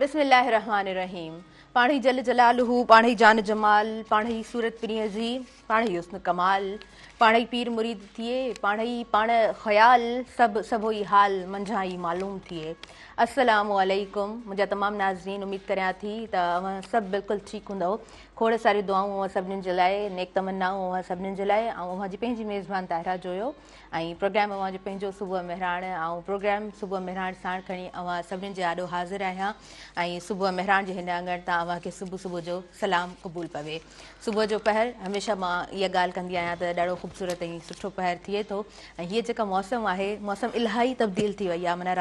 बिस्मिल्लाहिर्रहमानिर्रहीम। पाणी जल जलालहू, पाणी जान जमाल, पाणी सूरत पिरीअ जी, पाणी हुस्न कमाल, पाणी पीर मुरीद थिए, पाणी पाण ख़याल, सभु सभो ई हाल मंझां ई मालूम थिए। अस्सलामु अलैकुम मुंहिंजा तमामु नाज़रीन, उमेद करियां थी त अव्हां सभु बिल्कुलु ठीकु हूंदव। खोड़ सारी दुआऊं अव्हां सभिनीनि जे लाइ, नेक तमन्नाऊं अव्हां सभिनीनि जे लाइ। ऐं अव्हां जी पंहिंजी मेज़बान ताहिरा जोयो ऐं प्रोग्राम अव्हां जो पंहिंजो सुबुह मेहरान। ऐं प्रोग्राम सुबुह मेहरान साण खणी अव्हां सभिनीनि जे आॾो हाज़िर आहियां। ऐं सुबुह मेहरान जे हिन अंगण तां अव्हां खे सुबुह सुबुह जो सलाम क़बूल पवे। सुबुह जो पहर हमेशह मां इहा ॻाल्हि कंदी आहियां त ॾाढो ख़ूबसूरत ऐं सुठो पहर थिए थो। ऐं हीअ जेका मौसम आहे, मौसम इलाही तब्दील थी वई आहे। माना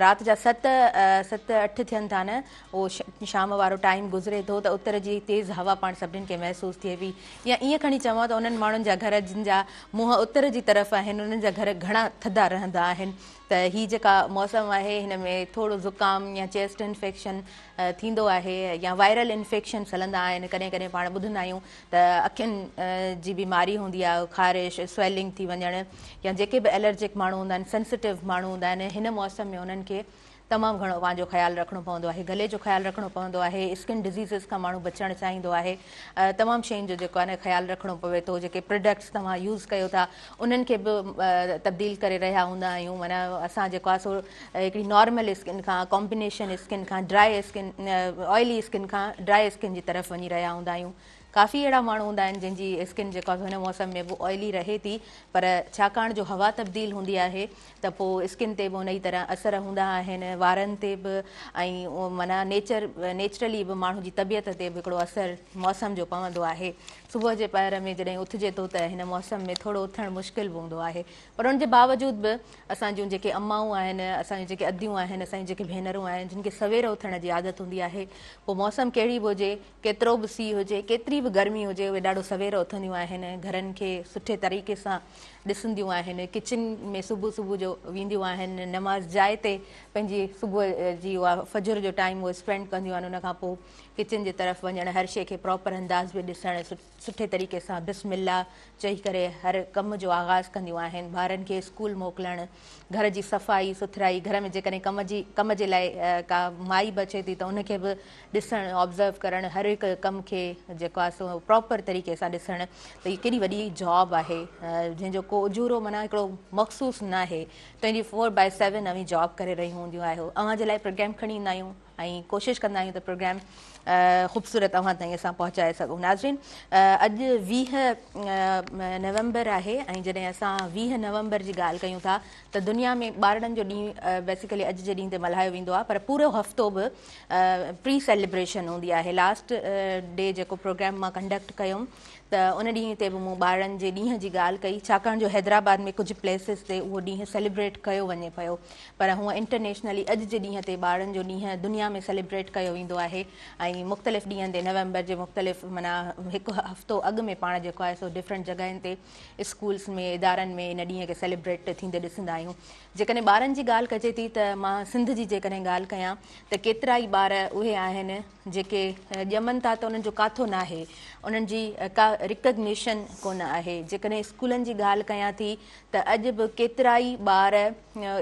राति जा 7-8 थियनि था न, उहो शाम वारो टाइम गुज़रे थो त उतर जी तेज़ हवा पाण सभिनीनि खे महसूसु थिए पई। या ईअं खणी चवां त उन्हनि माण्हुनि जा घर जिन जा मुंहं उतर जी तरफ़ आहिनि, उन्हनि जा घर घणा थधा रहंदा आहिनि। त हीअ जेका मौसम आहे, हिन में थोरो ज़ुकाम या चेस्ट इन्फेक्शन थींदो आहे, या वायरल इन्फेक्शन्स हलंदा आहिनि। कॾहिं कॾहिं पाण ॿुधंदा आहियूं त अखियुनि जी बीमारी हूंदी आहे, ख़ारिश, स्वेलिंग थी वञणु, या जेके बि एलर्जिक माण्हू हूंदा आहिनि, सेंसिटिव माण्हू हूंदा आहिनि, हिन मौसम में उन्हनि खे तमामु घणो पंहिंजो ख़्यालु रखिणो पवंदो आहे। गले जो ख़्यालु रखिणो पवंदो आहे। स्किन डिज़ीज़िस खां माण्हू बचणु चाहींदो आहे। तमामु शयुनि जो जेको आहे न ख़्यालु रखिणो पवे थो। जेके प्रोडक्ट्स तव्हां यूज़ कयो था उन्हनि खे बि तब्दील करे रहिया हूंदा आहियूं। माना असां जेको आहे सो हिकिड़ी नॉर्मल स्किन खां, कॉम्बिनेशन स्किन खां, ड्राई स्किन, ऑयली स्किन खां ड्राई स्किन जी तरफ़ वञी रहिया हूंदा आहियूं। काफ़ी अहिड़ा माण्हू हूंदा आहिनि जंहिंजी स्किन जेको आहे हिन मौसम में बि ऑयली रहे थी, पर छाकाणि जो हवा तब्दील हूंदी आहे त पोइ स्किन ते बि उन ई तरह असर हूंदा आहिनि, वारनि ते बि, ऐं माना नेचुरली बि माण्हू जी तबियत ते बि हिकिड़ो असरु मौसम जो पवंदो आहे। सुबुह जे पहर में जॾहिं उथिजे थो त हिन मौसम में थोरो उथणु मुश्किल बि हूंदो आहे। पर उनजे बावजूद बि असांजूं जेके अम्माऊं आहिनि, असांजूं जेके अदियूं आहिनि, असांजी जेके भेनरूं आहिनि, जिन खे सवेर उथण जी आदत हूंदी आहे, पोइ मौसम कहिड़ी बि हुजे, केतिरो बि सीउ हुजे, केतिरी बि गर्मी हुजे, उहे ॾाढो सवेर उथंदियूं आहिनि। घरनि खे सुठे तरीक़े सां ॾिसंदियूं आहिनि। किचन में सुबुह सुबुह जो वेंदियूं आहिनि। नमाज़ जाइ ते पंहिंजी सुबुह जी उहा फजर जो टाइम उहे स्पेंड कंदियूं आहिनि। उनखां पोइ किचन जे तरफ़ वञणु, हर शइ खे प्रॉपर अंदाज़ में ॾिसणु, सुठे तरीक़े सां बिस्मिल्लाह चई करे हर कम जो आगाज़ कंदियूं आहिनि। ॿारनि खे स्कूल मोकिलणु, घर जी सफ़ाई सुथराई, घर में जेकॾहिं कम जे लाइ का माई बि अचे थी त उनखे बि ॾिसणु, ऑब्ज़र्व करणु, हर हिकु कम खे जेको आहे सो प्रॉपर तरीक़े सां ॾिसणु, त हीअ केॾी वॾी जॉब आहे जंहिंजो को उजूरो माना हिकिड़ो मख़सूसु न आहे। 24/7 अवी जॉब करे रहियूं हूंदियूं आहियो। अव्हां जे लाइ प्रोग्राम खणी ईंदा आहियूं ऐं कोशिशि कंदा आहियूं त प्रोग्राम ख़ूबसूरत अव्हां ताईं असां पहुचाए सघूं। नाज़रीन, अॼु 20 नवंबर आहे, ऐं जॾहिं असां 20 नवंबर जी ॻाल्हि कयूं था त दुनिया में ॿारनि जो ॾींहुं बेसिकली अॼु जे ॾींहं ते मल्हायो वेंदो आहे, पर पूरो हफ़्तो बि प्री सेलिब्रेशन हूंदी आहे। लास्ट डे जेको प्रोग्राम मां कंडक्ट कयुमि त उन ॾींहं ते बि मूं ॿारनि जे ॾींहं जी ॻाल्हि कई, छाकाणि जो हैदराबाद में कुझु प्लेसिस ते उहो ॾींहुं सेलिब्रेट कयो वञे पियो, पर हूअं इंटरनेशनली अॼु जे ॾींहं ते ॿारनि जो ॾींहुं दुनिया में सेलिब्रेट कयो वेंदो आहे। ऐं मुख़्तलिफ़ ॾींहंनि ते नवंबर जे मुख़्तलिफ़ माना हिकु हफ़्तो अॻु में पाण जेको आहे सो डिफरेंट जॻहियुनि ते स्कूल्स में, इदारनि में इन ॾींहं खे सेलिब्रेट थींदे ॾिसंदा आहियूं। जेकॾहिं ॿारनि जी ॻाल्हि कजे थी त मां सिंध जी जेकॾहिं ॻाल्हि कयां त केतिरा ई ॿार उहे आहिनि जेके ॼमनि था त उन्हनि जो काथो न आहे, उन्हनि जी का रिकग्निशन कोन आहे। जेकॾहिं स्कूलनि जी ॻाल्हि कयां थी त अॼु बि केतिरा ई ॿार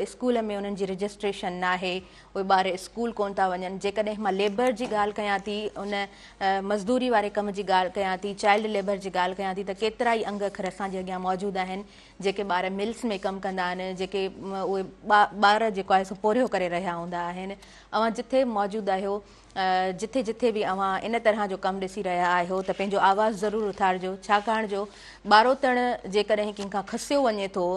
स्कूल में उन्हनि जी रजिस्ट्रेशन न आहे, उहे ॿार स्कूल कोन था वञनि। जेकॾहिं मां लेबर जी ॻाल्हि कयां थी, उन मज़दूरी वारे कम जी ॻाल्हि कयां थी, चाइल्ड लेबर जी ॻाल्हि कयां थी, त केतिरा ई अंग अखर असांजे अॻियां मौजूदु आहिनि जेके ॿार मिल्स में कमु कंदा आहिनि, जेके उहे ॿार जेको आहे सो पोरियो करे रहिया हूंदा आहिनि। अव्हां जिथे मौजूदु आहियो, जिथे जिथे बि अव्हां इन तरह जो कमु ॾिसी रहिया आहियो त पंहिंजो आवाज़ु ज़रूरु उथारिजो, छाकाणि जो ॿारोतण जेकॾहिं कंहिंखां खसियो वञे थो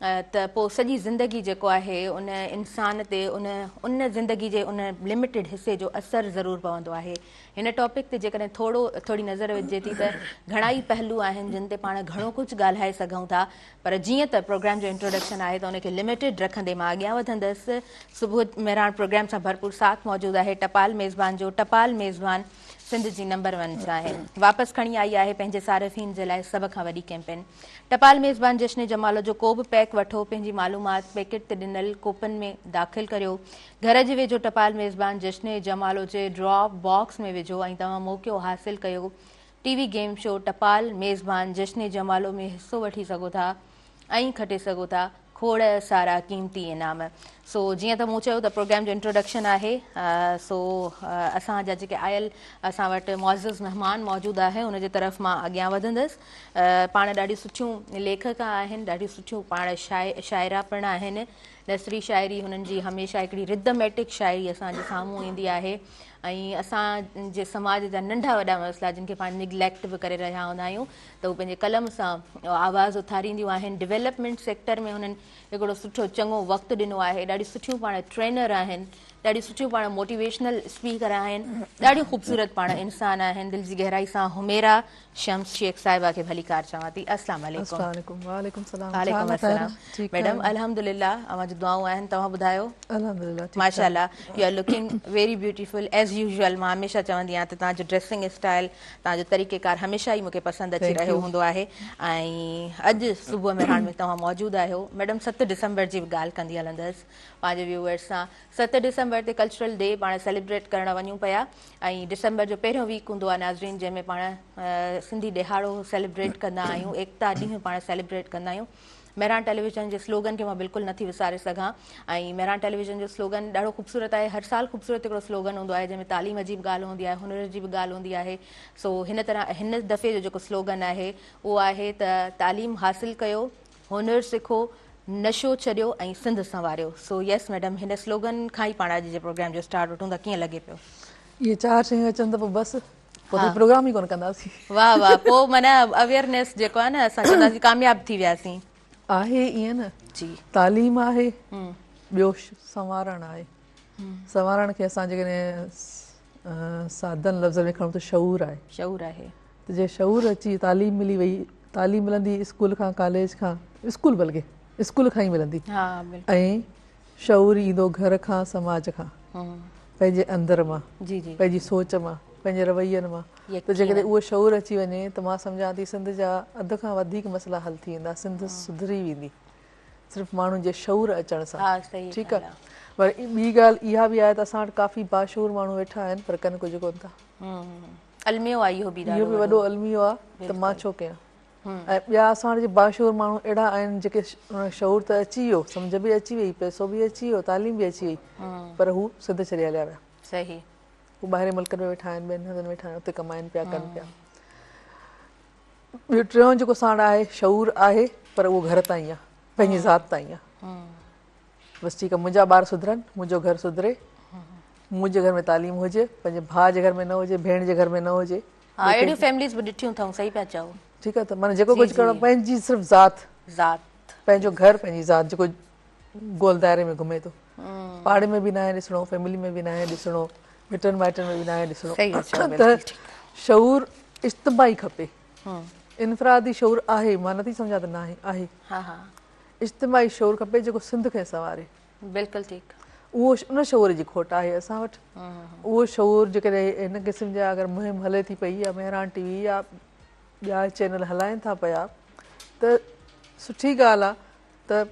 त पोइ सॼी ज़िंदगी जेको आहे उन इंसान ते उन ज़िंदगी जे उन लिमिटेड हिसे जो असरु ज़रूरु पवंदो आहे। हिन टॉपिक ते जेकॾहिं थोरी नज़र विझे थी त घणा ई पहलू आहिनि जिन ते पाण घणो कुझु ॻाल्हाए सघूं था, पर जीअं त प्रोग्राम जो इंट्रोडक्शन आहे त उनखे लिमिटेड रखंदे मां अॻियां वधंदसि। सुबुह मेहरान प्रोग्राम सां भरपूर साथ मौजूदु आहे टपाल मेज़बान जो। टपाल मेज़बान सिंध जी नंबर 1 आहिनि। वापसि खणी आई आहे पंहिंजे सारिफ़ीन जे लाइ सभ खां वॾी कैंपेन। टपाल मेज़बान जश्न जमालो जो को बि पैक वठो, पंहिंजी मालूमात पैकेट ते ॾिनल कोपन में दाख़िल करियो। घर जे वेझो टपाल मेज़बान जश्न जमालो जे ड्रॉप बॉक्स में विझो ऐं तव्हां मौक़ियो हासिलु कयो। टीवी गेम शो टपाल मेज़बान जश्न जमालो में हिसो वठी सघो था ऐं खटे सघो था खोड़ सारा क़ीमती इनाम। सो जीअं त मूं चयो त प्रोग्राम जो इंट्रोडक्शन आहे। सो असांजा जेके आयल असां वटि मुअज़्ज़िज़ महिमान मौजूदु आहे उनजे तरफ़ मां अॻियां वधंदसि। पाण ॾाढियूं सुठियूं लेखिका आहिनि, ॾाढियूं सुठियूं पाण शाइरा पिणु आहिनि। नसरी शाइरी हुननि जी हमेशह हिकिड़ी रिदमेटिक शाइरी असांजे साम्हूं ईंदी आहे ऐं असांजे समाज जा नंढा वॾा मसइला जिन खे पाण निग्लेक्ट बि करे रहिया हूंदा आहियूं त उहे पंहिंजे कलम सां आवाज़ उथारींदियूं आहिनि। डेवलपमेंट सेक्टर में हुननि हिकिड़ो सुठो चङो वक़्तु ॾिनो आहे। ॾाढियूं सुठियूं पाण ट्रेनर आहिनि, ॾाढियूं सुठियूं पाण मोटिवेशनल स्पीकर आहिनि, ॾाढियूं ख़ूबसूरत पाण इंसान आहिनि। दिलि जी गहराई सां हुमेरा शम्स शेख साहिबा खे भली कार चवां थी। अस्सलाम वालेकुम। वालेकुम सलाम। वालेकुम अस्सलाम मैडम, अल्हम्दुलिल्लाह अवां दुआऊं आहिनि। तव्हां ॿुधायो? अल्हम्दुलिल्लाह माशाल्लाह, you are looking very beautiful as usual. मां हमेशह चवंदी आहियां त तव्हांजो ड्रेसिंग स्टाइल, तव्हांजो तरीक़ेकार हमेशह ई मूंखे पसंदि अची रहियो हूंदो आहे। ऐं अॼु सुबुह में हाणे तव्हां मौजूदु आहियो। मैडम 7 डिसंबर जी बि ॻाल्हि कंदी हलंदसि पंहिंजे व्यूअर्स सां। 7 डिसंबर ते कल्चरल डे पाण सेलिब्रेट करणु वञूं पिया ऐं डिसंबर जो पहिरियों वीक हूंदो आहे नाज़रीन, जंहिंमें पाण सिंधी ॾिहाड़ो सेलिब्रेट कंदा आहियूं, एकता ॾींहुं पाण सेलिब्रेट कंदा आहियूं। मेहरान टेलीविज़न जे स्लोगन खे मां बिल्कुलु नथी विसारे सघां ऐं मेहरान टेलीविज़न जो स्लोगन ॾाढो ख़ूबसूरत आहे। हर साल ख़ूबसूरत हिकिड़ो स्लोगन हूंदो आहे जंहिंमें तालीम जी बि ॻाल्हि हूंदी आहे, हुनर जी बि ॻाल्हि हूंदी आहे। सो हिन तरह हिन दफ़े जो जेको स्लोगन आहे उहो आहे त तालीम हासिलु कयो, हुनर सिखो, नशो छॾियो ऐं सिंध संवारियो। सो यस मैडम, हिन स्लोगन खां ई पाण अॼु जे प्रोग्राम जो स्टार्ट वठूं था। कीअं लॻे पियो? ये 4 शयूं अचनि त पोइ बसि पोइ प्रोग्राम ई कोन कंदासीं। वाह वाह, पोइ माना अवेयरनेस जेको आहे न असां चवंदासीं कामयाबु थी वियासीं। आहे ईअं न जी, तालीम आहे, ॿियो संवारण आहे। संवारण खे असां जेकॾहिं सादन लफ़्ज़ में खणूं त शऊर आहे। शऊर आहे त जे शऊर अची तालीम मिली वई, तालीम मिलंदी स्कूल खां, कॉलेज खां, स्कूल बल्कि स्कूल खां ई मिलंदी। ऐं शऊर ईंदो घर खां, समाज खां, पंहिंजे अंदर मां, पंहिंजी सोच मां, पंहिंजे रवैयनि मां। त जेकॾहिं उहो शऊर अची वञे त मां सम्झां थी सिंध जा अध खां वधीक मसइला हल थी वेंदा, सिंध सुधरी वेंदी सिर्फ़ु माण्हुनि जे शऊर अचण सां। ठीकु आहे, पर ॿी ॻाल्हि इहा बि आहे त असां वटि काफ़ी बाशूर माण्हू वेठा आहिनि पर कनि कुझु कोन था। इहो बि वॾो अलमियो आहे त मां छो कयां। ऐं ॿिया असां वटि बाशूर माण्हू अहिड़ा आहिनि जेके शऊर त अची वियो, सम्झ बि अची वई, पैसो बि अची वियो, तालीम बि अची वई, पर हू सिंध छॾे हलिया विया। सही, हू ॿाहिरि मुल्कनि में वेठा आहिनि, ॿियनि हंधनि वेठा आहिनि, उते कमाइनि पिया, कनि पिया। ॿियो टियों जेको साण आहे शऊर आहे, पर उहो घर ताईं आहे, पंहिंजी ज़ात ताईं आहे। बसि ठीकु आहे, मुंहिंजा ॿार सुधरनि, मुंहिंजो घर सुधरे, मुंहिंजे घर में तालीम हुजे, पंहिंजे भाउ जे घर में न हुजे, भेण जे घर में न हुजे। अहिड़ियूं फैमिलीज़ बि ॾिठियूं अथऊं, सही पिया चओ। ठीकु आहे, त माना जेको कुझु करिणो पंहिंजी सिर्फ़ु ज़ात, पंहिंजो घर, पंहिंजी ज़ात, जेको गोल दायरे में घुमे थो। पाड़े में बि न आहे ॾिसणो, फैमिली में बि न आहे ॾिसणो, मिटनि माइटनि में बि न आहे ॾिसणो। त शऊर इज्तिमाही खपे। इनफरादी शऊर आहे, मां नथी सम्झां त न आहे, आहे। इज्तिमाही शऊर खपे जेको सिंध खे संवारे। बिल्कुलु ठीकु। उहो उन शऊर जी खोट आहे असां वटि। उहो शऊर जेकॾहिं हिन क़िस्म जा अगरि मुहिम हले थी पई या मेहरान टीवी या ॿिया चैनल हलाइनि था पिया त सुठी ॻाल्हि आहे। त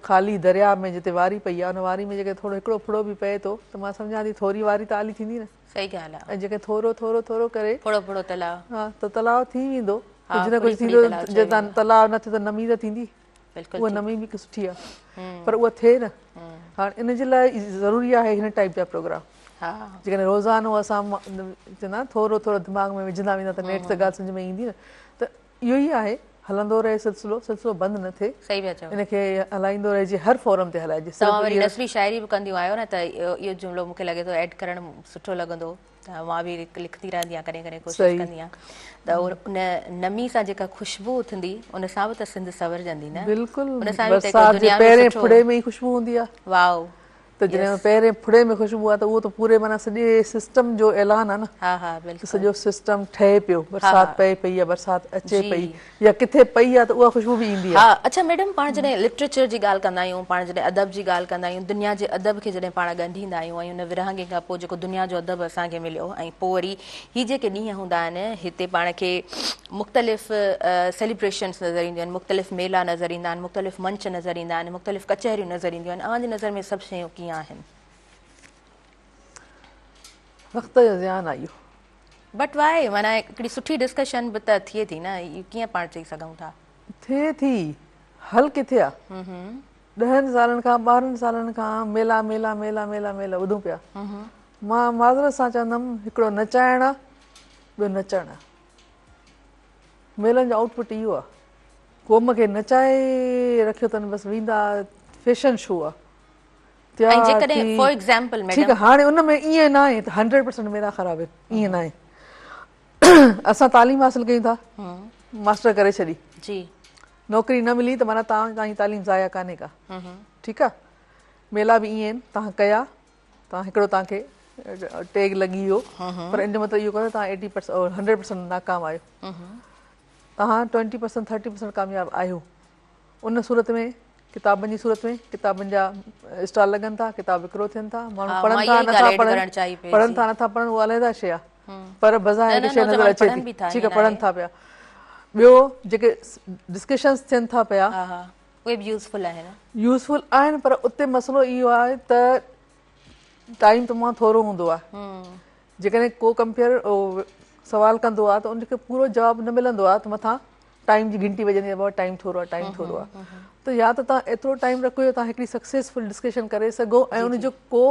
ख़ाली दरिया में जिते वारी पई आहे उन वारी में जेके थोरो हिकिड़ो फुड़ो बि पए थो त मां सम्झां थी थोरी वारी त आली थींदी न। सही ॻाल्हि आहे। ऐं जेके थोरो थोरो थोरो करे फुड़ो तलाव, हा त तलाव थी वेंदो, कुझु न कुझु थींदो। जे तलाव न थिए त नमी त थींदी, उहा नमी बि सुठी आहे, पर उहा थिए न। हाणे इन जे लाइ ज़रूरी आहे हिन टाइप जा प्रोग्राम। जेकॾहिं रोज़ानो असां चवंदा थोरो थोरो दिमाग़ में विझंदा वेंदा त नेठ त ॻाल्हि सम्झ में ईंदी न। त इहो ई आहे, हलंदो रहे सिलसिलो बंदि न थिए। सही पिया चओ। इनखे हलाईंदो रहिजे, हर फोरम ते हलाइजे। तव्हां वरी नसरी शाइरी बि कंदियूं आहियो न, त इहो जुमिलो मूंखे लॻे थो ऐड करणु सुठो लॻंदो। त मां बि लिखंदी रहंदी आहियां, कॾहिं कॾहिं कोशिशि कंदी आहियां त उन नमी सां जेका ख़ुशबू उथंदी उन सां बि त सिंध सवरजंदी न। बिल्कुलु, बरसात जे पहिरें फुड़े में ई ख़ुशबू हूंदी आहे। वाओ, त जॾहिं पहिरें फुड़े में ख़ुशबू आहे त उहो त पूरे माना सॼे सिस्टम जो ऐलान आहे न। बिल्कुलु। सॼो सिस्टम ठहे पियो, बरसाति पए पई या बरसाति अचे पई या किथे पई आहे त उहा ख़ुशबू बि ईंदी आहे। अच्छा मैडम, पाण जॾहिं लिटरेचर जी ॻाल्हि कंदा आहियूं, पाण जॾहिं अदब जी ॻाल्हि कंदा आहियूं, दुनिया जे अदब खे जॾहिं पाण ॻंढींदा आहियूं ऐं उन विरहाङे खां पोइ जेको दुनिया जो अदब असांखे मिलियो, ऐं पोइ वरी हीअ जेके ॾींहं हूंदा आहिनि हिते पाण खे मुख़्तलिफ़ सेलिब्रेशन्स नज़र ईंदियूं आहिनि, मुख़्तलिफ़ मेला नज़र ईंदा आहिनि, मुख़्तलिफ़ मंच नज़र ईंदा आहिनि, मुख़्तलिफ़ कचहरियूं नज़र ईंदियूं आहिनि। अव्हांजी नज़र में सभु शयूं कीअं आहिनि? वक़्त जो ज़ियान आहे इहो। बट वाए, माना हिकिड़ी सुठी डिस्कशन बि त थिए थी न, कीअं पाण चई सघूं था? थिए थी, हल किथे आहे? 10 सालनि खां 12 सालनि खां मेला मेला मेला मेला मेला ॿुधूं पिया। मां माज़रत सां चवंदमि हिकिड़ो नचाइण आहे, ॿियो नचणु आहे। मेलनि जो आउटपुट इहो आहे। क़ौम खे नचाए रखियो अथनि, बसि वेंदा, फैशन शो आहे। ठीकु आहे, हाणे उन में ईअं न आहे त 100% मेला ख़राबु आहिनि, ईअं न आहे। असां तालीम हासिल कयूं था, मास्टर करे छॾी, नौकिरी न मिली त माना तव्हांजी तालीम ज़ाया कान्हे का। ठीकु आहे, मेला बि ईअं आहिनि, तव्हां कया, तव्हां हिकिड़ो तव्हांखे टैग लॻी वियो, पर इन जो मतिलबु इहो कोन्हे तव्हां 80% 100% नाकाम आहियो। तव्हां 20% 30% कामयाबु आहियो। उन सूरत में किताबनि जी सूरत में किताबनि जा स्टॉल लॻनि था, किताब विकिरो थियनि था, माण्हू पढ़नि था नथा पढ़नि, पढ़नि था नथा पढ़नि, उहा अलॻि शइ आहे, पर बज़ार हिकु शइ नज़र अचे थी। ठीकु आहे, पढ़नि था पिया। ॿियो जेके डिस्कशन्स थियनि था पिया, उहे बि यूज़फुल आहिनि, यूज़फुल आहिनि, पर उते मसइलो इहो आहे त टाइम तमामु थोरो हूंदो आहे। जेकॾहिं को कंपेयर सवाल कंदो आहे त उनखे पूरो जवाबु न मिलंदो आहे, त मथां टाइम जी गिनती वॼंदी आहे, टाइम थोरो आहे, टाइम थोरो आहे। त या त तव्हां एतिरो टाइम रखो जो तव्हां हिकिड़ी सक्सेसफुल डिस्कशन करे सघो ऐं उनजो को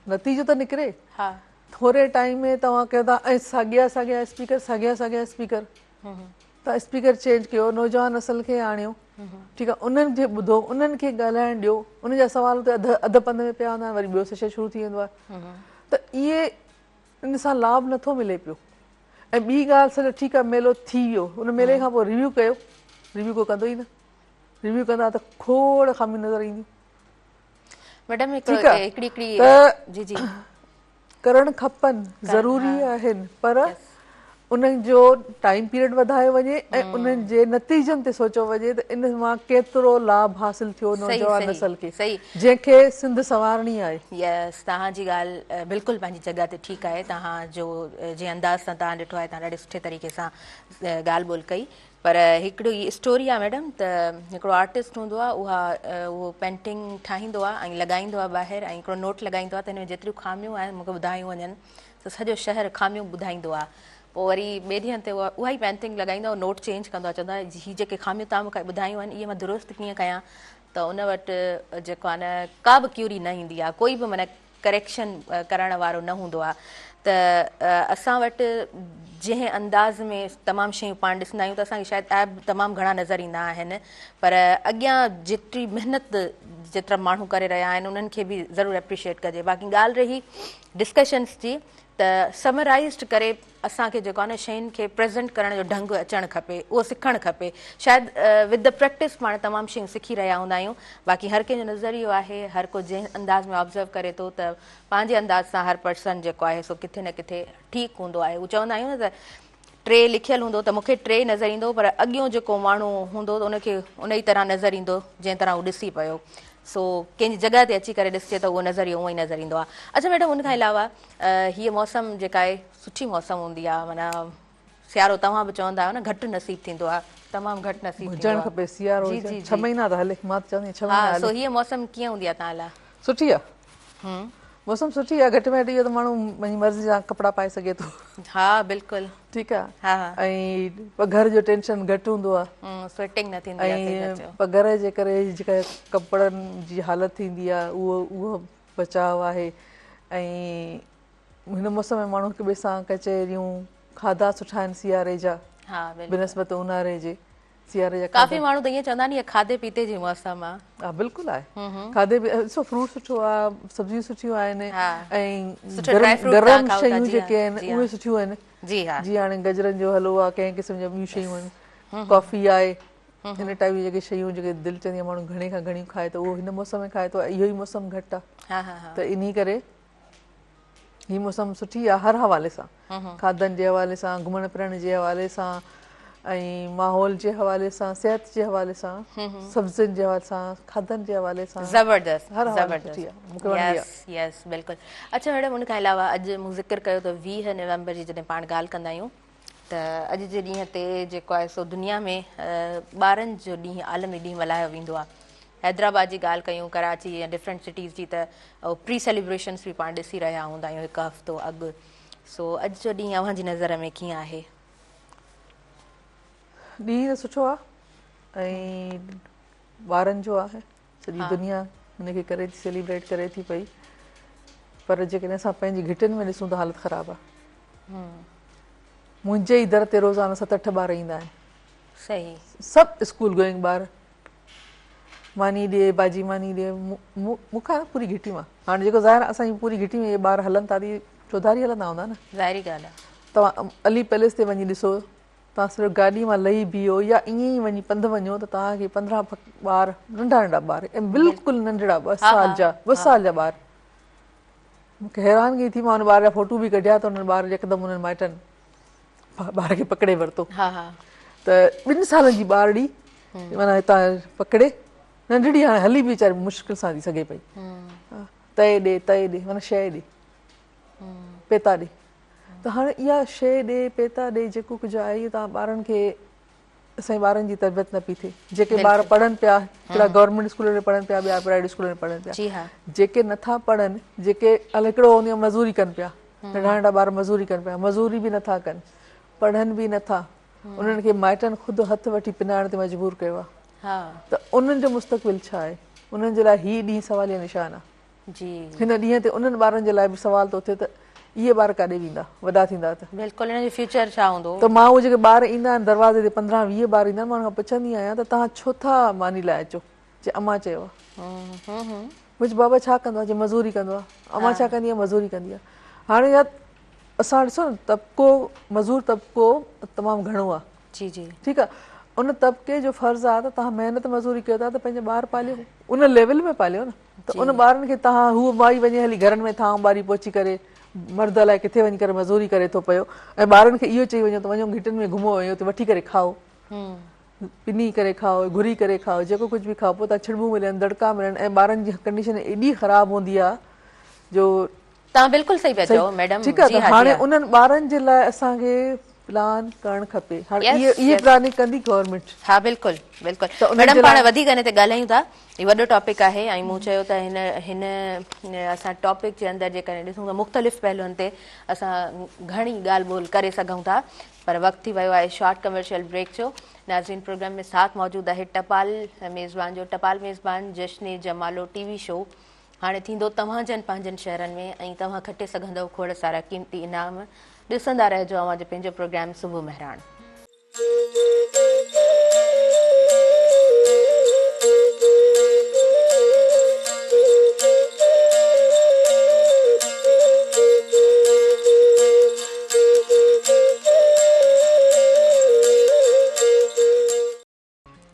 नतीजो त निकिरे। थोरे टाइम में तव्हां कयो था ऐं साॻिया साॻिया स्पीकर, साॻिया साॻिया स्पीकर, तव्हां स्पीकर चेंज कयो, नौजवान नसल खे आणियो। ठीकु आहे, उन्हनि खे ॿुधो, उन्हनि खे ॻाल्हाइणु ॾियो, उन जा सवाल त अधु पंध में पिया हूंदा आहिनि, वरी ॿियो सेशन शुरू थी वेंदो आहे। त इहे इन सां लाभ नथो मिले पियो। ऐं ॿी ॻाल्हि सॼो ठीकु आहे, मेलो थी वियो, उन मेले खां पोइ रिव्यू कयो, रिव्यू को कंदो ई न। रिव्यू कंदा त खोड़ ख़ामियूं नज़र ईंदियूं। मैडम ठीकु आहे, त करणु खपनि, ज़रूरी आहिनि, पर उन्हनि जो टाइम पीरियड वधायो वञे ऐं उन्हनि जे नतीजनि ते सोचियो वञे त इन मां केतिरो लाभ हासिल थियो नौजवान नसल खे, जंहिंखे सिंध संवारणी आहे। यस, तव्हांजी ॻाल्हि बिल्कुलु पंहिंजी जॻह ते ठीकु आहे। तव्हांजो जीअं अंदाज़ सां तव्हां ॾिठो आहे, तव्हां ॾाढे सुठे तरीक़े सां ॻाल्हि ॿोल कई। पर हिकिड़ी स्टोरी आहे मैडम, त हिकिड़ो आर्टिस्ट हूंदो आहे, उहो पेंटिंग ठाहींदो आहे ऐं लॻाईंदो आहे ॿाहिरि, ऐं हिकिड़ो नोट लॻाईंदो आहे त हिन में जेतिरियूं ख़ामियूं आहिनि मूंखे ॿुधायूं वञनि, त सॼो शहर ख़ामियूं ॿुधाईंदो आहे। पोइ वरी ॿिए ॾींहं ते उहा ई पेंटिंग लॻाईंदो आहे, नोट चेंज कंदो आहे, चवंदो आहे हीअ जेके ख़ामियूं तव्हां मूंखे ॿुधायूं आहिनि, इहे मां दुरुस्त कीअं कयां। त उन वटि जेको आहे न, का बि क्यूरी न ईंदी आहे, कोई बि माना करेक्शन करण वारो न हूंदो आहे। त असां वटि जंहिं अंदाज़ में तमामु शयूं पाण ॾिसंदा आहियूं त असांखे शायदि ऐप तमामु घणा नज़र ईंदा आहिनि, पर अॻियां जेतिरी महिनत जेतिरा माण्हू करे रहिया आहिनि उन्हनि खे बि ज़रूरु एप्रिशिएट कजे। बाक़ी ॻाल्हि रही डिस्कशन्स जी, त समराइज़्ड करे असांखे जेको आहे न शयुनि खे प्रेज़ेंट करण जो ढंग अचणु खपे, उहो सिखणु खपे। शायदि विद द प्रैक्टिस पाण तमामु शयूं सिखी रहिया हूंदा आहियूं। बाक़ी हर कंहिंजो नज़रियो आहे, हर को जंहिं अंदाज़ में ऑब्ज़र्व करे थो, त पंहिंजे अंदाज़ सां हर पर्सन जेको आहे सो किथे न किथे ठीकु हूंदो आहे। उहो चवंदा आहियूं न त 3 लिखियलु हूंदो त मूंखे 3 नज़र ईंदो, पर अॻियों जेको माण्हू हूंदो त उनखे उन ई तरह नज़र ईंदो जंहिं तरह उहो ॾिसी पियो। सो कंहिंजी जॻह ते अची करे ॾिसे त उहो नज़रियो उहो ई नज़र ईंदो आहे। अच्छा मैडम, उनखां अलावा हीअ मौसम जेका आहे सुठी मौसम हूंदी आहे, माना सियारो तव्हां बि चवंदा आहियो न घटि नसीबु थींदो आहे, तमामु घटि नसीबु हुजणु खपे सियारो। जी जी, 6 महीना त हले, मां चवंदी 6 महीना। सो हीअ मौसम कीअं हूंदी आहे तव्हां लाइ? सुठी आहे, मौसम सुठी आहे। घटि में घटि इहो त माण्हू पंहिंजी मर्ज़ी जा कपिड़ा पाए सघे थो। हा बिल्कुलु, ठीकु आहे। ऐं पघर जो टेंशन घटि हूंदो आहे, स्वेटिंग न थींदी आहे। ऐं पघर जे करे जेका कपिड़नि जी हालति थींदी आहे उहो बचाव आहे। ऐं हिन मौसम में माण्हू हिक ॿिए सां कचहरियूं, खाधा सुठा आहिनि सियारे जा बिनस्बत ऊन्हारे जे। सियारे जा काफ़ी माण्हू त ईअं चवंदा आहिनि खाधे पीते जी मौसम आहे। हा बिल्कुलु आहे, खाधे ॾिसो फ्रूट सुठो आहे, सब्जियूं सुठियूं आहिनि, ऐं गरम शयूं जेके आहिनि उहे सुठियूं आहिनि। जीअं हाणे गजरनि जो हलवो आहे, कंहिं क़िस्म जूं ॿियूं शयूं आहिनि, कॉफ़ी आहे, हिन टाइप जी जेके शयूं जेके दिलि चवंदी आहे माण्हू घणे खां घणियूं खाए त उहो हिन मौसम में खाए थो। इहो ई मौसम घटि आहे, त इन करे हीअ मौसम सुठी आहे हर हवाले सां, खाधनि जे हवाले सां, घुमण फिरण जे हवाले सां, ऐं माहौल जे हवाले सां, सिहत जे हवाले सां, सब्जियुनि जे हवाले सां, खाधनि जे हवाले सां ज़बरदस्त, हर हवाले सुठी आहे, मूंखे वणंदी आहे। यस बिल्कुलु। अच्छा मैडम, उनखां अलावा अॼु मूं ज़िक्र कयो त 20 नवंबर जी जॾहिं पाण ॻाल्हि कंदा आहियूं त अॼु जे ॾींहं ते जेको आहे सो दुनिया में ॿारनि जो ॾींहुं, आलमी ॾींहुं मल्हायो वेंदो आहे। हैदराबाद जी ॻाल्हि कयूं, कराची या डिफरेंट सिटीज़ जी, त प्री सेलिब्रेशन्स बि पाण ॾिसी रहिया हूंदा आहियूं हिकु हफ़्तो अॻु। सो अॼु जो ॾींहुं अव्हांजी नज़र में कीअं आहे? ॾींहुं त सुठो आहे, ऐं ॿारनि जो आहे, सॼी दुनिया हुनखे करे थी, सेलिब्रेट करे थी पई, पर जेकॾहिं असां पंहिंजी घिटियुनि में ॾिसूं त हालत ख़राबु आहे। मुंहिंजे ई दर ते रोज़ाना 7-8 ॿार ईंदा आहिनि, सही, सभु स्कूल गोइंग ॿार, मानी ॾे बाजी मानी ॾे, मूंखां पूरी घिटी मां। हाणे जेको ज़ाहिर असांजी पूरी घिटी में इहे ॿार हलनि था, चौधारी हलंदा हूंदा न, ज़ाहिरी ॻाल्हि आहे। तव्हां अली पैलेस ते वञी ॾिसो, तव्हां सिर्फ़ु गाॾी मां लही बीहो या ईअं ई वञी पंधु वञो त तव्हांखे 15 ॿार, नंढा नंढा ॿार, ऐं बिल्कुलु नंढड़ा 2 साल जा 2 साल जा ॿार। मूंखे हैरानगी थी, मां हुन ॿार जा फोटू बि कढिया त हुन ॿार यकदमि हुननि माइटनि ॿार खे पकिड़े वरितो त 2 सालनि जी ॿारड़ी माना हितां पकिड़े, नंढड़ी हाणे हली बि वीचारी मुश्किल सां थी सघे पई, तए ॾे माना शइ ॾे, पेता ॾे। त हाणे इहा शइ ॾे, पेता ॾे, जेको कुझु आहे इहो तव्हां ॿारनि खे, असांजे ॿारनि जी तरबियत न पई थिए। जेके ॿार पढ़नि पिया, हिकिड़ा गवर्नमेंट स्कूल में पढ़नि पिया, ॿिया प्राइवेट स्कूल में पढ़नि पिया, जेके नथा पढ़नि, जेके हिकिड़ो हूंदी मज़ूरी कनि पिया, नंढा नंढा ॿार मज़ूरी कनि पिया, मज़ूरी बि नथा कनि, पढ़नि बि नथा, उन्हनि खे माइटनि ख़ुदि हथु वठी पिनाइण ते मजबूर कयो आहे, त उन्हनि जो मुस्तक़बिल छा आहे? उन्हनि जे लाइ हीउ ॾींहुं सवालिया निशान आहे। हिन ॾींहं ते उन्हनि ॿारनि जे लाइ बि सवाल थो थिए त इहे ॿार काॾे वेंदा वॾा थींदा त? बिल्कुलु, हिन जो फ्यूचर छा हूंदो? त मां उहे जेके ॿार ईंदा आहिनि दरवाज़े ते, 15-20 ॿार ईंदा आहिनि, मां हुन खां पुछंदी आहियां त तव्हां छो था मानी लाइ अचो? जे अम्मा चयो आहे। मुंहिंजो बाबा छा कंदो आहे? जे मज़ूरी कंदो आहे। अम्मा छा कंदी आहे? मज़ूरी कंदी आहे। हाणे यार असां ॾिसो न, तबिको मज़ूर तबिको तमामु घणो आहे, ठीकु आहे, उन तबिके जो फर्ज़ु आहे त तव्हां महिनत मज़ूरी कयो था त पंहिंजा ॿार पालियो, उन लेवल में पालियो न, त उन ॿारनि खे तव्हां हूअ माई वञे हली घरनि में थांव ॿारी पोची करे, मर्द लाइ किथे वञी करे मज़ूरी करे थो पियो, ऐं ॿारनि खे इहो चई वञो त वञो घिटियुनि में घुमो वञो त वठी करे खाओ, पिनी करे खाओ, घुरी करे खाओ, जेको कुझु बि खाओ, पोइ तव्हां छिड़बूं मिलनि, दड़का मिलनि, ऐं ॿारनि जी कंडीशन एॾी ख़राबु हूंदी आहे जो तव्हां बिल्कुलु सही पिया चओ मैडम। ठीकु आहे, त हाणे उन्हनि ॿारनि जे लाइ असांखे प्लान करणु खपे। हाणे इहे प्लानिंग कंदी गवर्नमेंट। हा बिल्कुलु बिल्कुलु मैडम, पाण वधीक हिन ते ॻाल्हायूं था, हीउ वॾो टॉपिक आहे, ऐं मूं चयो त हिन असां टॉपिक जे अंदरि जेकॾहिं ॾिसूं त मुख़्तलिफ़ पहलुनि ते असां घणी ॻाल्हि ॿोल करे सघूं था, पर वक़्तु थी वियो आहे शॉर्ट कमर्शियल ब्रेक जो। नाज़रीन, प्रोग्राम में साथ मौजूदु आहे टपाल मेज़बान जो। टपाल मेज़बान जश्न जमालो टीवी शो हाणे थींदो तव्हांजनि पंहिंजनि शहरनि में, ऐं तव्हां खटे सघंदव खोड़ सारा क़ीमती इनाम। ॾिसंदा रहिजो अवां जो पंहिंजो प्रोग्राम सुबुह महिराण।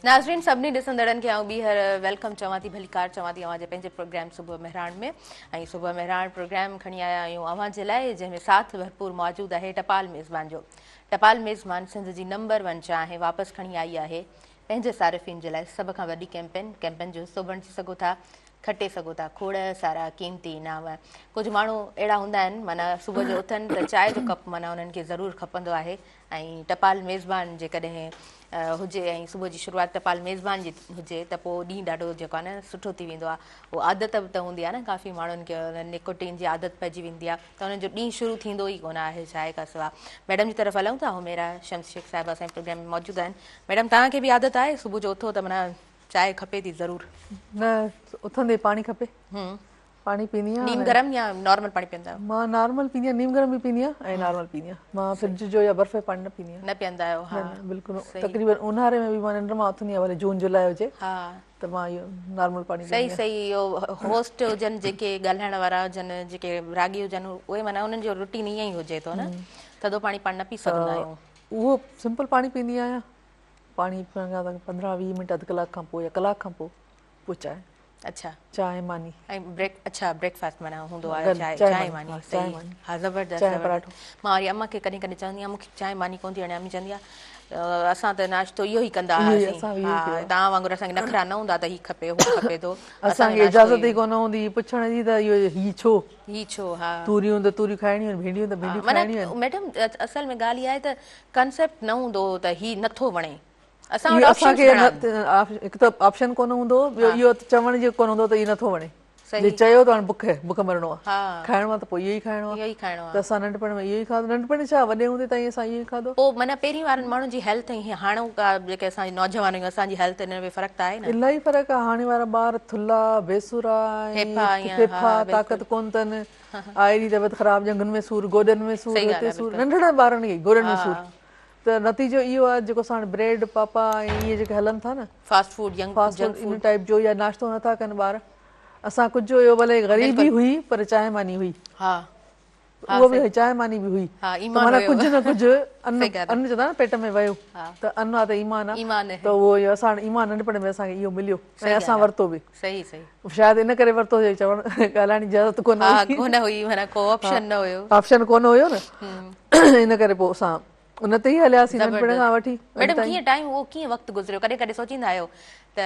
नाज़रीन, सभिनी ॾिसंदड़नि खे आउं ॿीहर वेलकम चवां थी, भली कार चवां थी अवां जे पंहिंजे प्रोग्राम सुबुह महिराण में। ऐं सुबुह महिराण प्रोग्राम खणी आया आहियूं अवां जे लाइ, जंहिंमें साथ भरपूर मौजूदु आहे टपाल मेज़बान जो। टपाल मेज़बान सिंध जी नंबर 1 चांहि वापसि खणी आई आहे पंहिंजे सारिफ़ीन जे लाइ सभ खां वॾी कैंपेन जो हिसो बणिजी सघो था, खटे सघो था खोड़ सारा क़ीमती इनाम। कुझु माण्हू अहिड़ा हूंदा आहिनि, माना सुबुह जो उथनि त चांहि जो कप माना उन्हनि खे ज़रूरु खपंदो आहे, ऐं टपाल मेज़बान जेकॾहिं हुजे ऐं सुबुह जी शुरूआति टपाल मेज़बान जी हुजे त पोइ ॾींहुं ॾाढो जेको आहे न सुठो थी वेंदो आहे। उहो आदत बि त हूंदी आहे न, काफ़ी माण्हुनि खे निकोटीन जी आदत पइजी वेंदी आहे, त हुननि जो ॾींहुं शुरू थींदो ई कोन आहे चांहि खां सवाइ। मैडम जी तरफ़ हलूं था, हुमेरा शम्स शेख साहिबा असांजे प्रोग्राम में मौजूदु आहिनि। मैडम, तव्हांखे बि आदत आहे सुबुह जो उथो त माना चांहि खपे थी ज़रूरु? न, उथंदे पाणी खपे, पाणी पींदी आहियां। नीम गरम या नॉर्मल पाणी पीअंदा आहियो? मां नॉर्मल पींदी आहियां, नीम गरम बि पींदी आहियां ऐं नॉर्मल पींदी आहियां। मां फ्रिज जो या बर्फ़ जो पाणी न पींदी आहियां। न पीअंदा आहियो? हा बिल्कुलु, तक़रीबन ऊन्हारे में बि मां निंड मां उथंदी आहियां, भले जून जुलाई हुजे, त मां इहो नॉर्मल पाणी पींदी आहियां। सही इहो होस्ट हुजनि जेके ॻाल्हाइण वारा हुजनि, जेके रागी हुजनि, उहे माना उन्हनि जो रूटीन ईअं ई हुजे थो न, थधो पाणी पाण न पी सघंदा आहियूं। उहो सिंपल पाणी पींदी आहियां। पाणी पीअण खां 15-20 मिंट अधु कलाक खां पोइ या कलाक खां पोइ चांहि। अच्छा, चांहि मानी ऐं अच्छा ब्रेकफास्ट माना हूंदो आहे चांहि मानी? सही, हा ज़बरदस्त। मां वरी अम्मा खे कॾहिं कॾहिं चवंदी आहियां मूंखे चांहि मानी कोन थी वणे, अम्मी चवंदी आहे असां त नाश्तो इहो ई कंदा हुआसीं, तव्हां वांगुरु असांखे नखरा न हूंदा त हीउ खपे हू खपे थो, असांखे इजाज़त ई कोन हूंदी पुछण जी त हीउ छो। हा, तूरियूं त तूरियूं खाइणियूं आहिनि, भिंडियूं त भिंडियूं खाइणियूं आहिनि। मैडम, असल में ॻाल्हि इहा आहे त कंसेप्ट न हूंदो त हीउ नथो वणे, असांखे हिकु त ऑप्शन कोन हूंदो, ॿियो इहो चवण जो कोन हूंदो त इहो नथो वणे। जे चयो त हाणे बुख मरणो आहे, हा खाइणो आहे त पोइ इहो ई खाइणो आहे। त असां नंढपण में इहो ई खाधो, नंढपण छा वॾे हूंदे ताईं असां इहो ई खाधो। पोइ माना पहिरीं वारनि माण्हुनि जी हेल्थ ऐं हाणोका जेके असांजी नौजवान आहियूं असांजी हेल्थ हिन में फ़र्क़ु त आहे न। इलाही फ़र्क़ु आहे। हाणे वारा ॿार थुल्हा बेसुरा फेफा ताक़त कोन अथनि, आहिड़ी तबियत ख़राबु, जंघुनि में सूर, गोॾनि में सूर, हिते सूर, नंढड़नि ॿारनि खे गोॾनि में सूर। त नतीजो इहो आहे जेको असां ब्रेड पापा ऐं इहे जेके हलनि था न फास्ट फूड इन टाइप जो या नाश्तो नथा कनि ॿार। असां कुझु हुयो भले ग़रीबी हुई पर चांहि मानी हुई, उहो बि चांहि मानी बि हुई, त माना कुझु न कुझु अन्न चवंदा न पेट में वियो त अन्न आहे त ईमान आहे। त उहो असां ईमान नंढपण में असांखे इहो मिलियो ऐं असां वरितो बि। शायदि इन करे वरितो चवणु ॻाल्हाइण जी इजाज़त कोन हुई, ऑप्शन कोन हुयो न, इन करे पोइ असां उन ते ई हलियासीं नंढपण खां वठी। मैडम कीअं टाइम उहो कीअं वक़्तु गुज़रियो, कॾहिं कॾहिं सोचींदा आहियो त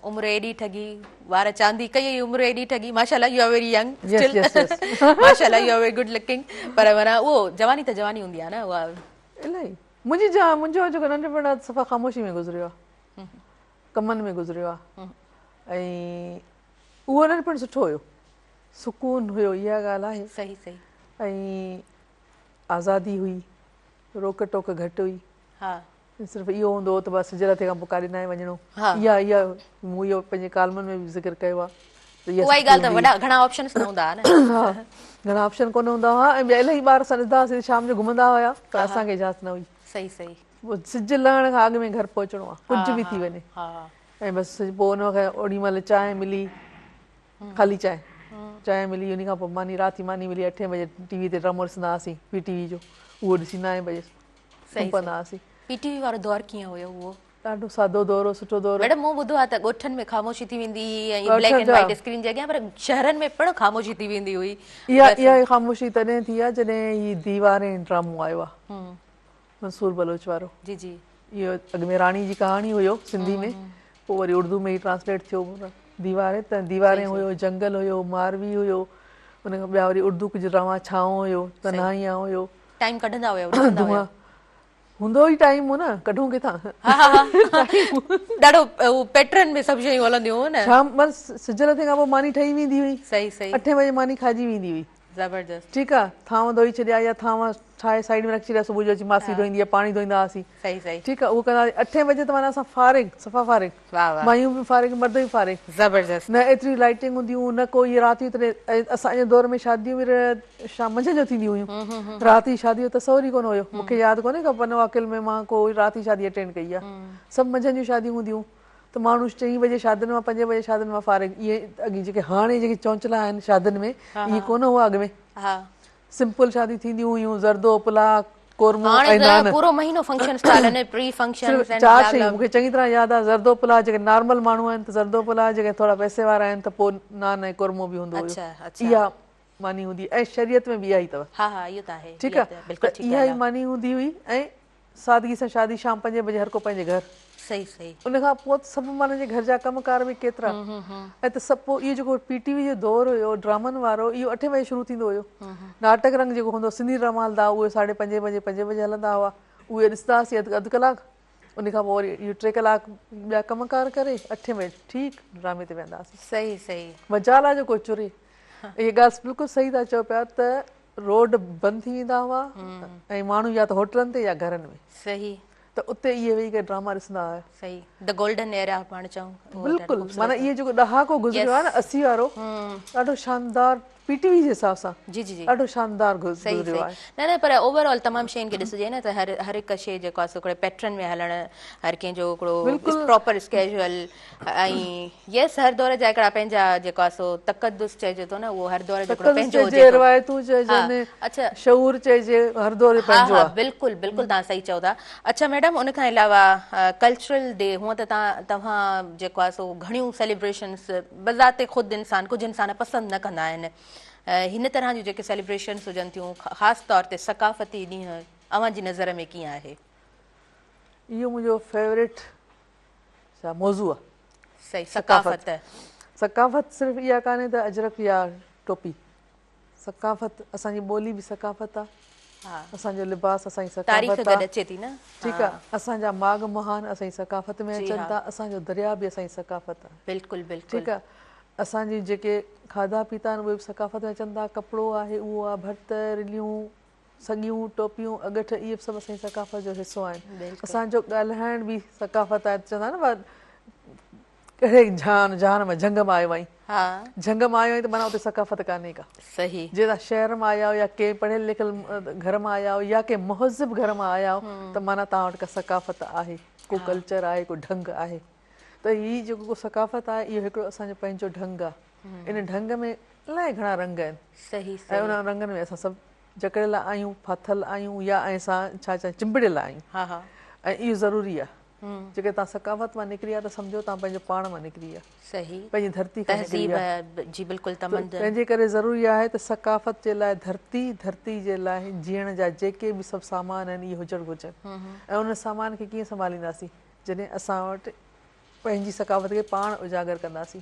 उमिरि एॾी ठगी, वार चांदी कई, उमिरि एॾी ठगी, माशाल्लाह you are very young still, माशाल्लाह you are very good looking, पर माना उहो जवानी त जवानी हूंदी आहे न उहा इलाही। मुंहिंजो जेको नंढपण आहे सफ़ा ख़ामोशी में गुज़रियो आहे, कमनि में गुज़रियो आहे, ऐं उहो नंढपण सुठो हुयो, सुकून हुयो, इहा ॻाल्हि आहे। सही सही। ऐं आज़ादी हुई, रोक टोक घटि हुई, सिर्फ़ु इहो हूंदो हो त बसि सिज लथे खां पोइ काॾे न वञिणो। इहा मूं इहो पंहिंजे कालमनि में बि ज़िक्र कयो आहे। घणा ऑप्शन कोन हूंदा हुआ ऐं ॿिया इलाही ॿार असां ॾिसंदा हुआसीं शाम जो घुमंदा हुया त असांखे इजाज़त न हुई। सही सही। सिज लहण खां अॻु में घर पहुचणो आहे, कुझु बि थी वञे, ऐं बसि पोइ हुन खां ओॾी महिल चांहि मिली, ख़ाली चांहि मिली, उन खां पोइ मानी राति मानी मिली, 8 बजे टीवी ते ड्रामो ॾिसंदा हुआसीं, PTV जो, उहो ॾिसी 9 बजे सुम्हंदा हुआसीं। PTV वारो दौर कीअं हुयो उहो? ॾाढो सादो दौर, सुठो दौर। मैडम मूं ॿुधो आहे त ॻोठनि में ख़ामोशी थी वेंदी ऐं ब्लैक एंड वाइट स्क्रीन जे अॻियां, पर शहरनि में पिणु ख़ामोशी थी वेंदी हुई। इहा ख़ामोशी तॾहिं थी आहे जॾहिं हीअ दीवारें ड्रामो आयो आहे, मंसूर बलोच वारो। जी जी। इहो अॻु में राणी जी कहाणी हुयो सिंधी में, पोइ वरी उर्दू में ई ट्रांसलेट थियो दीवारें। त दीवारें हुयो, जंगल हुयो, मारवी हुयो, उन खां ॿिया वरी उर्दू कुझु ड्रामा, छांव हुयो, तन्हाइयां हुयो। टाइम कढंदा हुयो, हूंदो ई टाइम हो न, कढूं किथां। ॾाढो पैटर्न में सभु शयूं हलंदियूं हुयूं न। शाम बसि सिज लथे खां पोइ मानी ठही वेंदी हुई। सही सही। 8 बजे मानी खाइजी वेंदी हुई। ज़बरदस्त। ठीकु आहे, थांव धोई छॾिया या थांव ठाहे साइड में रखी छॾिया, सुबुह जो अची मासी धोईंदी आहे, पाणी धोईंदा हुआसीं। सही सही। ठीकु आहे, उहो कंदा 8 बजे त माना असां फारिग, सफ़ा फारिग, मायूं बि फारिग, मर्द बि फारिग। ज़बरदस्त। न एतिरी लाइटिंग हूंदियूं, न कोई राति जो असांजे दौर में शादियूं बि मंझंदि जो थींदियूं हुयूं, राति जी शादी जो तसवुर ई कोन हुयो। मूंखे यादि कोन्हे का पनो वाकिल में मां कोई राति जी शादी अटेंड कई आहे, सभु मंझंदि जूं शादियूं हूंदियूं। त माण्हू 4 बजे शादियुनि मां, 5 बजे शादियुनि मां फारिग। इहे अॻी जेके हाणे जेके चौंचला आहिनि शादियुनि में, इहे कोन हुआ अॻु में। सिंपल शादी थींदियूं हुयूं, ज़रदो पुलाव कोरमो ऐं नान, पूरो महीनो फंक्शन स्टाइल आहिनि, प्री फंक्शन। 4 शयूं मूंखे चङी तरह यादि आहे। ज़रदो पुलाव जेके नॉर्मल माण्हू आहिनि त ज़रदो पुलाव, जेके थोरा पैसे वारा आहिनि त पोइ नान ऐं कोरमो बि हूंदो हुयो। इहा मानी हूंदी ऐं शरीयत में बि इहा ई अथव। ठीकु आहे, इहा ई मानी हूंदी हुई ऐं सादगी सां शादी, शाम 5 बजे हर को पंहिंजे घर। सही सही। उन खां पोइ सभु माण्हुनि जे घर जा कमकार बि केतिरा, ऐं त सभु पोइ इहो जेको PTV जो दौर हुयो ड्रामनि वारो, इहो 8 बजे शुरू थींदो हुयो। नाटक रंग जेको हूंदो, सिंधी ड्रामा हलंदा हुआ, उहे 5:30 बजे 5 बजे हलंदा हुआ, उहे ॾिसंदा हुआसीं अधु कलाकु। उन खां पोइ वरी इहो 3 कलाक ॿिया कमकार करे 8 बजे ठीकु ड्रामे ते वेंदा हुआसीं। सही सही। मजाला जो को चुरे, इहा ॻाल्हि बिल्कुलु सही था चओ पिया त रोड बंदि थी वेंदा हुआ ऐं माण्हू या त होटलनि ते या घरनि में। सही। त उते इहे वेही करे ड्रामा ॾिसंदा हुआ। सही, द गोल्डन एरा पाण चऊं। बिल्कुलु, माना इहे जेको ॾहाको गुज़रियो आहे न 80 वारो, ॾाढो शानदार PTV जे हिसाब सां। जी जी जी। ॾाढो शानदार गुज़रियो आहे। न न, पर ओवरऑल तमामु शयुनि खे ॾिसजे न त हर हिकु शइ जेको आहे हिकिड़े पैटर्न में हलणु, हर कंहिंजो हिकिड़ो प्रॉपर स्केजुअल, ऐं यस हर दौर जा हिकिड़ा पंहिंजा जेको आहे सो तक़दुस चइजे थो न, उहो हर दौर जो हिकिड़ो पंहिंजो हुजे, रिवायतूं चइजनि, अच्छा शऊर चइजे, हर दौर पंहिंजो आहे। बिल्कुलु बिल्कुलु, तव्हां सही चओ था। अच्छा मैडम, उन खां अलावा कल्चरल डे, हूअं त तव्हां जेको आहे सो घणियूं सेलिब्रेशन्स बज़ाते ख़ुदि कुझु इंसान पसंदि न कंदा आहिनि, हिन तरह जूं जेके सेलिब्रेशन्स हुजनि थियूं, ख़ासि तौर ते सकाफ़ती ॾींहं, अव्हां जी नज़र में कीअं आहे? इहो मुंहिंजो फेवरेट छा मौज़ू आहे। सही, सकाफ़त। सकाफ़त सिर्फ़ु इहा कान्हे त अजरक या टोपी, सकाफ़त असांजी ॿोली बि सकाफ़त आहे, असांजो लिबास असांजी सकाफ़त आहे। ठीकु आहे, असांजा माग महान असांजी सकाफ़त में अचनि था, असांजो दरिया बि असांजी सकाफ़त आहे। बिल्कुलु बिल्कुलु। ठीकु आहे, असांजी जेके खाधा पीता आहिनि उहे बि सकाफ़त में अचनि था। कपिड़ो आहे उहो आहे, भर्त रिलियूं सॻियूं टोपियूं अॻठ इहे बि सभु असांजी सकाफ़त जो हिसो आहिनि। असांजो ॻाल्हाइण बि सकाफ़त आहे। चवंदा आहिनि न कहिड़े जहान में झंग मां आयो आहीं, झंग मां आयो आहीं त माना उते सकाफ़त कान्हे का। सही जे तव्हां शहर मां आया आहियो या कंहिं पढ़ियल लिखियल घर मां आया आहियो या कंहिं मुहज़िब घर मां आया आहियो त माना तव्हां वटि का सकाफ़त आहे, को कल्चर आहे, को ढंग आहे। त हीअ जेको को सकाफ़त आहे इहो हिकिड़ो असांजो पंहिंजो ढंग आहे। इन ढंग में इलाही घणा रंग आहिनि। सही ऐं उन रंगनि में असां सभु जकड़ियल आहियूं, फाथल आहियूं या असां छा चिंबड़ियल आहियूं। ऐं इहो ज़रूरी आहे। जेके तव्हां सकाफ़त मां निकिरी आहे त सम्झो तव्हां पंहिंजे पाण मां निकिरी आहे। सही पंहिंजी धरती खां निकिरी आहे। जी बिल्कुलु तंहिंजे करे ज़रूरी आहे त सकाफ़त जे लाइ धरती जे लाइ जीअण जा जेके बि सभु सामान आहिनि इहे हुजणु घुरिजनि। ऐं उन सामान खे कीअं संभालींदासीं जॾहिं असां वटि पंहिंजी सकाफ़त खे पाण उजागर कंदासीं,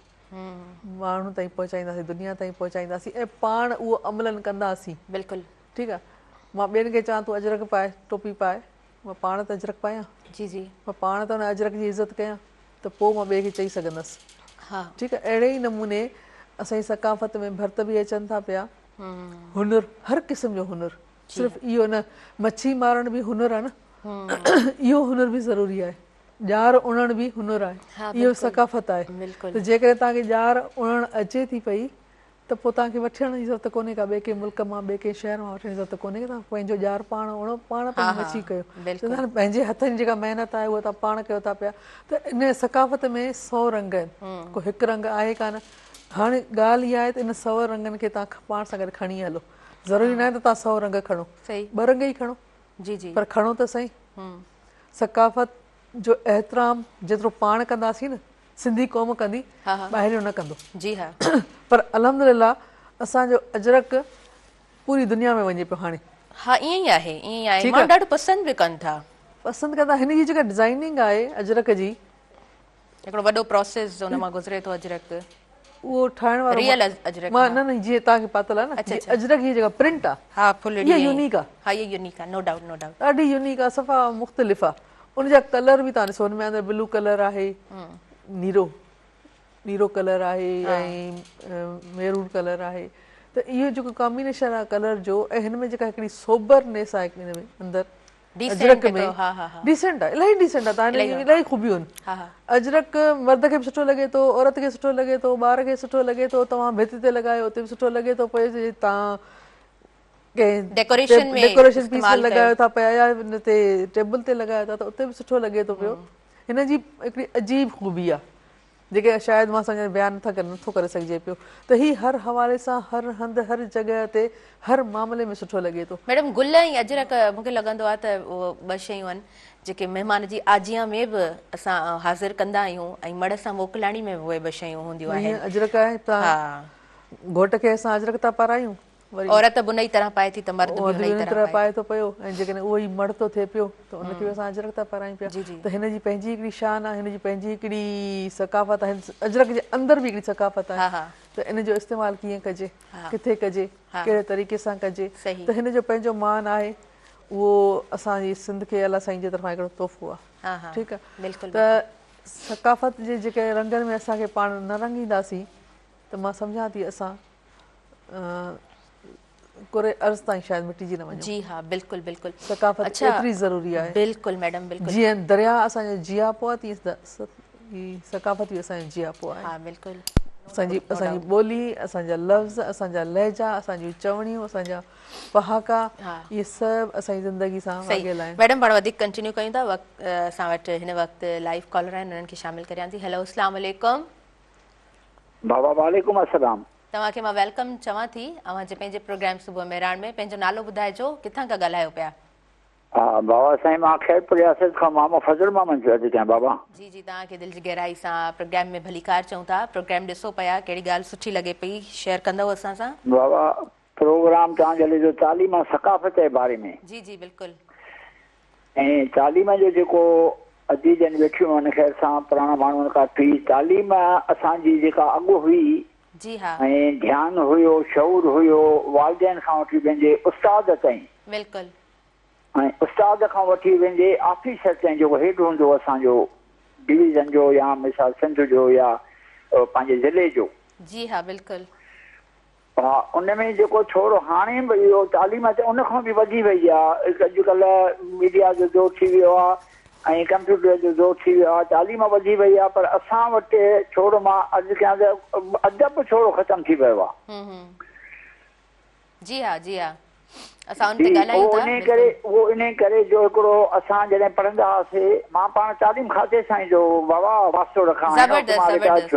माण्हुनि ताईं पहुचाईंदासीं, दुनिया ताईं पहुचाईंदासीं ऐं पाण उहो अमलन कंदासीं। बिल्कुलु ठीकु आहे। मां ॿियनि खे चवां तूं अजरक पाए, टोपी पाए, मां पाण त अजरक पायां। जी जी मां पाण त हुन अजरक जी इज़त कयां त पोइ मां ॿिए खे चई सघंदसि। हा ठीकु आहे। अहिड़े ई नमूने असांजी सकाफ़त में भर्त बि अचनि था पिया, हुनुर हर क़िस्म जो हुनुर। सिर्फ़ु इहो न, मच्छी मारण बि हुनुर आहे न, इहो हुनुर बि ज़रूरी आहे। ॼार उणण बि हुनुर आहे, इहो सकाफ़त आहे। त जेकॾहिं तव्हांखे ॼार उणण अचे थी पई त पोइ तव्हांखे वठण जी ज़रूरत कोन्हे का, ॿिए कंहिं मुल्क मां ॿिए कंहिं शहर मां वठण जी ज़रूरत कोन्हे का। तव्हां पंहिंजो ॼार पाण उणो, पाण पंहिंजी मच्छी कयो। पंहिंजे हथनि जी जेका महिनत आहे उहा तव्हां पाण कयो था पिया। त इन सकाफ़त में 100 रंग आहिनि, को हिकु रंग आहे कान। हाणे ॻाल्हि इहा आहे त इन 100 रंगनि खे तव्हां पाण सां गॾु खणी हलो। ज़रूरी न आहे त तव्हां 100 रंग खणो, 2 रंग ई खणो। जी जी पर खणो त सही। सकाफ़त जो एहतराम जेतिरो पाण कंदासीं न, सिंधी क़ौम कंदी, ॿाहिरियों न कंदो। जी हा पर अल्हम्दुलिल्लाह असांजो अजरक पूरी दुनिया में वञे पियो हाणे। हा ईअं ई आहे, ईअं ई आहे। माण्हू ॾाढो पसंदि बि कनि था, पसंदि कंदा। हिन जी जेका डिज़ाइनिंग आहे अजरक जी, हिकिड़ो वॾो प्रोसेस हुन मां गुज़रे थो अजरक, उहो ठाहिण वारो रियल अजरक मां न जीअं तव्हांखे पातल आहे न अजरक जी जेका प्रिंट आहे, हा फुल इहा यूनिक आहे। हा इहा यूनिक आहे, नो डाउट नो डाउट, ॾाढी यूनिक आहे, सफ़ा मुख़्तलिफ़ आहे। उनजा कलर बि तव्हां ॾिसो, हुन में अंदरि ब्लू कलर आहे, नीरो कलर आहे ऐं मेरून कलर आहे। त इहो जेको कॉम्बिनेशन आहे कलर जो, ऐं हिन में जेका हिकिड़ी सोबरनेस आहे हिन में अंदरि अजरक में, डिसेंट आहे, इलाही डिसेंट आहे। तव्हां हिन इलाही ख़ूबियूं आहिनि। अजरक मर्द खे बि सुठो लॻे थो, औरत खे सुठो लॻे थो, ॿार खे सुठो लॻे थो। तव्हां भित ते लॻायो उते बि सुठो लॻे थो पियो। तव्हां कंहिं डेकोरेशन पीस में लॻायो था पिया या हिन ते टेबल ते लॻायो था त उते बि सुठो लॻे थो पियो। हिन जी हिकिड़ी अजीब ख़ूबी आहे जेके शायदि मां असांजा बयानु नथो करे सघिजे पियो। त हीअ हर हवाले सां, हर हंधि, हर जॻह ते, हर मामले में सुठो लॻे थो। मैडम गुल ऐं अजरक मूंखे लॻंदो आहे त उहे 2 शयूं आहिनि जेके महिमान जी आजिया में बि असां हाज़िर कंदा आहियूं ऐं मड़ सां मोकिलाणी में बि उहे 2 शयूं हूंदियूं आहिनि। अजरक आहे त घोट खे असां अजरक था पारायूं, औरत बि उन ई तरह पाए थी त मर्द बि उन ई तरह पाए थो पियो। ऐं जेकॾहिं उहो ई मड़ थो थिए पियो त उनखे बि असां अजरक था पारायूं पिया। त हिन जी पंहिंजी हिकिड़ी शान आहे, हिन जी पंहिंजी हिकिड़ी सकाफ़त आहे। अजरक जे अंदरि बि हिकिड़ी सकाफ़त आहे त इन जो इस्तेमालु कीअं कजे, किथे कजे, कहिड़े तरीक़े सां कजे। त हिन जो पंहिंजो मान आहे। उहो असांजी सिंध खे अलाह साईं जे तरफ़ां हिकिड़ो तोहफ़ो आहे। ठीकु आहे। त सकाफ़त जे जेके रंगनि में असांखे पाण न रंगींदासीं त मां सम्झां थी असां कुरे अर्ज़ ताईं शायदि मिटिजी न वञे। जी हा बिल्कुलु बिल्कुलु, सकाफ़त एतिरी ज़रूरी आहे। बिल्कुलु मैडम बिल्कुलु। जीअं दरिया असांजो जियापो आहे तीअं सकाफ़त बि असांजो जियापो आहे। हा बिल्कुलु। असांजी ॿोली, असांजा लफ़्ज़, असांजा लहजा, असांजूं चवणियूं, असांजा पहाका, इहे सभु असांजी ज़िंदगी सां वाॻियल आहिनि। मैडम पाण वधीक कंटिन्यू कयूं था। असां वटि हिन वक़्तु लाइव कॉलर आहिनि, उन्हनि खे शामिल करियां थी। हेलो अस्सलाम वालेकुम। बाबा वालेकुम अस्सलाम। तव्हांखे मां वेलकम चवां थी अव्हांजे पंहिंजे प्रोग्राम सुबुह मेराण में। पंहिंजो नालो ॿुधाइजो, किथां खां ॻाल्हायो पिया? हा बाबा साईं, मां खैरपुर रियासत खां मोहम्मद फज़ल मोहम्मद जो अॼु कयां बाबा। जी जी, तव्हांखे दिलि जी गहराई सां प्रोग्राम में भलीकार चऊं था। प्रोग्राम ॾिसो पिया, कहिड़ी ॻाल्हि सुठी लॻे पई, शेयर कंदव असां सां? बाबा प्रोग्राम तव्हांजे जो तालीम सकाफ़त जे बारे में। जी जी बिल्कुलु। ऐं तालीम जो जेको अॼु जन वेठियूं आहिनि ख़ैर सां पुराणा माण्हुनि खां थी तालीम असांजी जेका अॻु हुई, जी हा, ऐं ध्यानु हुयो, शऊर हुयो, वालिदैन खां वठी पंहिंजे उस्ताद ताईं। बिल्कुलु। ऐं उस्ताद खां वठी पंहिंजे ऑफिसर ताईं जेको हेठि हूंदो असांजो डिवीज़न जो या मिसाल सिंध जो या पंहिंजे ज़िले जो, जी हाँ बिल्कुलु। हा, उनमें जेको छोरो हाणे बि इहो तालीम उन खां बि वधी वई आहे। अॼुकल्ह मीडिया जो ज़ोर थी वियो आहे ऐं कंप्यूटर जो ज़ोर थी वियो आहे, तालीम वधी वई आहे, पर असां वटि छोरो मां अर्ज़ु कयां त अदब छोरो ख़तमु थी वियो आहे। जी हाँ जी हाँ, असां उन ते ॻाल्हायूं था। उहो इन करे जो हिकिड़ो असां जॾहिं पढ़ंदा हुआसीं, मां पाण तालीम खाते साईं जो बाबा वास्तो रखां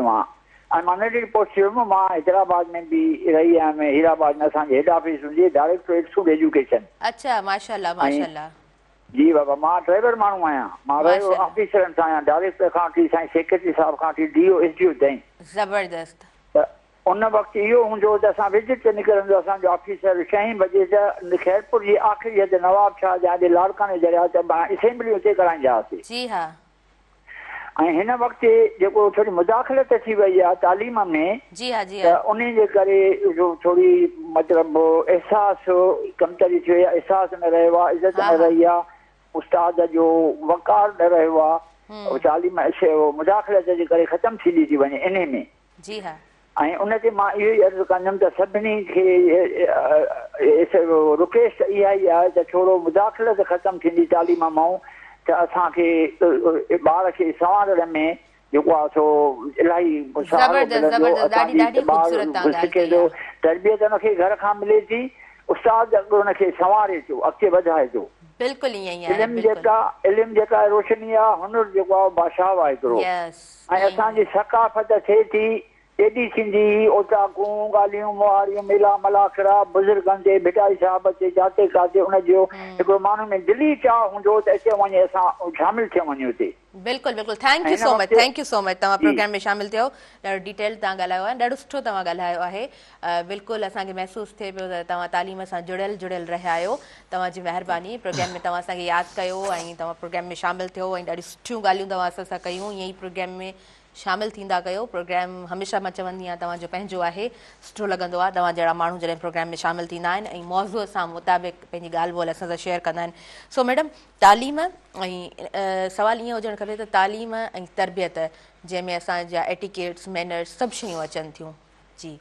मां ऐं मां नंढी पोस्ट हुयुमि। मां हैदराबाद में बि रही आहियां, हीराबाद में असांजी हेड ऑफिस हूंदी डायरेक्टरेट फूड एजुकेशन। अच्छा माशाल्लाह माशाल्लाह। जी बाबा, मां ड्राइवर माण्हू आहियां, मां रहियो ऑफिसरनि सां आहियां, डायरेक्टर खां वठी साईं सेक्रेटरी साहिब खां वठी डीओ एसडीओ ताईं। ज़बरदस्त। त उन वक़्तु इहो हूंदो त असां विजिट ते निकिरंदो असांजो ऑफिसर 6 बजे त खैरपुर जी आख़िरी हद नवाब शाह जाॾे लाड़काने जरिया त असेंबली उते कराईंदा हुआसीं। जी हा। ऐं हिन वक़्तु जेको थोरी मुदाख़लत थी वई आहे तालीम में, जी हा जी त उन जे करे थोड़ी मतिलबु एहसासु कमतरी थी वई आहे, एहसासु न रहियो आहे, इज़त न रही आहे, उस्ताद जो वक़ार न रहियो आहे, तालीम मुदाख़लत जे करे ख़तमु थींदी थी वञे इन में। जी हा। ऐं उन ते मां इहो ई अर्ज़ु कंदुमि त सभिनी खे रिक्वेस्ट इहा ई आहे त छोड़ो मुदाख़लत ख़तमु थींदी तालीम मां त असांखे ॿार खे संवारण में जेको आहे सो इलाही सिखे थो, तरबियत हुनखे घर खां मिले थी, उस्ताद हुनखे संवारे थो, अॻिते वधाए थो। बिल्कुलु ईअं ई आहे। इल्मु जेका रोशनी आहे, हुनुर जेको आहे बाशाव आहे हिकिड़ो। ऐं असांजी सकाफ़त थिए थी एॾी थींदी, ओटाकूं ॻाल्हियूं मुहारियूं मेला मलाखरा बुज़ुर्गनि ते भिटाई साहिब ते जाते काते उनजो हिकिड़ो माण्हू में दिली चाह हूंदो त अचे वञे असां शामिल थियूं वञूं हुते। बिल्कुलु बिल्कुलु, thank you so much, thank you so much. तव्हां प्रोग्राम में शामिल थियो, ॾाढो डिटेल तव्हां ॻाल्हायो आहे, ॾाढो सुठो तव्हां ॻाल्हायो आहे। बिल्कुलु असांखे महसूसु थिए पियो त तव्हां तालीम सां जुड़ियल रहिया आहियो। तव्हांजी महिरबानी, प्रोग्राम में तव्हां असांखे यादि कयो ऐं तव्हां प्रोग्राम में शामिल थियो ऐं ॾाढी सुठियूं ॻाल्हियूं तव्हां असां सां कयूं। ईअं ई प्रोग्राम में शामिल थींदा कयो। प्रोग्राम हमेशह मां चवंदी आहियां तव्हांजो पंहिंजो आहे, सुठो लॻंदो आहे तव्हां जहिड़ा माण्हू जॾहिं प्रोग्राम में शामिल थींदा आहिनि ऐं मौज़ूअ सां मुताबिक़ पंहिंजी ॻाल्हि ॿोल असां सां शेयर कंदा आहिनि। सो मैडम, तालीम ऐं सवालु ईअं हुजणु खपे त तालीम ऐं तरबियत जंहिंमें असांजा एटिकेट्स मैनर्स सभु शयूं अचनि थियूं। जी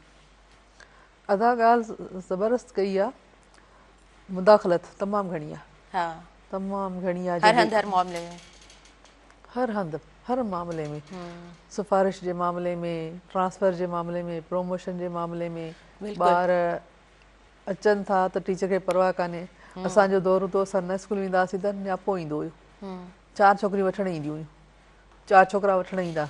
अदा ॻाल्हि ज़बरदस्त कई आहे। मुदाख़लत तमामु घणी आहे। हा, तमामु घणी आहे, हर हंधि हर मामले में, हर हंधि हर मामले में, सिफारिश जे मामले में, ट्रांसफ़र जे मामले में, प्रमोशन जे मामले में। ॿार अचनि था त टीचर खे परवाह कान्हे। असांजो दौर हूंदो, असां न स्कूल वेंदा हुआसीं त नियापो ईंदो हुयो, 4 छोकिरियूं वठणु ईंदियूं हुयूं, 4 छोकिरा वठणु ईंदा,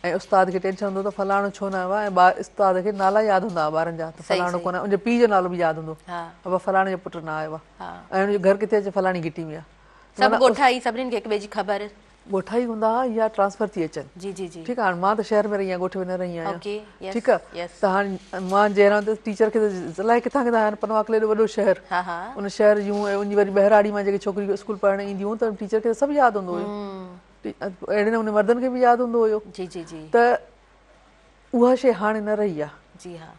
ऐं उस्ताद खे टेंशन हूंदो त फलाणो छो न आयो आहे, ऐं उस्ताद खे नाला यादि हूंदा हुआ ॿारनि जा, त फलाणो कोन आहे, उनजे पीउ जो नालो बि यादि हूंदो, बाबा फलाणे जो पुटु न आयो आहे, ऐं उनजो घर किथे अचे, फलाणी घिटी में आहे। सभु ॻोठाई, सभिनीनि खे हिक ॿिए जी ख़बर, ॻोठाई हूंदा हुआ या ट्रांसफर थी अचनि। जी जी जी, ठीकु आहे। हाणे मां त शहर में रही आहियां, ॻोठ में न रही आहियां, ठीकु आहे। त हाणे मां जंहिं त टीचर खे त अलाए किथां किथां पनवाकले एॾो वॾो शहर, उन शहर जूं ऐं उनजी वरी बहिराड़ी मां जेके छोकिरियूं स्कूल पढ़णु ईंदियूं त टीचर खे सभु यादि हूंदो हुयो, अहिड़े नमूने मर्दनि खे बि यादि हूंदो हुयो। जी जी जी, त उहा शइ हाणे न रही आहे। जी हा,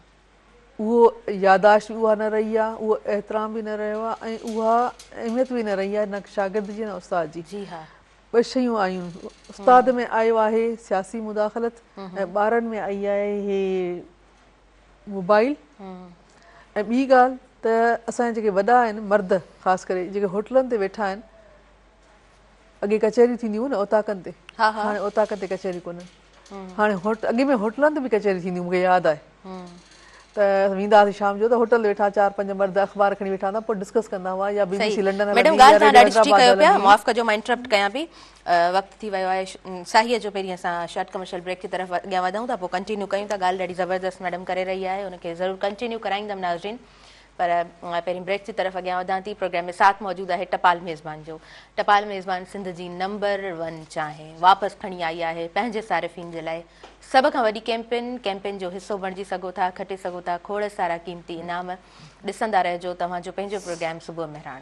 उहो यादाश्त बि उहा न रही आहे, उहो एतिराम बि न रहियो आहे, ऐं उहा अहमियत बि न रही आहे, न शागिर्द जी न उस्ताद जी। जी हा, ॿ शयूं आयूं। उस्ताद में आयो आहे सियासी मुदाख़लत, ऐं ॿारनि में आई आहे हे मोबाइल। ऐं ॿी ॻाल्हि त असांजा जेके वॾा आहिनि मर्द, ख़ासि करे जेके होटलनि ते वेठा आहिनि, अॻे कचहरियूं थींदियूं न ओताकनि ते, हाणे ओताकनि ते कचहरियूं कोन्हनि। हाणे अॻे में होटलनि ते बि कचहरियूं थींदियूं, मूंखे यादि आहे त वेंदा हुआसीं शाम जो त होटल वेठा 4-5 मर्द अख़बार खणी वेठा हूंदा, पोइ डिस्कस कंदा हुआ या BBC लंडन हलंदी। मैडम ॻाल्हि तव्हां ॾाढी सुठी कयो पिया, माफ़ कजो मां इंटरप्ट कयां पई, वक़्तु थी वियो आहे साहीअ जो। पहिरीं असां शॉर्ट कमर्शियल ब्रेक की तरफ़ अॻियां वधूं था, पोइ कंटिन्यू कयूं था। ॻाल्हि ॾाढी ज़बरदस्त मैडम करे रही आहे, उनखे ज़रूरु कंटिन्यू कराईंदमि नाज़रीन, पर पहिरीं ब्रेक की तरफ़ अॻियां वधां थी। प्रोग्राम में साथ मौजूदु आहे टपाल मेज़बान जो। टपाल मेज़बान सिंध जी नंबर 1 चांहि वापसि खणी आई आहे पंहिंजे सारिफ़ीन जे लाइ सभ खां वॾी कैंपेन जो हिसो बणिजी सघो था, खटे सघो था खोड़ सारा क़ीमती इनाम। ॾिसंदा रहिजो तव्हांजो पंहिंजो प्रोग्राम सुबुह मेहरान।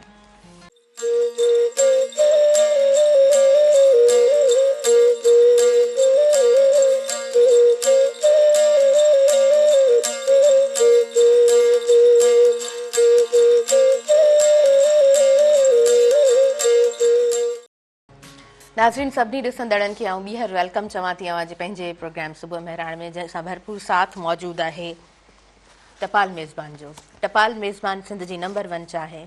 नाज़रीन सभिनी ॾिसंदड़नि खे आउं ॿीहर वेलकम चवां थी अवां जे पंहिंजे प्रोग्राम सुबुह मेहरान में, जंहिंसां भरपूर साथ मौजूदु आहे टपाल मेज़बान जो। टपाल मेज़बान सिंध जी नंबर 1 आहे,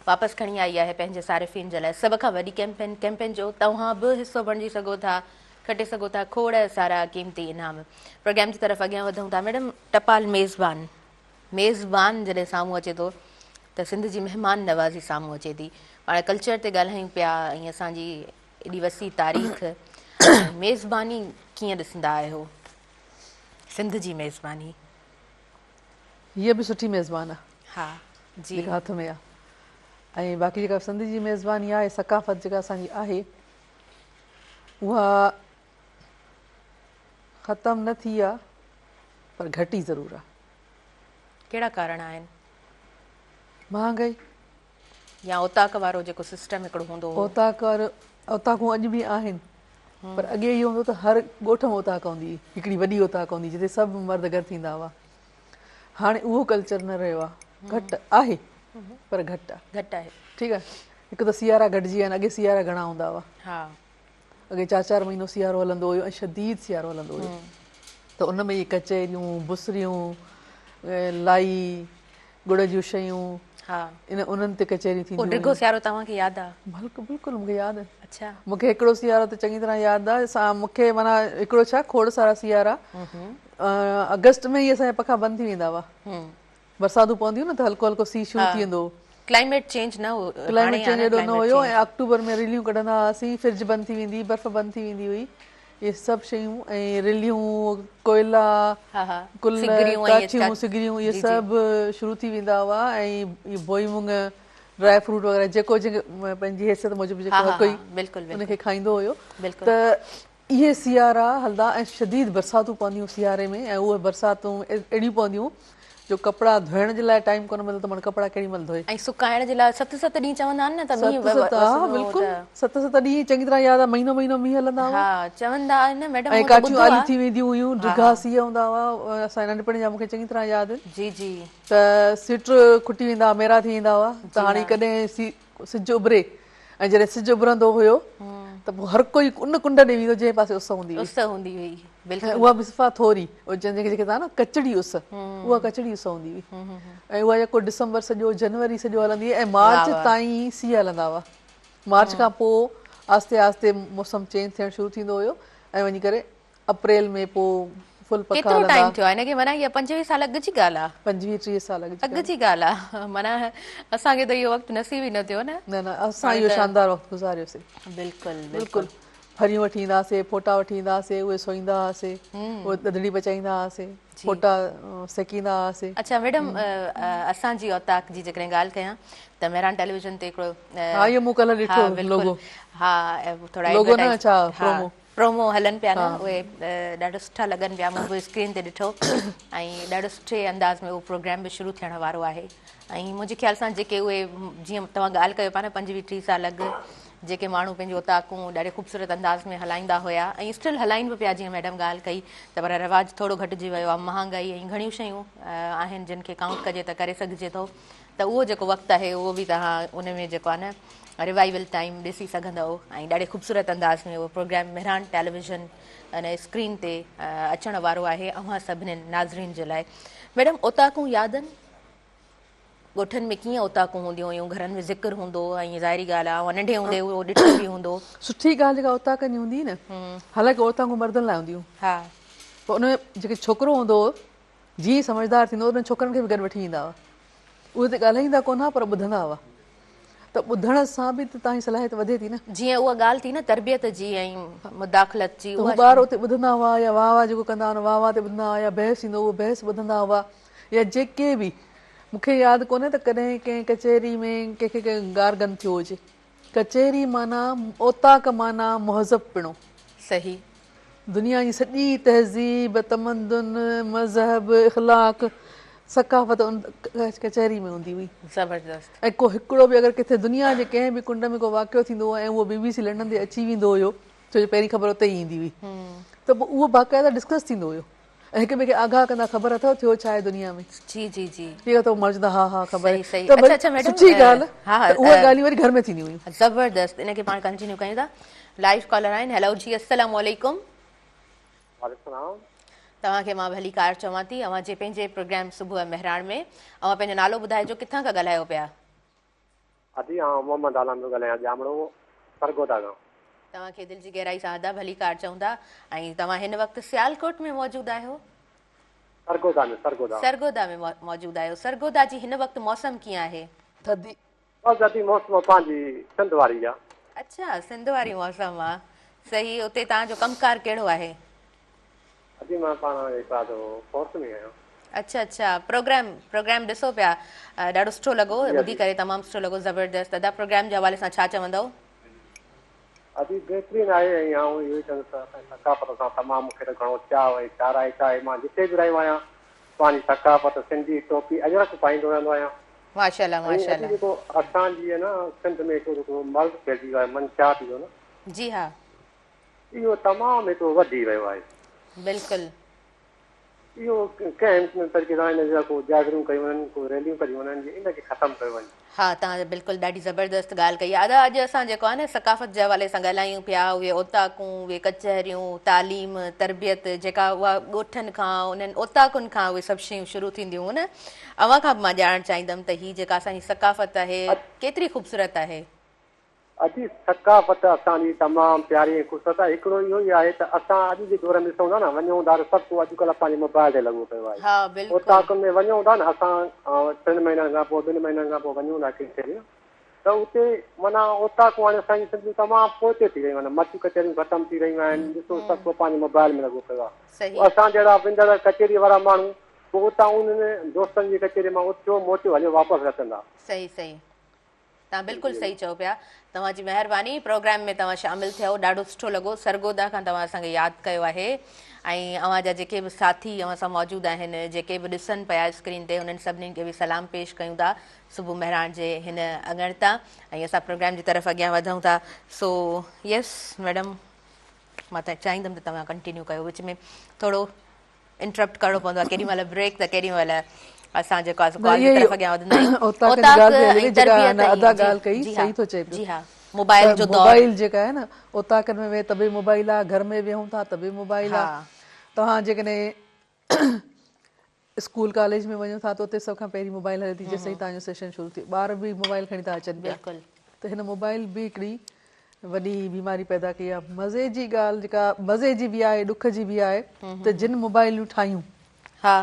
वापसि खणी आई आहे पंहिंजे सारिफ़ीन जे लाइ सभ खां वॾी कैंपेन जो तव्हां बि हिसो बणिजी सघो था, खटे सघो था खोड़ सारा क़ीमती इनाम। प्रोग्राम जी तरफ़ अॻियां वधूं था। मैडम, टपाल मेज़बान जॾहिं साम्हूं अचे थो त सिंध जी महिमान नवाज़ी साम्हूं अचे थी। पाण कल्चर ते ॻाल्हायूं पिया, ऐं असांजी एॾी वसी तारीख़, मेज़बानी कीअं ॾिसंदा आहियो? सिंध जी मेज़बानी हीअ बि सुठी मेज़बान आहे, हा जी, जेका हथ में आहे। ऐं बाक़ी जेका सिंध जी मेज़बानी आहे, सकाफ़त जेका असांजी आहे, उहा ख़तमु न थी आहे, पर घटी ज़रूरु आहे। कहिड़ा कारण आहिनि? महांगाई या ओताक वारो जेको सिस्टम हिकिड़ो हूंदो हो? ओताकूं अॼु बि आहिनि, पर अॻे इहो हूंदो त हर ॻोठ में ओताक हूंदी हुई, हिकिड़ी वॾी ओताक हूंदी जिते सभु मर्द गॾु थींदा हुआ। हाणे उहो कल्चर न रहियो आहे, घटि आहे, पर घटि आहे। ठीकु आहे, हिकु त सियारा घटिजी विया आहिनि। अॻे सियारा घणा हूंदा हुआ, अॻे 4-4 महीनो सियारो हलंदो हुयो ऐं शदीद सियारो हलंदो हुयो, त उन में इहे कचेरियूं, बुसरियूं, लाई, गुड़ जूं शयूं, उन्हनि ते कचेरियूं थींदियूं। डिघो सियारो तव्हांखे यादि आहे? बिल्कुलु मूंखे यादि आहे। अच्छा, मूंखे हिकिड़ो सियारो त चङी तरह यादि आहे। मूंखे माना हिकिड़ो छा खोड़ सारा सियारा अगस्त में ई असांजा पखा बंदि थी वेंदा हुआ, बरसातूं पवंदियूं न त हल्को हल्को सीउ शुरू थी वेंदो। क्लाइमेट चेंज न हो, क्लाइमेट चेंज एॾो न हुयो। ऐं अक्टूबर में रिलियूं कढंदा हुआसीं, फ्रिज बंदि थी वेंदी, बर्फ़ बंदि थी वेंदी हुई, इहे सभु शयूं। ऐं रिलियूं, कोयला, कुल, काठियूं, सिगरियूं, इहे सभु शुरू थी वेंदा हुआ। ऐं बोई मुङ, ड्राई फ्रूट वग़ैरह जेको जंहिंखे पंहिंजी हैसियत मूजिबि जेको हर कोई उनखे खाईंदो हुयो। त इहे सियारा हलंदा ऐं शदीद बरसातूं पवंदियूं सियारे में, ऐं उहे बरसातूं अहिड़ियूं पवंदियूं जो कपिड़ा धोइण जे लाइ टाइम कोन मिलंदो, त माना कपिड़ा केॾी महिल धोए। ऐं सुकाइण जे लाइ 7-7 ॾींहं चवंदा आहिनि न, त बिल्कुलु 7-7 ॾींहं चङी तरह यादि आहे। महीनो मींहं हलंदा हुआ, चवंदा आहिनि मैडम। ऐं काठियूं आली थी वेंदियूं हुयूं, डिघा सीउ हूंदा हुआ। असां नंढपण जा मूंखे चङी तरह यादि जी जी, त सिट खुटी वेंदा हुआ, मेरा थी वेंदा हुआ। त हाणे कॾहिं सिज उभरे, ऐं जॾहिं सिज उभरंदो हुयो त पोइ हर कोई उन कुंड ॾे वेंदो जंहिं पासे उस हूंदी हुई। उहा बि सिफ़ा थोरी, जेके था न कचड़ी उस, उहा कचड़ी उस हूंदी हुई। ऐं उहा जेको डिसंबर सॼो, जनवरी सॼो हलंदी हुई, ऐं मार्च ताईं सीउ हलंदा हुआ। मार्च खां पोइ आस्ते आस्ते मौसम चेंज थियणु शुरू थींदो हुयो, ऐं वञी करे अप्रैल में पोइ फुल पखा हलंदा। केतिरो टाइम थियो आहे हिनखे? माना इहा 25 साल अॻु जी ॻाल्हि आहे, 25-30 साल अॻु जी ॻाल्हि आहे। माना असांखे त इहो वक़्तु नसीब ई न थियो न। न असां इहो शानदार वक़्तु गुज़ारियोसीं। बिल्कुलु फरियूं वठी ईंदासीं, फोटा वठी ईंदासीं, उहे सोईंदा हुआसीं, उहे ॾधड़ी पचाईंदा हुआसीं, फोटा सेकींदा हुआसीं। अच्छा मैडम, असांजी औताक जी जेकॾहिं ॻाल्हि कयां त मेहरान टेलीविज़न ते हिकिड़ो, हा इहो मूं कल्ह ॾिठो लोगो, थोरा प्रोमो हलनि पिया न, उहे ॾाढा सुठा लॻनि पिया। मूं बि स्क्रीन ते ॾिठो, ऐं ॾाढो सुठे अंदाज़ में उहो प्रोग्राम बि शुरू थियण वारो आहे। ऐं मुंहिंजे ख़्याल सां जेके उहे, जीअं तव्हां ॻाल्हि कयो पिया न, 25-30 साल अॻु जेके माण्हू पंहिंजी औताकूं ॾाढे ख़ूबसूरत अंदाज़ में हलाईंदा हुया, ऐं स्टिल हलाइनि बि पिया, जीअं मैडम ॻाल्हि कई त, पर रवाजु थोरो घटिजी वियो आहे। महांगाई ऐं घणियूं शयूं आहिनि जिन खे काउंट कजे त करे सघिजे थो। त उहो जेको वक़्तु आहे उहो बि तव्हां उन में जेको आहे न रिवाइवल टाइम ॾिसी सघंदव, ऐं ॾाढे ख़ूबसूरत अंदाज़ में उहो प्रोग्राम मेहरान टेलीविज़न अने स्क्रीन ते अचण वारो आहे अव्हां सभिनीनि नाज़रीन जे लाइ। मैडम, ओताकूं यादि आहिनि? ॻोठनि में कीअं ओताकूं हूंदियूं हुयूं, घरनि में ज़िक्र हूंदो, ऐं ज़ाहिरी ॻाल्हि आहे नंढे हूंदे उहो ॾिठो बि हूंदो। सुठी ॻाल्हि जेका ओताकनि जी हूंदी न, हालांकि ओताकूं मर्दनि लाइ हूंदियूं, हा, पोइ उन में जेके छोकिरो हूंदो हो, जीअं समझदार थींदो उन छोकिरनि खे बि गॾु वठी ईंदा हुआ। उहे त ॻाल्हाईंदा कोन हुआ, पर ॿुधंदा हुआ। त ॿुधण सां बि त तव्हांजी सलाहियत वधे थी न। जीअं उहा ॻाल्हि थी न तरबियत जी ऐं मुदाख़लत जी, उहे ॿार उते ॿुधंदा हुआ, या वाह वाह जेको कंदा हुआ वाह वाह ते ॿुधंदा हुआ, या बहस ईंदो उहो बहस ॿुधंदा हुआ, या जेके बि। मूंखे यादि कोन्हे त कॾहिं कंहिं कचहरी में कंहिंखे गारगन थियो हुजे। कचहरी माना ओताक माना मुहज़ब पिणो, सही। दुनिया जी सॼी तहज़ीब, तमदुन, मज़हब, इख़लाक़, सकाफ़त उन कचहरी में हूंदी हुई। ज़बरदस्त। ऐं को हिकिड़ो बि अगरि किथे दुनिया जे कंहिं बि कुंड में को वाक़ियो थींदो हो, ऐं उहो BBC लंडन ते अची वेंदो हुयो, छो जो पहिरीं ख़बर उते ई ईंदी हुई, त पोइ उहो बाक़ाइदा डिस्कस थींदो हुयो, ऐं हिक ॿिए खे आगाह कंदा, ख़बर अथव थियो छा आहे दुनिया में? जी जी जी, ठीक आहे। त माण्हू चवंदा हा हा ख़बर आहे। सुठी ॻाल्हि, उहे ॻाल्हियूं वरी घर में थींदियूं हुयूं। ज़बरदस्त। इनखे पाण कंटिन्यू कयूं था। लाइव कॉलर आहिनि। हेलो जी, अस्सलाम वालेकुम। वालेकुम सलाम। तव्हांखे मां भली कार चवां थी, अवां जे पंहिंजे प्रोग्राम सुबुह मेहरान में। अवां पंहिंजो नालो ॿुधाइजो, किथां खां ॻाल्हायो पिया? अजी मोहम्मद आलम थो ॻाल्हायां, जामड़ो सरगोदा खां। तव्हांखे दिलि जी गहराई सां आदा भली कार चऊं था। ऐं तव्हां हिन वक़्तु सियालकोट में मौजूदु आहियो? सरगोदा में मौजूदु आहियो। सरगोदा जी हिन वक़्तु मौसम कीअं आहे? थधी मौसम पंहिंजी सिंध वारी आहे। अच्छा, सिंध वारी मौसम आहे। सही। उते तव्हांजो कमकार कहिड़ो आहे? अजी मां पाण फोर्स में आहियां। अच्छा अच्छा, प्रोग्राम ॾिसो पिया, ॾाढो सुठो लॻो ॿुधी करे, तमामु सुठो लॻो, ज़बरदस्त। दादा प्रोग्राम जे हवाले सां छा चवंदव? अजी बहितरीन आहे ऐं इहो ई सकाफ़त सां तमामु मूंखे त घणो चाव ऐं चाराए चाहे मां जिते बि रहियो आहियां पंहिंजी सकाफ़त सिंधी टोपी अजरक पाईंदो रहंदो आहियां। माशाल्लाह माशाल्लाह। जेको असांजी आहे न सिंध में हिकिड़ो मर्द पइजी वियो आहे मनशात जो न। जी हा, इहो तमामु हिकिड़ो वधी वियो आहे। बिल्कुलु। इहो कंहिं तरीक़े सां हिन जा को जागरूक कयूं वञनि, को रैलियूं कयूं वञनि, इनखे ख़तमु कयो वञे। हा, तव्हां बिल्कुलु ॾाढी ज़बरदस्त ॻाल्हि कई आहे। अॼु असां जेको आहे न सकाफ़त जे हवाले सां ॻाल्हायूं पिया, उहे ओताकूं, उहे कचहरियूं, तालीम, तरबियत, जेका उहा ॻोठनि खां उन्हनि ओताकुनि खां उहे सभु शयूं शुरू थींदियूं न। अव्हां खां बि मां ॼाणणु चाहींदमि त हीअ जेका असांजी सकाफ़त आहे केतिरी ख़ूबसूरत आहे। अॼु सकाफ़त असांजी तमामु प्यारी ऐं ख़ूबसूरत आहे। हिकिड़ो इहो ई आहे त असां अॼु जे दौर में ॾिसूं था न, वञूं था सभु को अॼुकल्ह पंहिंजे मोबाइल ते लॻो पियो आहे। हा बिल्कुलु। ओताकुनि में वञूं था न असां 3 महीननि खां पोइ 2 महीननि खां पोइ वञूं था किथे त उते माना ओताकूं हाणे असांजी सिंधियूं तमामु पोइ थी रहियूं आहिनि, मचूं कचहरियूं ख़तमु थी रहियूं आहिनि। ॾिसो सभु को पंहिंजे मोबाइल में लॻो पियो आहे। असां जहिड़ा विंदड़ कचहरी वारा माण्हू पोइ उतां उन्हनि दोस्तनि जी कचहरी मां उचो मोटियो हलियो वापसि रखंदा। सही सही, तव्हां बिल्कुलु सही चओ पिया। तव्हांजी महिरबानी, प्रोग्राम में तव्हां शामिलु थियो, ॾाढो सुठो लॻो। सरगोदा खां तव्हां असांखे यादि कयो आहे। ऐं अव्हां जा जेके बि साथी अव्हां सां मौजूदु आहिनि, जेके बि ॾिसनि पिया स्क्रीन ते, उन्हनि सभिनीनि खे बि सलाम पेश कयूं था सुबुह महिरान जे हिन अङण तां। ऐं असां प्रोग्राम जी तरफ़ अॻियां वधूं था। सो यस मैडम, मां त चाहींदमि त तव्हां कंटिन्यू कयो। विच में थोरो इंटरप्ट करिणो पवंदो आहे, केॾी महिल ब्रेक त केॾी महिल असां जेको आहे कॉल जी तरफ़ अॻियां वधंदा आहियूं। जी हा, मोबाइल जो दौर, मोबाइल जेका आहे न, ओताकनि में वेह त बि मोबाइल आहे, घर में वेहूं था त बि मोबाइल आहे। तव्हां जेकॾहिं स्कूल कॉलेज में वञो था त उते सभ खां पहिरीं मोबाइल हले थी, जेसिताईं तव्हांजो सेशन शुरू थिए। ॿार बि मोबाइल खणी था अचनि पिया। त हिन मोबाइल बि हिकिड़ी वॾी बीमारी पैदा कई आहे। मज़े जी ॻाल्हि जेका मज़े जी बि आहे, ॾुख जी बि आहे त जिन मोबाइलियूं ठाहियूं हा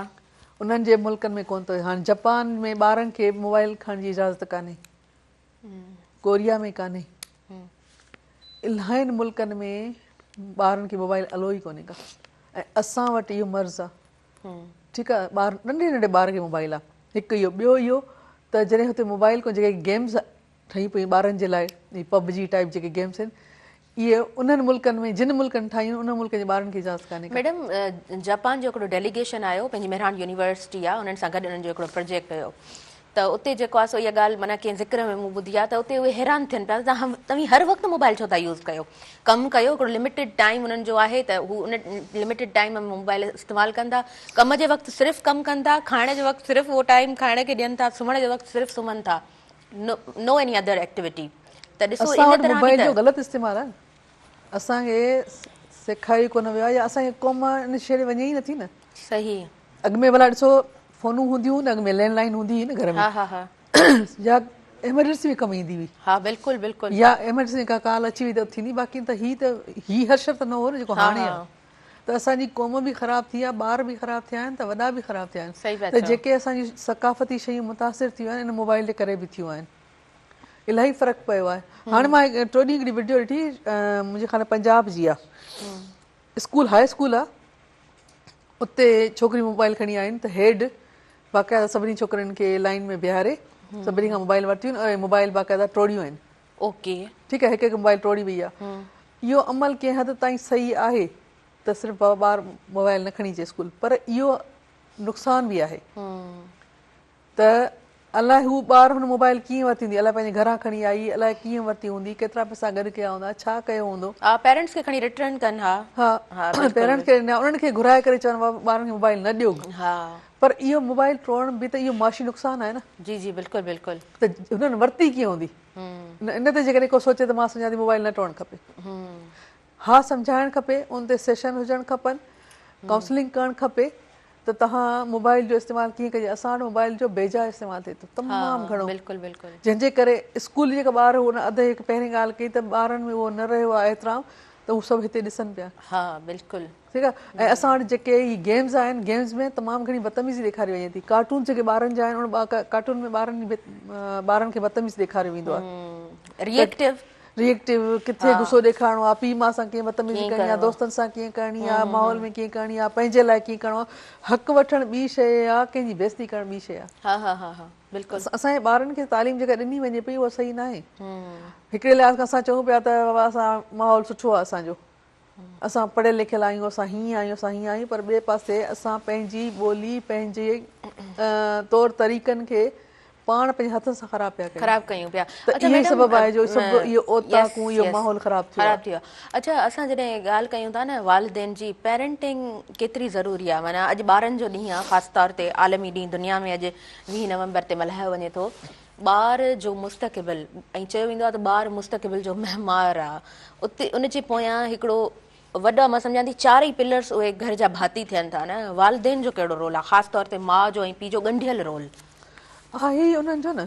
उन्हनि जे मुल्कनि में कोन थो। हाणे जापान में ॿारनि खे मोबाइल खणण जी इजाज़त कान्हे, कोरिया में कान्हे, इलाहियुनि मुल्कनि में ॿारनि खे मोबाइल अलो ई कोन्हे का। ऐं असां वटि इहो मर्ज़ु आहे। ठीकु आहे, ॿार नंढे नंढे ॿार खे मोबाइल आहे। हिकु इहो, ॿियो इहो त जॾहिं हुते मोबाइल खां जेके गेम्स ठही पयूं ॿारनि जे लाइ, पबजी टाइप जेके गेम्स आहिनि, इहे उन्हनि मुल्कनि में जिन मुल्कनि ठाहियूं उन मुल्क जे ॿारनि खे इजाज़त कान्हे। मैडम, जापान जो हिकिड़ो डेलीगेशन आयो, पंहिंजी मेहरान यूनिवर्सिटी आहे, उन्हनि सां गॾु उन्हनि जो हिकिड़ो प्रोजेक्ट हुयो। त उते जेको आहे सो इहा ॻाल्हि माना कंहिं ज़िक्र में मूं ॿुधी आहे त उते उहे हैरान थियनि पिया, तव्हां हर वक़्तु मोबाइल छो था यूज़ कयो? कमु कयो, हिकिड़ो लिमिटेड टाइम उन्हनि जो आहे त हू उन लिमिटेड टाइम में मोबाइल इस्तेमालु कंदा। कम जे वक़्तु सिर्फ़ु कमु कंदा, खाइण जे वक़्तु सिर्फ़ु उहो टाइम खाइण खे ॾियनि था, सुम्हण जे वक़्तु सिर्फ़ु सुम्हनि था, नो एनी अदर एक्टिविटी। त ॾिसो इन तरह मोबाइल जो ग़लति इस्तेमालु आहे। असांखे सेखारी कोन वियो आहे, या असांजी क़ौम इन शइ ॾे वञे ई नथी न। सही। अॻु में भला ॾिसो फ़ोनूं हूंदियूं हुयूं न, अॻु में लैंडलाइन हूंदी हुई न घर में, या एमरजेंसी में कमु ईंदी हुई। हा बिल्कुलु बिल्कुलु। या एमरजेंसी का कॉल अची वई त थींदी। बाक़ी त ही हर्षर त न हो न जेको हाणे आहे। त असांजी क़ौम बि ख़राबु थी आहे, ॿार बि ख़राबु थिया आहिनि, त वॾा बि ख़राबु थिया आहिनि। त जेके असांजी सकाफ़ती शयूं मुतासिर थियूं आहिनि इन मोबाइल जे करे बि थियूं आहिनि। इलाही फ़र्क़ु पियो आहे। हाणे मां टियों ॾींहुं हिकिड़ी वीडियो ॾिठी, मुंहिंजे ख़्याल पंजाब जी आहे, स्कूल हाई स्कूल आहे, उते छोकिरियूं मोबाइल खणी आयूं त हेड बाक़ाइदा सभिनी छोकिरियुनि खे लाइन में बीहारे सभिनी खां मोबाइल वरितियूं आहिनि, ऐं मोबाइल बाक़ाइदा टोड़ियूं आहिनि। ओके, ठीकु आहे, हिकु हिकु मोबाइल टोड़ी वई आहे। इहो अमल कंहिं हद ताईं सही आहे त सिर्फ़ु ॿार मोबाइल न खणी अचे स्कूल, पर इहो नुक़सान बि आहे। त अलाए हू ॿार हुन मोबाइल कीअं वरिती हूंदी, अलाए पंहिंजे घरां खणी आई, अलाए कीअं वरिती हूंदी, केतिरा पैसा गॾु कया हूंदा, छा कयो हूंदो। पेरेंट्स खे खणी रिटर्न कनि। हा, पेरेंट्स खे उन्हनि खे घुराए करे चवनि ॿारनि खे मोबाइल न ॾियो। पर इहो मोबाइल टोड़ण बि त इहो माशी नुक़सानु आहे न। जी जी बिल्कुलु बिल्कुलु। त हुननि वरिती कीअं हूंदी? इन ते जेकॾहिं को सोचे त मां सम्झां थी मोबाइल न टोड़णु खपे, हा सम्झाइणु खपे, उन ते सेशन हुजणु खपनि, काउंसलिंग करणु खपे त तव्हां मोबाइल जो इस्तेमालु कीअं कजे। असां वटि मोबाइल जो बेजा इस्तेमालु थिए थो तमामु घणो, जंहिंजे करे स्कूल जेका ॿार हुन अधु हिकु पहिरीं ॻाल्हि कई त ॿारनि में उहो न रहियो आहे एतिरा त उहे सभु हिते ॾिसनि पिया। हा बिल्कुलु ठीकु आहे। ऐं असां वटि जेके ई गेम्स आहिनि, गेम्स में तमामु घणी बदतमीज़ी ॾेखारी वञे थी। कार्टून जेके ॿारनि जा आहिनि उन कार्टून में ॿारनि खे बदतमीज़ी ॾेखारियो वेंदो आहे, रिएक्टिव किथे गुस्सो ॾेखारिणो आहे, पीउ माउ सां कीअं बदतमीज़ी करणी आहे, दोस्तनि सां कीअं करणी आहे, माहौल में कीअं करणी आहे, पंहिंजे लाइ कीअं करिणो आहे। हक़ु वठणु ॿी शइ आहे, कंहिंजी बेइज़ती करणु ॿी शइ आहे। असांजे ॿारनि खे तालीम जेका ॾिनी वञे पई उहा सही न आहे। हिकिड़े लिहाज़ खां असां चऊं पिया त बाबा असां माहौल सुठो आहे असांजो, असां पढ़ियल लिखियल आहियूं, असां हीअं आहियूं, असां हीअं आहियूं, पर ॿिए पासे असां पंहिंजी ॿोली पंहिंजे तौर तरीक़नि खे पाण पंहिंजे हथनि सां ख़राबु कयूं पिया। इहो सबबु आहे जो सभु इहो ओताकूं इहो माहौल ख़राबु थियो आहे। अच्छा, असां जॾहिं ॻाल्हि कयूं था न वालिदेन जी, पेरेंटिंग केतिरी ज़रूरी आहे। माना अॼु ॿारनि जो ॾींहुं आहे, ख़ासि तौर ते आलमी ॾींहुं दुनिया में अॼु 20 नवंबर ते मल्हायो वञे थो। ॿार जो मुस्तक़बिल, ऐं चयो वेंदो आहे त ॿार मुस्तक़बिल जो महिमार आहे। उते उनजे पोयां हिकिड़ो वॾा, मां सम्झां थी 4 ई पिलर्स उहे घर जा भाती थियनि था न। वालिदेन जो कहिड़ो रोल आहे, ख़ासि तौर ते माउ जो ऐं पीउ जो ॻंढियल रोल आहे ई उन्हनि जो न।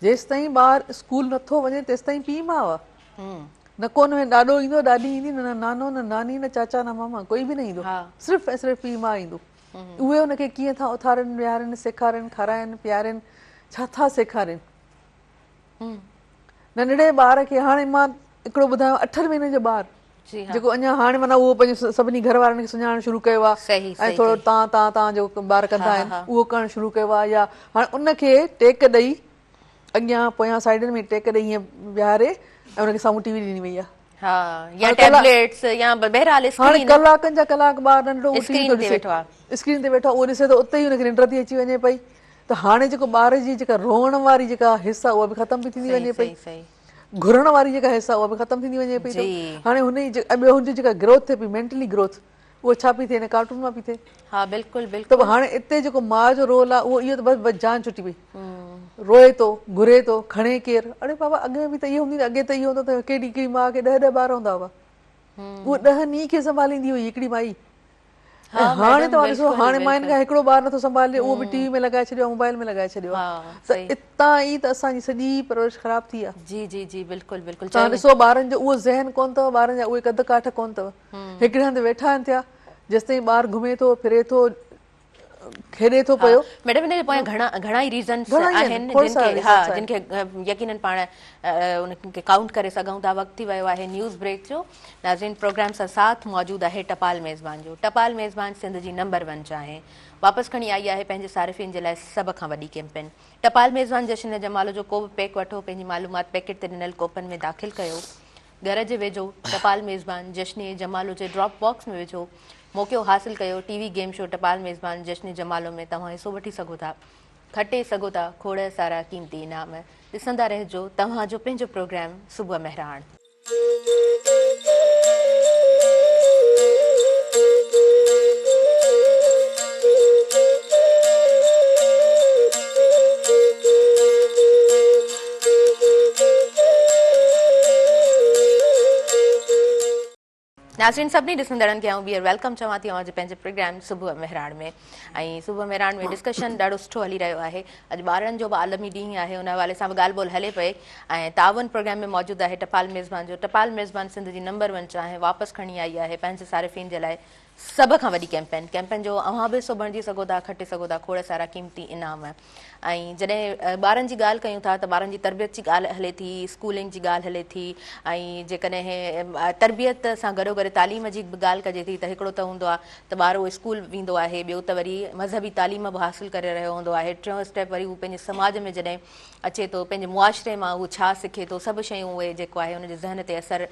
जेसि ताईं ॿारु स्कूल नथो वञे तेसि ताईं पीउ माउ आहे। न को हुन में ॾाॾो ईंदो, ॾाॾी ईंदी, न नानो, न नानी, न चाचा, न मामा, कोई बि न ईंदो। सिर्फ़ु ऐं सिर्फ़ु पीउ माउ ईंदो। उहे हुनखे कीअं था उथारनि, विहारनि, सेखारनि, खाराइनि, पीआरनि, छा था सेखारनि। नंढड़े ॿार खे हाणे मां हिकिड़ो ॿुधायो, 8 महीने जो ॿारु जेको अञा हाणे माना उहो पंहिंजे सभिनी घर वारनि खे सुञाणणु शुरू कयो आहे, ऐं थोरो तव्हां जो ॿार कंदा आहिनि उहो करणु शुरू कयो आहे, या हाणे उनखे टेक ॾेई अॻियां पोयां साइडनि में टेक ॾेई ईअं विहारे ऐं उनखे साम्हूं टीवी ॾिनी वई आहे। हाणे कलाकनि जा कलाक ॿार नंढड़ो स्क्रीन ते वेठो आहे, उहो ॾिसे थो, उते ई हुनखे निंड थी अची वञे पई। त हाणे जेको ॿार जी जेका रोअण वारी जेका हिसा उहा बि ख़तम थी थींदी वञे पई, घुरण वारी जेका हिसा उहा बि ख़तम थींदी वञे पई। हाणे हुनजी जेका ग्रोथ थिए पई, मेंटली ग्रोथ, उहो छा पई थिए, हिन कार्टून मां पई थिए। हा बिल्कुलु बिल्कुलु। त हाणे हिते जेको माउ जो रोल आहे उहो इहो त बसि जान छुटी पई, रोए थो, घुरे थो, खणे केरु। अड़े बाबा अॻे में बि त इहो हूंदी, अॻे त इहो हूंदो त केॾी माउ खे 10 ॿार हूंदा हुआ, उहा 10 ॾींहं खे संभालींदी हुई हिकिड़ी माई। हाणे तव्हां ॾिसो, हाणे मायुनि खां हिकिड़ो ॿार नथो संभाले, उहो बि टीवी में लॻाए छॾियो, मोबाइल में लॻाए छॾियो आहे। त हितां ई त असांजी सॼी परवरिश ख़राबु थी आहे। जी जी जी बिल्कुलु बिल्कुलु। तव्हां ॾिसो ॿारनि जो उहो ज़हन कोन अथव, ॿारनि जा उहे कद काठ कोन अथव, हिकिड़े हंधि वेठा आहिनि थिया, जेसिताईं ॿारु घुमे थो, फिरे थो, खेॾे थो पियो। मैडम हिन जे पोयां घणा ई रीज़न्स आहिनि जिनखे यकीनन पाण उनखे काउंट करे सघूं था। वक़्तु थी वियो आहे न्यूज़ ब्रेक जो। नाज़रीन, प्रोग्राम सां साथ मौजूदु आहे टपाल मेज़बान जो। टपाल मेज़बान सिंध जी नंबर 1 चाहे वापसि खणी आई आहे पंहिंजे सारिफ़िन जे लाइ सभ खां वॾी कैंपेन। टपाल मेज़बान जश्न जमालो जो को बि पैक वठो, पंहिंजी मालूमात पैकेट ते ॾिनल कोपन में दाख़िल कयो, घर जे वेझो टपाल मेज़बान जश्न जमालो जे ड्रॉप बॉक्स में विझो, मौक़ो हासिल कयो। टीवी गेम शो टपाल मेज़बान जश्न जमालो में तव्हां हिसो वठी सघो था, खटे सघो था खोड़ सारा क़ीमती इनाम। ॾिसंदा रहिजो तव्हांजो पंहिंजो प्रोग्राम सुबुह मेहराण। नाज़रीन, सभिनी ॾिसंदड़नि खे ॿीहर वेलकम चवां थी अॼु पंहिंजे प्रोग्राम सुबुह मेहराण में। ऐं सुबुह मेहराण में डिस्कशन ॾाढो सुठो हली रहियो आहे। अॼु ॿारनि जो बि आलमी ॾींहुं आहे, उन हवाले सां बि ॻाल्हि ॿोल हले पई। ऐं तावन प्रोग्राम में मौजूदु आहे टपाल मेज़बान जो। टपाल मेज़बान सिंध जी नंबर 1 चाहे वापसि खणी आई आहे पंहिंजे सारिफ़िन जे लाइ सभ खां वॾी कैंपेन जो अव्हां बि हिसो बणिजी सघो था, खटे सघो था खोड़ सारा क़ीमती इनाम। ऐं जॾहिं ॿारनि जी ॻाल्हि कयूं था त ॿारनि जी तरबियत जी ॻाल्हि हले थी, स्कूलिंग जी ॻाल्हि हले थी, ऐं जेकॾहिं तरबियत सां गॾोगॾु तालीम जी बि ॻाल्हि कजे थी त हिकिड़ो त हूंदो आहे त ॿार उहो स्कूल वेंदो आहे, ॿियो त वरी मज़हबी तालीम बि हासिलु करे रहियो हूंदो आहे, टियों स्टेप वरी उहो पंहिंजे समाज में जॾहिं अचे थो, पंहिंजे मुआशिरे मां उहो छा सिखे थो, सभु शयूं उहे जेको आहे हुनजे ज़हन ते असरु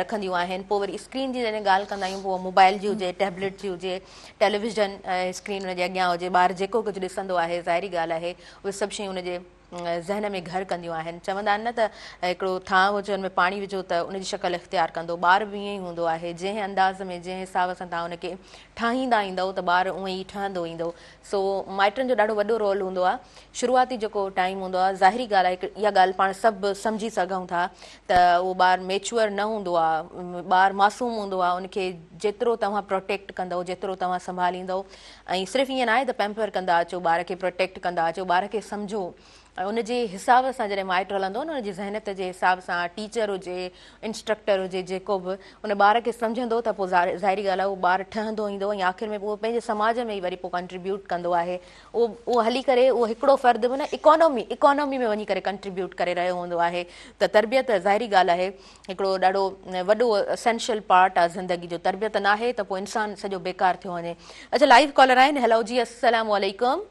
रखंदियूं आहिनि। पोइ वरी स्क्रीन जी जॾहिं ॻाल्हि कंदा आहियूं, पोइ मोबाइल जी हुजे, टैबलेट जी हुजे, टेलीविज़न स्क्रीन हुनजे अॻियां हुजे, ॿारु जेको कुझु ॾिसंदो आहे, ज़ाहिरी ॻाल्हि आहे उहे सभु शयूं हुनजे ज़हन में घर कंदियूं आहिनि। चवंदा आहिनि न त हिकिड़ो थांव हुजे हुन में पाणी विझो त उनजी शक्ल इख़्तियार कंदो। ॿार बि ईअं ई हूंदो आहे, जंहिं अंदाज़ में जंहिं हिसाब सां तव्हां हुनखे ठाहींदा ईंदव त ॿार उअं ई ठहंदो ईंदो। सो माइटनि जो ॾाढो वॾो रोल हूंदो आहे। शुरूआती जेको टाइम हूंदो आहे, ज़ाहिरी ॻाल्हि आहे इहा ॻाल्हि पाण सभु सम्झी सघूं था त उहो ॿारु मेच्योर न हूंदो आहे, ॿारु मासूम हूंदो आहे। उनखे जेतिरो तव्हां प्रोटेक्ट कंदव, जेतिरो तव्हां संभालींदव, ऐं सिर्फ़ु ईअं न आहे त पैम्पर कंदा अचो, ॿार खे प्रोटेक्ट कंदा अचो, ॿार खे सम्झो। ऐं उनजे हिसाब सां जॾहिं माइट हलंदो न, उनजी ज़हनियत जे हिसाब सां, टीचर हुजे, इंस्ट्रक्टर हुजे, जेको बि उन ॿार खे सम्झंदो त पोइ ज़ाहिरी ॻाल्हि आहे उहो ॿारु ठहंदो ईंदो ऐं आख़िर में उहो पंहिंजे समाज में ई वरी पोइ कंट्रीब्यूट कंदो आहे। उहो हली करे उहो हिकिड़ो फ़र्द बि न इकोनॉमी में वञी करे कंट्रीब्यूट करे रहियो हूंदो आहे। त तरबियत ज़ाहिरी ॻाल्हि आहे हिकिड़ो ॾाढो वॾो एसेंशियल पार्ट आहे ज़िंदगी जो। तरबियत न आहे त पोइ इंसानु सॼो बेकार थियो वञे। अच्छा, लाइव कॉलर आहिनि। हेलो जी, अस्सलाम वालेकुम।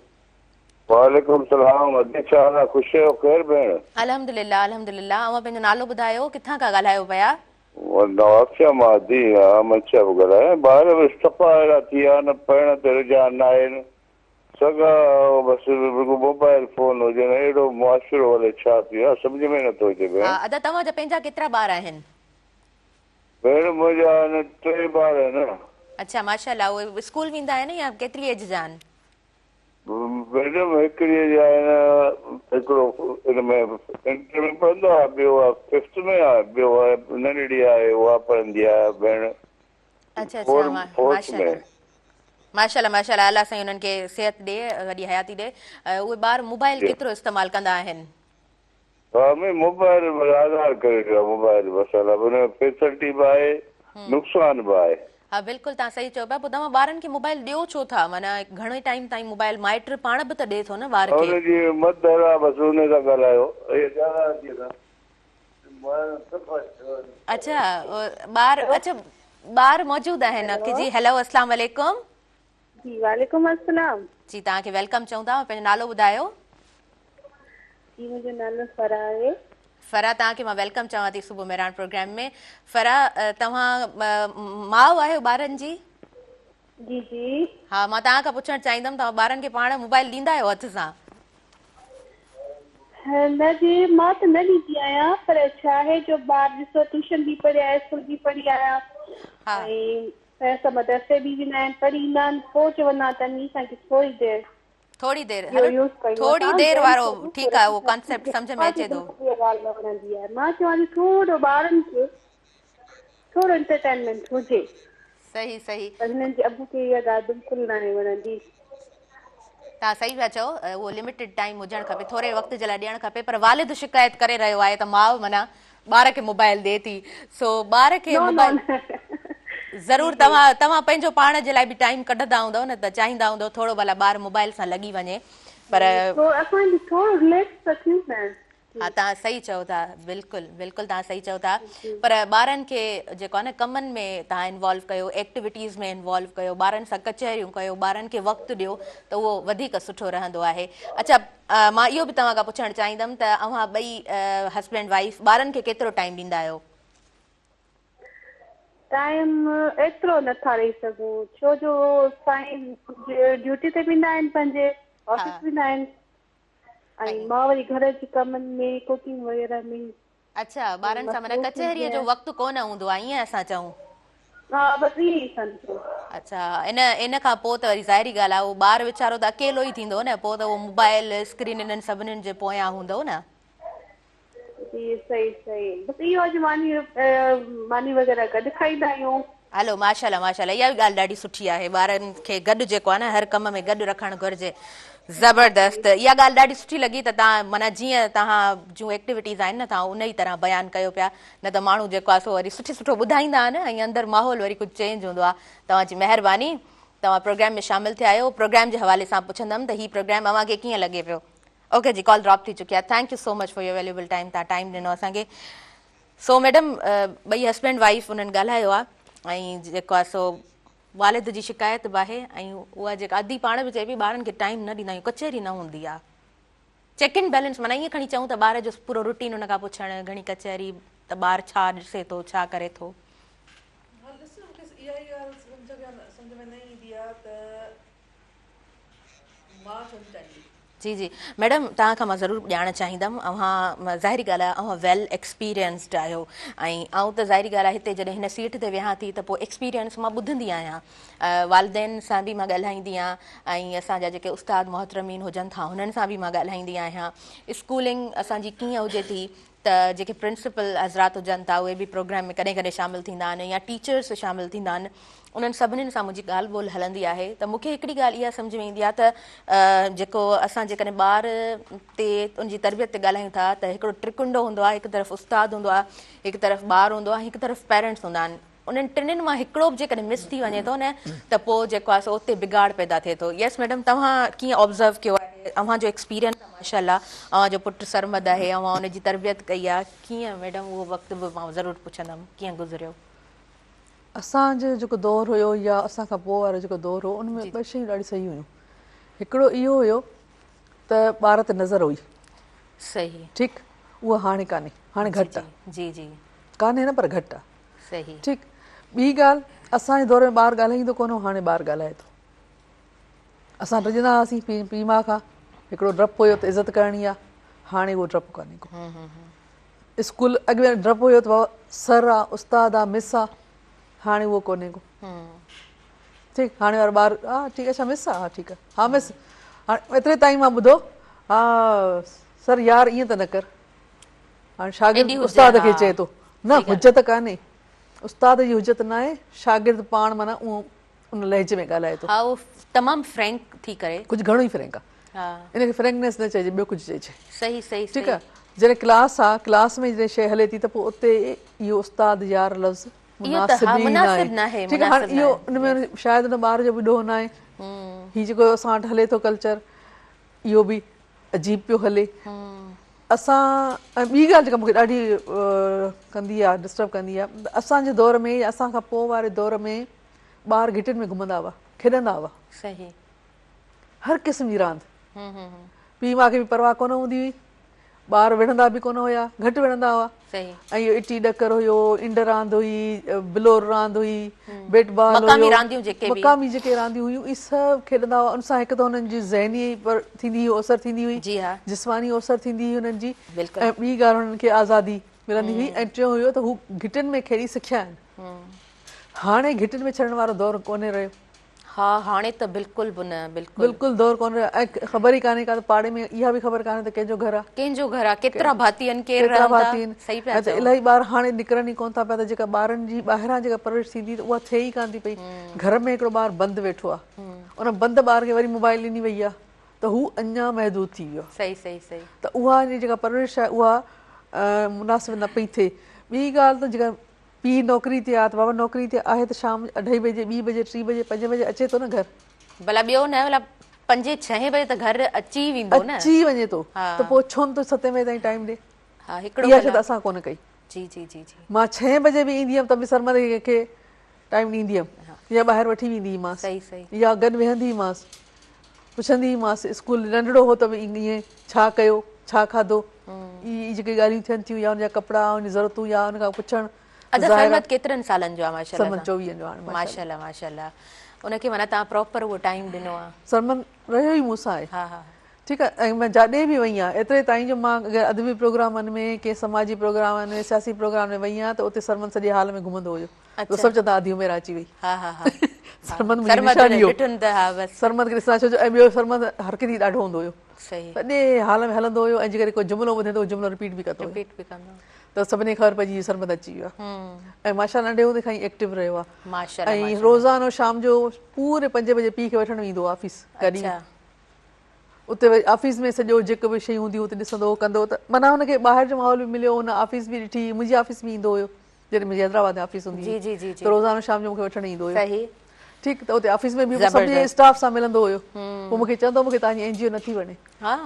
वालेकुम सलाम। अच्छा, ख़ुशि आहियो? ख़ैर भेण? अल्हम्दुलिल्लाह अल्हम्दुलिल्लाह। अवां पंहिंजो नालो ॿुधायो, किथां खां ॻाल्हायो पिया? नवाक्षा मादी मंचा ॻाल्हायां। ॿार बि सफ़ा अहिड़ा थी विया न, पढ़ण ते रुझान न आहिनि। सॻा बसि मोबाइल फोन हुजनि, अहिड़ो मुआशिरो हले, छा थी वियो आहे सम्झ में नथो अचे भेण। अदा तव्हांजा पंहिंजा केतिरा ॿार आहिनि? भेण मुंहिंजा 3 ॿार आहिनि। अच्छा, माशाअल्लाह। उहे स्कूल वेंदा आहिनि या केतिरी एज जा आहिनि? मैडम हिकिड़ीअ जा आहिनि, हिकिड़ो हिन में इंटर में पढ़ंदो आहे, ॿियो आहे 5th में आहे, ॿियो आहे नंढड़ी आहे उहा पढ़ंदी आहे भेण। अच्छा अच्छा, माशाअल्लाह माशाअल्लाह। अल्लाह साईं उन्हनि खे सिहत ॾे, वॾी हयाती ॾे। उहे ॿार मोबाइल केतिरो इस्तेमालु कंदा आहिनि? हा, मोबाइल आधार करे रहियो मोबाइल। मसाला हुन में फैसिलिटी बि आहे, नुक़सान बि आहे। हा बिल्कुलु, तव्हां सही चओ पिया। पोइ तव्हां ॿारनि खे मोबाइल ॾियो छो था? माना घणे टाइम ताईं मोबाइल? माइट पाण बि त ॾे थो न ॿार खे। हुनजी मदर आहे, बसि हुन सां ॻाल्हायो। अच्छा, ॿार मौजूदु आहिनि अखि जी। हेलो, अस्सलाम वालेकुम। जी वालेकुम अस्सलाम। जी, तव्हांखे वेलकम चऊं था। पंहिंजो नालो ॿुधायो। जी, मुंहिंजो नालो फरा आहे। फरा, तव्हांखे मां वेलकम चवां थी सुबुह मेहरान प्रोग्राम में। फरा, तव्हां माउ आहियो ॿारनि जी? जी जी। हा, मां तव्हां खां पुछणु चाहींदमि, तव्हां ॿारनि खे पाण मोबाइल ॾींदा आहियो हथ सां? न जी, मां त न ॾींदी आहियां, पर छा आहे जो ॿार ॾिसो ट्यूशन बि पढ़ी आया, स्कूल बि पढ़ी आया, ऐं असां मदरसे बि वेंदा आहिनि, पढ़ी ईंदा आहिनि, पोइ चवंदा अथनि असांखे थोरी देरि वारो ठीकु आहे, उहो कॉन्सेप्ट सम्झ में अचे थो। मां चवां थी थोरो ॿारनि खे थोरो एंटरटेनमेंट हुजे। सही सही। हिननि जे अबू खे इहा ॻाल्हि बिल्कुलु न आहे वणंदी। तव्हां सही पिया चओ, उहो लिमिटेड टाइम हुजणु खपे, थोरे वक़्त जे लाइ ॾियणु खपे। पर वालिद शिकायत करे रहियो आहे त माउ माना ॿार खे मोबाइल ॾिए थी। सो ॿार खे मोबाइल ज़रूरु तव्हां पंहिंजो पाण जे लाइ बि टाइम कढंदा हूंदव न, त चाहींदा हूंदव थोरो भला ॿार मोबाइल सां लॻी वञे। पर हा, तव्हां सही चओ था, बिल्कुलु बिल्कुलु तव्हां सही चओ था। पर ॿारनि खे जेको आहे न कमनि में तव्हां इन्वॉल्व कयो, एक्टिविटीज़ में इन्वॉल्व कयो, ॿारनि सां कचहरियूं कयो, ॿारनि खे वक़्तु ॾियो, त उहो वधीक सुठो रहंदो आहे। अच्छा, मां इहो बि तव्हां खां पुछणु चाहींदमि त अव्हां ॿई हस्बैंड वाइफ ॿारनि खे केतिरो टाइम ॾींदा आहियो? टाइम एतिरो नथा ॾेई सघूं, छो जो साईं ड्यूटी ते वेंदा आहिनि, पंहिंजे ऑफिस वेंदा आहिनि, ऐं मां वरी घर जे कमनि में, कुकिंग वग़ैरह में। अच्छा, ॿारनि सां माना कचहरीअ जो वक़्तु कोन हूंदो आहे, ईअं असां चऊं? हा, बसि ईअं ई सम्झो। अच्छा, इन खां पोइ त वरी ज़ाहिरी ॻाल्हि आहे, उहो ॿारु वीचारो त अकेलो ई थींदो न, पोइ त उहो मोबाइल स्क्रीन इन्हनि सभिनीनि जे पोयां हूंदो न। जी सही सही। बसि इहो अॼु मानी वग़ैरह गॾु खाईंदा आहियूं। हलो, माशाअल्लाह माशाअल्लाह, इहा बि ॻाल्हि ॾाढी सुठी आहे। ॿारनि खे गॾु जेको आहे न हर कम में गॾु रखणु घुरिजे। ज़बरदस्त, इहा ॻाल्हि ॾाढी सुठी लॻी त तव्हां माना जीअं तव्हां जूं एक्टिविटीज़ आहिनि न, तव्हां उन ई तरह बयानु कयो पिया। न त माण्हू जेको आहे सो वरी सुठो ॿुधाईंदा आहिनि ऐं अंदरि माहौल वरी कुझु चेंज हूंदो आहे। तव्हांजी महिरबानी, तव्हां प्रोग्राम में शामिलु थिया आहियो। प्रोग्राम जे हवाले सां पुछंदमि त हीउ प्रोग्राम अव्हांखे कीअं लॻे पियो? ओके जी, कॉल ड्रॉप थी चुकी आहे। Thank you so much for your valuable time, तव्हां टाइम ॾिनो असांखे। सो मैडम, ॿई हस्बैंड वाइफ उन्हनि ॻाल्हायो आहे, ऐं जेको आहे सो वालिद जी शिकायत बि आहे, ऐं उहा जेका अदी पाण बि चए पई ॿारनि खे टाइम न ॾींदा आहियूं, कचहरी न हूंदी आहे, चेक इन बैलेंस, माना ईअं खणी चऊं त ॿार जो पूरो रूटीन हुन खां पुछणु, घणी कचहरी, त ॿारु छा ॾिसे थो, छा करे थो। इहा ई ॻाल्हि सम्झ में न ईंदी आहे त मां छो थी टाइम ॾियां। जी जी मैडम तव्हां खां मां ज़रूरु ॼाणणु चाहींदमि ज़ाहिरी ॻाल्हि आहे वेल एक्सपीरियंस्ड आहियो ऐं त ज़ाहिरी ॻाल्हि आहे हिते जॾहिं हिन सीट ते वेहा थी त पोइ एक्सपीरियंस मां ॿुधंदी आहियां वालदेन सां बि मां ॻाल्हाईंदी आहियां ऐं असांजा जेके उस्ताद मोहतरमीन हुजनि था हुननि सां बि मां ॻाल्हाईंदी आहियां स्कूलिंग असांजी कीअं हुजे थी त जेके प्रिंसिपल हज़रात हुजनि था उहे बि प्रोग्राम में कॾहिं कॾहिं शामिलु थींदा आहिनि या टीचर्स शामिलु थींदा आहिनि उन्हनि सभिनीनि सां मुंहिंजी ॻाल्हि ॿोल हलंदी आहे त मूंखे हिकिड़ी ॻाल्हि इहा सम्झ में ईंदी आहे त जेको असां जेकॾहिं ॿार ते उनजी तरबियत ते ॻाल्हायूं था त हिकिड़ो ट्रिकुंडो हूंदो आहे हिकु तरफ़ उस्तादु हूंदो आहे हिकु तरफ़ ॿारु हूंदो आहे हिकु तरफ़ पेरेंट्स हूंदा आहिनि उन्हनि टिनिनि मां हिकिड़ो बि जेकॾहिं मिस थी वञे थो न त पोइ जेको आहे सो उते बिगाड़ पैदा थिए थो यस मैडम तव्हां कीअं ऑब्ज़र्व कयो आहे तव्हांजो एक्सपीरियंस आहे माशाल्लाह तव्हांजो पुटु सरमद आहे उनजी तरबियत कई आहे कीअं मैडम उहो वक़्तु बि मां ज़रूरु पुछंदमि कीअं गुज़रियो असांजो जेको दौरु हुयो या असां खां पोइ वारो जेको दौरु हो उन में ॿ शयूं ॾाढी सही हुयूं हिकिड़ो इहो हुयो त ॿार ते नज़र हुई सही ठीकु उहा हाणे कान्हे हाणे घटि आहे जी जी कान्हे न पर घटि आहे सही ठीकु ॿी ॻाल्हि असांजे दौर में ॿारु ॻाल्हाईंदो कोन हो हाणे ॿारु ॻाल्हाए थो असां डिॼंदा हुआसीं पीउ माउ खां हिकिड़ो डपु हुयो त इज़त करणी आहे हाणे उहो डपु कान्हे को स्कूल अॻु में डपु हुयो त सर आहे उस्ताद आहे मिस आहे हाणे उहो कोन्हे को ठीकु हाणे वारो ॿारु हा ठीकु आहे छा मिस आहे हा ठीकु आहे हा मिस हाणे एतिरे ताईं मां ॿुधो हा सर यार ईअं त न कर हाणे शागिर्द उस्ताद खे चए थो न हुजत कान्हे उस्ताद जी हुजत न आहे शागिर्द पाण माना उहो उन लहजे में ॻाल्हाए थो हा उहो तमामु फ्रैंक थी करे कुझु घणो ई फ्रैंक आहे इनखे फ्रैंकनेस न चइजे ॿियो कुझु चइजे सही सही ठीकु आहे जॾहिं क्लास आहे क्लास में जॾहिं शइ हले थी त पोइ उते इहो उस्ताद यार लफ़्ज़ मुनासिब न आहे ठीकु आहे हाणे इहो उनमें शायदि उन ॿार जो बि ॾोह न आहे हीउ जेको असां वटि हले थो कल्चर इहो बि अजीब पियो हले असां ॿी ॻाल्हि जेका मूंखे ॾाढी कंदी आहे डिस्टर्ब कंदी आहे असांजे दौर में या असां खां पोइ वारे दौर में ॿार घिटियुनि में घुमंदा हुआ खेॾंदा हुआ सही हर क़िस्म जी रांदि पीउ माउ खे बि परवाह कोन हूंदी हुई ॿार विढ़ंदा बि कोन हुया घटि विढ़ंदा हुआ ऐं इहो इटी ॾकर हुयो इंड रांदि हुई बिलोर रांदि हुई बेट बॉल मक़ामी जेके रांदियूं हुयूं इहे सभु खेॾंदा हुआ उन सां हिकु त हुननि जी ज़हनी थींदी हुई असरु थींदी हुई जिस्मानी असरु थींदी हुई हुननि जी ऐं ॿी ॻाल्हि हुननि खे आज़ादी मिलंदी हुई ऐं टियों हुयो त हू घिटियुनि में खेॾी सिखिया आहिनि हाणे घिटियुनि में छॾण वारो दौरु कोन्हे रहियो हा हाणे त बिल्कुलु बि न बिल्कुलु दौरु कोन रहियो ऐं ख़बर ई कान्हे का त पाड़े में इहा बि ख़बर कान्हे त कंहिंजो घर आहे केतिरा भाती आहिनि त इलाही ॿार हाणे निकिरनि ई कोन था पिया त जेका ॿारनि जी ॿाहिरां जेका परवरिश थींदी उहा थिए ई कान थी पई घर में हिकिड़ो ॿारु बंदि वेठो आहे उन बंदि ॿार खे वरी मोबाइल ॾिनी वई आहे त हू अञा महदूद थी वियो आहे त उहा जेका परवरिश आहे उहा मुनासिब न पई थिए ॿी ॻाल्हि त जेका पीउ नौकिरी ते आहे त बाबा नौकिरी ते आहे त शाम 2:30 बजे 2 बजे 3 बजे 5 बजे अचे थो न घर भला ॿियो न भला 5-6 बजे त घर अची वेंदो न अची वञे थो त पोइ छो न 7 बजे ताईं टाइम ॾे हा हिकिड़ो इहा शइ त असां कोन कई जी जी जी जी मां 6 बजे बि ईंदी हुयमि त बि सरमद खे टाइम ॾींदी हुयमि या ॿाहिरि वठी वेंदी हुईमांसि या गॾु वेहंदी हुईमांसि पुछंदी हुईमांसि स्कूल नंढड़ो हो त बि ईअं छा कयो छा खाधो इहे जेके ॻाल्हियूं थियनि थियूं या हुनजा कपिड़ा हुनजी ज़रूरतूं या हुन खां पुछणु केतिरनि सालनि जो आहे माशाल्लाह 24 जो आहे माशाल्लाह माशाल्लाह उनखे माना तव्हां प्रॉपर उहो टाइम ॾिनो आहे सरमन रहियो ई मूंसां आहे हा हा ठीकु आहे ऐं मां जाॾे बि वई आहियां एतिरे ताईं जो मां अगरि अदबी प्रोग्रामनि में कंहिं समाजी प्रोग्रामनि में सियासी प्रोग्राम में वई आहियां त उते सरमन सॼे हाल में घुमंदो हुयो त सभु चवंदा आधी उमिरि अची वई सरमन सरमद खे ॾिसां छो जो ऐं ॿियो सरमद हरकती ॾाढो हूंदो हुयो सॼे हाल में हलंदो हुयो ऐं जेकॾहिं कोई जुमिलो ॿुधे त उहो जुमिलो रिपीट बि कंदो त सभिनी खे ख़बर पइजी सरमद अची वियो आहे ऐं माशा नंढे हूंदे खां ई एक्टिव रहियो आहे ऐं रोज़ानो शाम जो पूरे 5 बजे पीउ खे वठणु वेंदो आहे ऑफिस गाॾी उते वरी ऑफिस में सॼो जेको बि शयूं हूंदियूं उते ॾिसंदो कंदो त माना हुनखे ॿाहिरि जो माहौल बि मिलियो हुन ऑफिस बि ॾिठी मुंहिंजी ऑफिस में ईंदो हुयो जॾहिं मुंहिंजी हैदराबाद में ऑफिस हूंदी हुई त रोज़ानो शाम जो मूंखे वठणु ईंदो हुयो ठीकु त उते ऑफिस में बि सभिनी स्टाफ सां मिलंदो हुयो पोइ मूंखे चवंदो मूंखे तव्हांजी NGO नथी वणे हा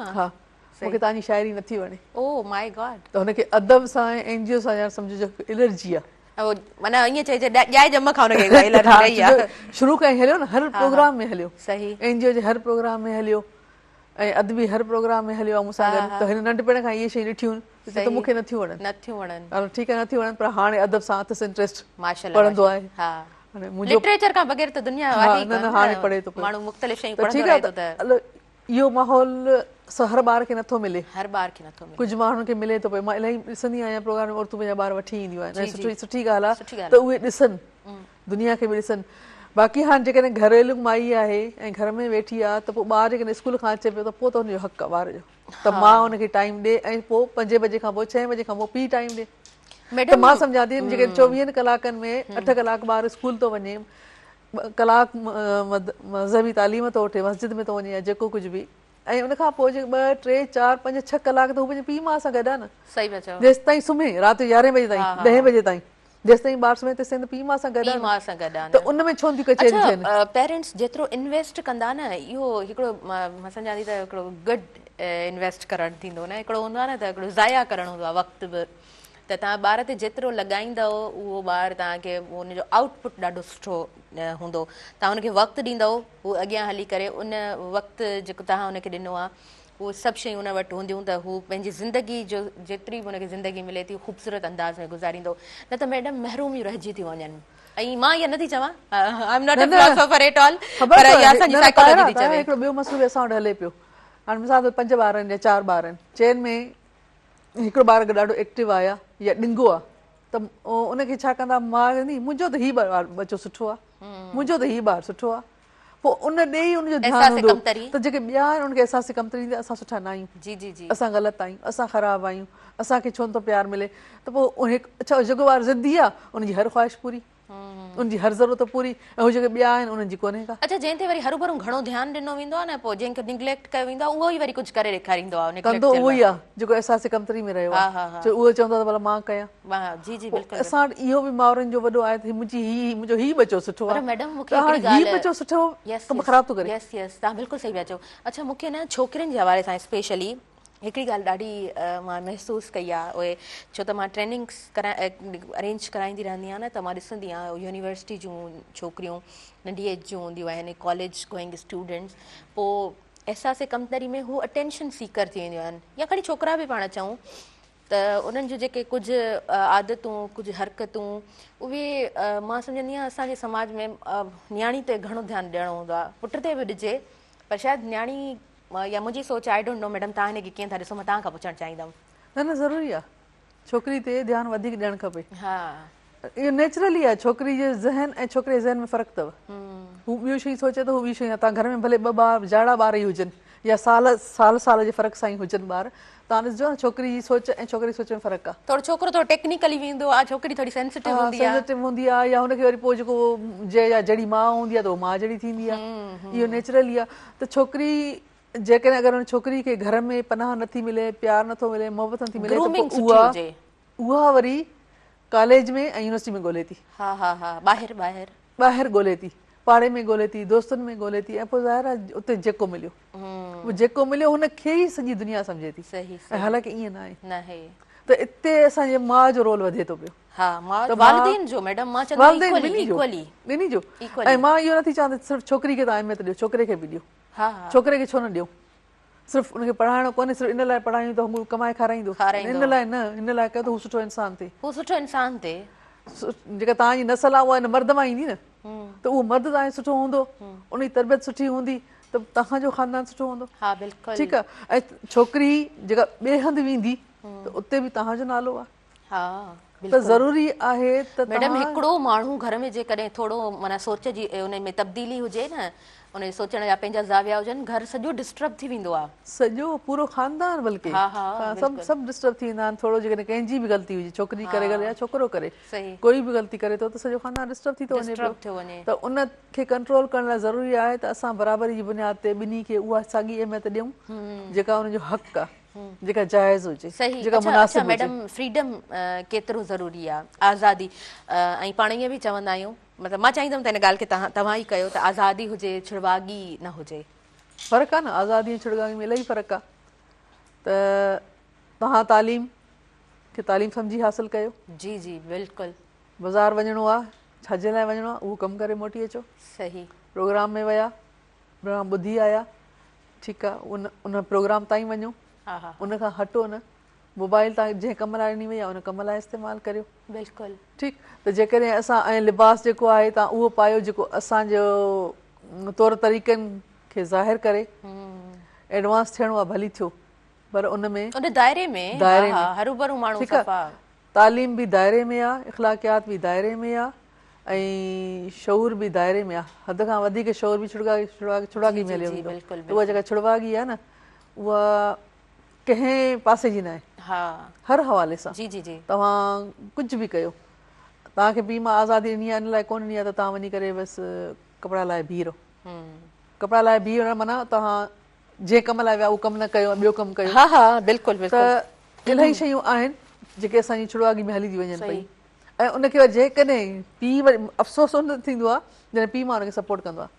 मूंखे तव्हांजी शाइरी नथी वणे ओ माय गॉड त हुनखे अदब सां ऐं NGO सां ॼण सम्झो एलर्जी आहे माना ईअं चइजे ॼाए ॼम खां हुनखे एलर्जी आहे शुरू खां ई हलियो न हर प्रोग्राम में हलियो सही NGO जे हर प्रोग्राम में हलियो ऐं अदबी हर प्रोग्राम में हलियो आहे मूंसां गॾु त हिन नंढपण खां इहे शयूं ॾिठियूं त मूंखे नथियूं वणनि हलो ठीकु आहे नथियूं वणनि पर हाणे अदब सां अथसि इंट्रस्ट पढ़ंदो आहे लिटरेचर खां बग़ैर त दुनिया आहे न हाणे पढ़े थो माण्हू मुख़्तलिफ़ शयूं पढ़ंदो रहे थो त इहो माहौल हर ॿार खे नथो मिले, हर ॿार खे नथो मिले, कुझु माण्हुनि खे मिले थो पियो। मां इलाही ॾिसंदी आहियां प्रोग्राम में औरतूं पंहिंजा ॿार वठी ईंदियूं आहिनि, सुठी ॻाल्हि आहे त उहे ॾिसनि, दुनिया खे बि ॾिसनि। बाक़ी हाणे जेकॾहिं घरेलू माई आहे ऐं घर में वेठी आहे त पोइ ॿार जेकॾहिं स्कूल खां अचे पियो त पोइ त हुनजो हक़ु आहे ॿार जो, त मां हुनखे टाइम ॾे ऐं पोइ 5 बजे खां पोइ 6 बजे खां पोइ पीउ टाइम ॾे। त मां सम्झां थी जेके 24 कलाकनि में 8 कलाक ॿार स्कूल थो वञे, कलाक मज़हबी तालीम थो वठे, मस्जिद में थो वञे या जेको कुझु बि, ऐं उनखां पोइ जे 2, 3, 4, 5, 6 कलाक त हू पंहिंजे पीउ माउ सां गॾु आहे न। सही था चओ। जेसि ताईं सुम्हे राति जो 11 बजे ताईं 10 बजे ताईं, जेसि ताईं ॿार सुम्हे तेसि ताईं त पीउ माउ सां गॾु आहे, त उन में छो थियूं कचहरियूं थियनि। पेरेंट्स जेतिरो इन्वेस्ट कंदा न, इहो हिकिड़ो मां सम्झां थी त हिकिड़ो गुड इन्वेस्ट करणु थींदो न, हिकिड़ो हूंदो आहे न त हिकिड़ो ज़ाया करणु हूंदो आहे वक़्तु बि, त तव्हां ॿार ते जेतिरो लॻाईंदव उहो ॿारु तव्हांखे उनजो आउटपुट ॾाढो सुठो हूंदो। तव्हां हुनखे वक़्तु ॾींदव, हू अॻियां हली करे उन वक़्तु जेको तव्हां हुनखे ॾिनो आहे उहे सभु शयूं हुन वटि हूंदियूं त हू पंहिंजी ज़िंदगी जो जेतिरी बि हुनखे ज़िंदगी मिले थी ख़ूबसूरत अंदाज़ में गुज़ारींदो, न त मैडम महरूमियूं रहिजी थियूं वञनि। ऐं मां इहा नथी चवां, I am not a philosopher at all, पर इहा असांजी साइकोलॉजी थी चवे। हिकिड़ो ॿियो मसइलो असां वटि हले पियो, हाणे मिसाल 5 ॿार आहिनि या 4 ॿार आहिनि, चइनि में हिकिड़ो ॿार ॾाढो एक्टिव आहे या ॾिंगो आहे, त उनखे छा कंदा, मां चवंदी मुंहिंजो त हीउ बच्चो सुठो आहे, मुंहिंजो त हीउ ॿारु सुठो आहे, पोइ उन ॾे ई उनजो ध्यानु हूंदो त जेके ॿिया आहिनि उनखे अहसास कमतरी ईंदी, असां सुठा न आहियूं, जी जी जी, असां ग़लति आहियूं, असां ख़राबु आहियूं, असांखे छो नथो प्यारु मिले। त पोइ अच्छा जेको ॿारु ज़िद्दी आहे उनजी हर ख़्वाहिश पूरी, उनजी हर ज़रूरत पूरी, ऐं हू जेके ॿिया आहिनि उन्हनि जी कोन्हे का। अच्छा, जंहिं ते वरी हरू भरू घणो ध्यानु ॾिनो वेंदो आहे न, पोइ जंहिंखे निग्लेक्ट कयो वेंदो आहे उहो ई वरी कुझु करे ॾेखारींदो आहे, कंदो उहो ई आहे जेको अहसास कमतरी में रहियो आहे, उहो चवंदो आहे त भला मां कयां। जी जी बिल्कुलु। असां वटि इहो बि माउरनि जो वॾो आहे त मुंहिंजो हीउ बच्चो सुठो आहे, मैडम मूंखे हीउ बच्चो सुठो कमु ख़राबु थो करे। यस यस, तव्हां बिल्कुलु सही पिया चओ। अच्छा, मूंखे न छोकिरियुनि जे हवाले सां स्पेशली हिकिड़ी ॻाल्हि ॾाढी मां महसूसु कई आहे, उहे छो त मां ट्रेनिंग्स अरेंज कराईंदी रहंदी आहियां न, त मां ॾिसंदी आहियां यूनिवर्सिटी जूं छोकिरियूं नंढी एज जूं हूंदियूं आहिनि, कॉलेज गोइंग स्टूडेंट्स, पोइ अहसास कमतरी में हू अटेंशन सीकर थी वेंदियूं आहिनि, या खणी छोकिरा बि पाण चऊं त उन्हनि जूं जेके कुझु आदतूं, कुझु हरकतूं, उहे मां सम्झंदी आहियां असांजे समाज में न्याणी ते घणो ध्यानु ॾियणो हूंदो आहे, पुट ते बि ॾिजे, पर शायदि न्याणी या मुंहिंजी सोच, आई डोंट नो मैडम तव्हां हिनखे कीअं था ॾिसो, मां तव्हां खां पुछणु चाहींदमि। न ज़रूरी आहे, छोकिरी ते ध्यानु वधीक ॾियणु खपे। हा, इहो नेचुरली आहे, छोकिरी जे ज़हन ऐं छोकिरे जे ज़हन में फ़र्क़ु अथव। हू ॿियूं शयूं सोचे त हू ॿी शयूं, तव्हां घर में भले 2 ॿार जाड़ा ॿार ई हुजनि या साल जे फ़र्क़ु सां ई हुजनि ॿार, तव्हां ॾिसजो न छोकिरी जी सोच ऐं छोकिरे जी सोच में फ़र्क़ु आहे। थोरो छोकिरो थोरो टेक्निकली वेंदो आहे, छोकिरी थोरी सेंसिटिव हूंदी आहे, या हुनखे वरी पोइ जेको जहिड़ी माउ हूंदी आहे त उहो माउ जहिड़ी थींदी आहे, इहो नेचुरली आहे। त छोकिरी जेकॾहिं अगरि हुन छोकिरी खे घर में पनाह नथी मिले, प्यारु नथो मिले, मोहबत नथी मिले, त उहा वरी कॉलेज में ऐं यूनिवर्सिटी में ॻोल्हे थी, ॿाहिरि ॻोल्हे थी, पाड़े में ॻोल्हे थी, दोस्तनि में ॻोल्हे थी, ऐं पोइ ज़ाहिर आहे उते जेको मिलियो हुनखे ई सॼी दुनिया सम्झे थी, ऐं हालांकि ईअं न आहे। त इते असांजे माउ जो रोल वधे थो पियो, ॿिन्ही जो। ऐं मां इहो नथी चवां त सिर्फ़ु छोकिरी खे तव्हां अहमियत ॾियो, छोकिरे खे बि ॾियो, छोकिरे खे छो न ॾियो, सिर्फ़ु उनखे पढ़ाइणो कोन्हे, सिर्फ़ु इन लाइ पढ़ायूं त हू कमाए खाराईंदो, इन लाइ न, हिन लाइ कयो त हू सुठो इंसान थिए, जेका तव्हांजी नसल आहे उहा हिन मर्द मां ईंदी न, त उहो मर्द तव्हांजो सुठो हूंदो, उनजी तरबियत सुठी हूंदी त तव्हांजो ख़ानदान सुठो हूंदो, ठीकु आहे। ऐं छोकिरी जेका ॿिए हंधि वेंदी त उते बि तव्हांजो नालो आहे, त ज़रूरी आहे त मैडम हिकिड़ो माण्हू घर में जेकॾहिं थोरो माना सोच जी उन में तब्दीली हुजे न, उन सोचण जा पंहिंजा ज़ाविया हुजनि, घर सॼो डिस्टर्ब थी वेंदो आहे, सॼो पूरो ख़ानदान, बल्कि सभु डिस्टर्ब थी वेंदा आहिनि। थोरो जेकॾहिं कंहिंजी बि ग़लती हुजे, छोकिरी करे या छोकिरो करे, कोई बि ग़लती करे थो त सॼो ख़ानदान डिस्टर्ब थी थो वञे, त उनखे कंट्रोल करण लाइ ज़रूरी आहे त असां बराबरी जी बुनियाद ते ॿिन्ही खे उहा साॻी अहमियत ॾियूं जेका उनजो हक़ु आहे, जेका जाइज़ हुजे, जेका मुनासिब हुजे। मैडम फ्रीडम केतिरो ज़रूरी आहे, आज़ादी, ऐं पाण ईअं बि चवंदा आहियूं, मतिलबु मां चाहींदमि त हिन ॻाल्हि खे तव्हां ई कयो त आज़ादी हुजे, छिड़वागी न हुजे। फ़र्क़ु आहे न, आज़ादी ऐं छिड़वागी में इलाही फ़र्क़ु आहे। त तव्हां तालीम सम्झी हासिलु कयो। जी जी बिल्कुलु। बाज़ारि वञिणो आहे, छाजे लाइ वञिणो आहे, उहो कमु करे मोटी अचो। सही। प्रोग्राम में विया, प्रोग्राम ॿुधी आया, ठीकु आहे, उन प्रोग्राम ताईं वञो, उनखां हटो न। मोबाइल तव्हां जंहिं कम लाइ ॾिनी वई आहे उन कम लाइ इस्तेमालु करियो। बिल्कुलु ठीकु। त जेकॾहिं असां ऐं लिबास जेको आहे तव्हां उहो पायो जेको असांजो तौर तरीक़नि खे ज़ाहिर करे, एडवांस थियणो आहे भली थियो, पर उन में दायरे में हरूभरू माण्हू तालीम बि दायरे में आहे, इख़लाक़ियात बि दायरे में आहे, ऐं शऊर बि दायरे में आहे। हद खां वधीक शऊर बि छुड़ागी में हलियो वेंदो। उहा जेका छुड़वागी आहे न, उहा कंहिं पासे जी न आहे, हर हवाले सां। तव्हां कुझु बि कयो, तव्हांखे पीउ मां आज़ादी ॾिनी आहे, इन लाइ कोन ॾिनी आहे त तव्हां वञी करे बसि कपिड़ा लाइ बीह रहो। कपिड़ा लाइ बीह रहण माना तव्हां जंहिं कम लाइ विया उहो कमु न कयो, ॿियो कमु कयो। त इलाही शयूं आहिनि जेके असांजी छुड़वागी में हली थी वञनि पई, ऐं उनखे जेकॾहिं पीउ वरी अफ़सोस न थींदो आहे जॾहिं पीउ मां हुनखे सपोर्ट कंदो आहे।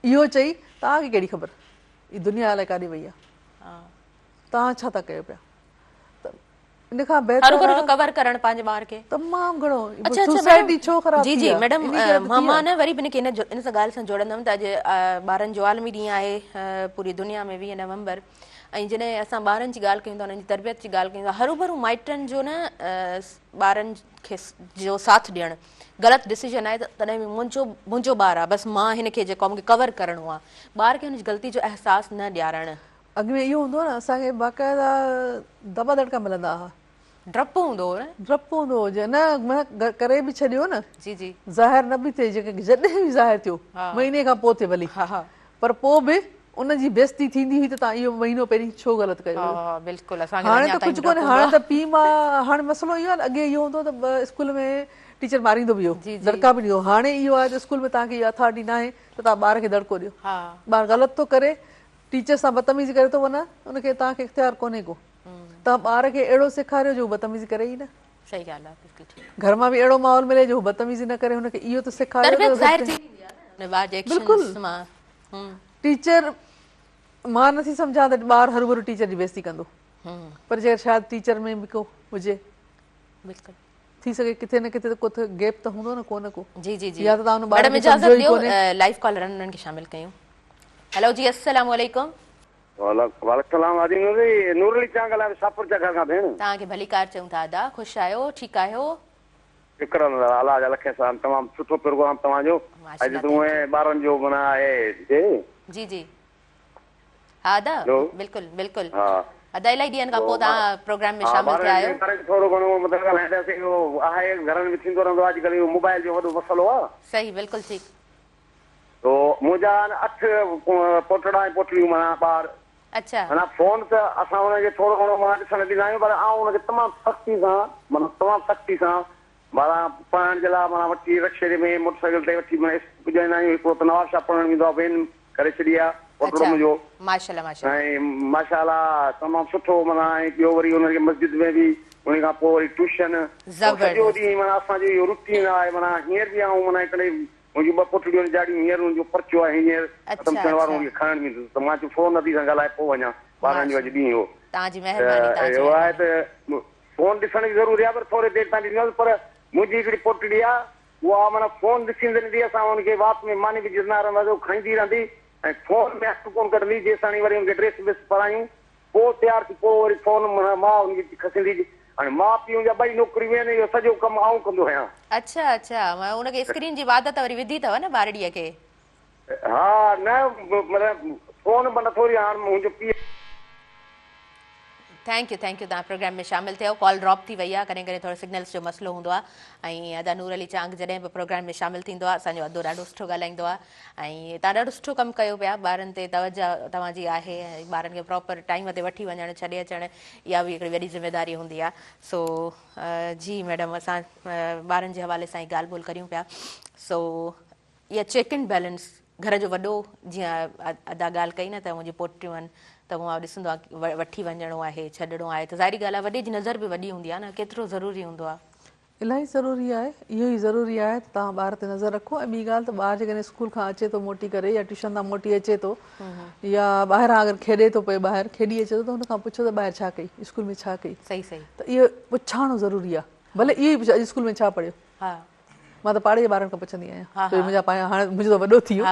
इहो चई तव्हांखे कहिड़ी ख़बर हीअ दुनिया अलाए काॾे वई आहे, तव्हां छा था कयो पिया। इन खां बहितर कवर करण पंहिंजे ॿार खे तमामु घणो सोसाइटी छो ख़राब थी जी मैडम मां न वरी बि इन ॻाल्हि सां जोड़ंदमि त अॼु ॿारनि जो आलमी ॾींहुं आहे पूरी दुनिया में 20 नवंबर, ऐं जॾहिं असां ॿारनि जी ॻाल्हि कयूं था, उन्हनि जी तरबियत जी ॻाल्हि कयूं था, हरूभरू माइटनि जो न ॿारनि खे जो साथ ॾियणु ग़लति डिसीजन आहे, तॾहिं बि मुंहिंजो ॿारु आहे, बसि मां हिनखे जेको मूंखे कवर करिणो आहे, ॿार खे हुनजी ग़लती जो अहसासु न ॾियारणु। अॻु में इहो हूंदो न, असांखे बाक़ाइदा दॿा दड़का मिलंदा हुआ, डपु हूंदो हो न करे बि छॾियो न, ज़ाहिर न बि थिए, जेके जॾहिं बि ज़ाहिर थियो महीने खां पोइ थिए भली, पर पोइ बि उनजी बेइज़ती थींदी हुई त तव्हां इहो महीनो पहिरीं छो ग़लति कयो। हाणे त कुझु कोन्हे, हाणे त पीउ मां हाणे मसइलो इहो आहे, अॻे इहो हूंदो त स्कूल में टीचर मारींदो बि हो, दड़का बि ॾियो। हाणे इहो आहे त स्कूल में तव्हांखे इहा अथॉरिटी न आहे त तव्हां ॿार खे दड़को ॾियो। ॿारु ग़लति थो करे, टीचर सां बदतमीज़ी करे थो वञे, उनखे तव्हांखे इख़्तियार कोन्हे को, तव्हां ॿार खे अहिड़ो सेखारियो जो बदतमीज़ी करे ई न। सही ॻाल्हि आहे, घर मां बि अहिड़ो माहौल मिले जो बदतमीज़ी न करे, हुनखे इहो त सेखारियो। टीचर मां नथी सम्झां त ॿारु हरूभरू टीचर जी बेइज़ती कंदो, पर जेकर शायदि टीचर में बि को हुजे, थी सघे किथे न किथे को गैप त हूंदो न को न को। या त तव्हां हुन ॿार खे सम्झो ई कोन्हे। लाइव कॉलर उन्हनि खे शामिल कयूं। हेलो जी, अस्सलाम वालेकुम। वालेकुम आदि नूरली चां ॻाल्हाए शाहपुर चकर खां भेण। तव्हांखे भली कार चऊं था अदा, ख़ुशि आहियो, ठीकु आहियो? शुक्र अलाह जा लखे सां, तमामु सुठो प्रोग्राम तव्हांजो। अॼु तूं ॿारनि जो माना आहे जी हा अदा, बिल्कुलु बिल्कुलु। अदा इलाही ॾींहंनि खां पोइ तव्हां प्रोग्राम में शामिल थिया आहियो। थोरो घणो मतिलबु ॻाल्हाईंदासीं, उहो आहे घरनि में थींदो रहंदो आहे, अॼुकल्ह मोबाइल जो वॾो मसइलो आहे। सही, बिल्कुलु ठीकु। तो मुंहिंजा 8 पोटड़ा ऐं पोटड़ियूं माना ॿार, अच्छा माना फोन त असां हुनखे थोरो घणो माना ॾिसणु ॾींदा आहियूं, पर आउं हुनखे तमामु सख़्ती सां माना पढ़ण जे लाइ माना वठी रिक्शे में मोटरसाइकिल ते वठी पुॼाईंदा आहियूं। हिकिड़ो त नवाब शाह पढ़णु वेंदो आहे, वेन करे छॾी आहे पोटड़ो मुंहिंजो, ऐं माशाअल्लाह तमामु सुठो माना। ऐं ॿियो वरी हुनखे मस्जिद में बि, उन खां पोइ वरी ट्यूशन, सॼो ॾींहुं माना असांजो इहो रुटीन आहे। माना हींअर बि आऊं माना हिकिड़े मुंहिंजी 2 पुटड़ियूं ॾाढियूं, हींअर हुनजो पर्चो आहे, हींअर ख़तमु थियण वारो, हुनखे खणणु वेंदुसि, त मां चयो फोन नथी सां ॻाल्हाए पोइ वञा, ॿारनि जो अॼु ॾींहुं हो। इहो आहे त फोन ॾिसण जी ज़रूरी आहे, पर थोरी देरि ताईं ॾींदुसि। पर मुंहिंजी हिकिड़ी पोटड़ी आहे, उहा माना फोन ॾिसींदे ॾिसी असां हुनखे वात में मानी बि ॾिसंदा रहंदासीं, खाईंदी रहंदी ऐं फोन में हथु कोन कढंदी, जेसिताईं वरी हुनखे ड्रेस वेस पारायूं, पोइ तयारु थी, पोइ वरी फोन माना मां हुनखे खसींदी। हाणे माउ पीउ जा 2 नौकरियूं आहिनि, इहो सॼो कमु आऊं कंदो आहियां। अच्छा हुनखे स्क्रीन जी आदत वरी विधी अथव न ॿारड़ीअ खे? हा न मतिलबु फोन माना थोरी हाणे मुंहिंजो पीउ। थैंक यू तव्हां प्रोग्राम में शामिल थियो। कॉल ड्रॉप थी वई आहे, कॾहिं कॾहिं थोरो सिग्नल्स जो मसइलो हूंदो आहे। ऐं अदा नूर अली चांग जॾहिं बि प्रोग्राम में शामिल थींदो आहे, असांजो अदो ॾाढो सुठो ॻाल्हाईंदो आहे, ऐं तव्हां ॾाढो सुठो कमु कयो पिया। ॿारनि ते तवजो तव्हांजी आहे, ऐं ॿारनि खे प्रॉपर टाइम ते वठी वञणु, छॾे अचणु, इहा बि हिकिड़ी वॾी ज़िम्मेदारी हूंदी आहे। सो जी मैडम, असां ॿारनि जे हवाले सां ई ॻाल्हि ॿोल करियूं पिया। सो इहा चेक एंड बैलेंस घर जो वॾो, जीअं अदा ॻाल्हि कई न त मुंहिंजी पोटियूं आहिनि, त उहा ॾिसंदो आहे वठी वञिणो आहे, छॾिणो आहे, त ज़ाहिरी ॻाल्हि आहे वॾे जी नज़र बि वॾी हूंदी आहे न, केतिरो ज़रूरी हूंदो आहे। इलाही ज़रूरी आहे, इहो ई ज़रूरी आहे त तव्हां ॿार ते नज़र रखो। ऐं ॿी ॻाल्हि त ॿार जेकॾहिं स्कूल खां अचे थो मोटी करे, या ट्यूशन तां मोटी अचे थो, या ॿाहिरां अगरि खेॾे थो पिए, ॿाहिरि खेॾी अचे थो, त हुनखां पुछो त ॿाहिरि छा कई, स्कूल में छा कई। सही त इहो पुछाइणो ज़रूरी आहे। भले इहो ई पुछो अॼु स्कूल में छा पढ़ियो। मां त पाड़े जे ॿारनि खां पुछंदी आहियां, मुंहिंजा हाणे मुंहिंजो त वॾो थी वियो,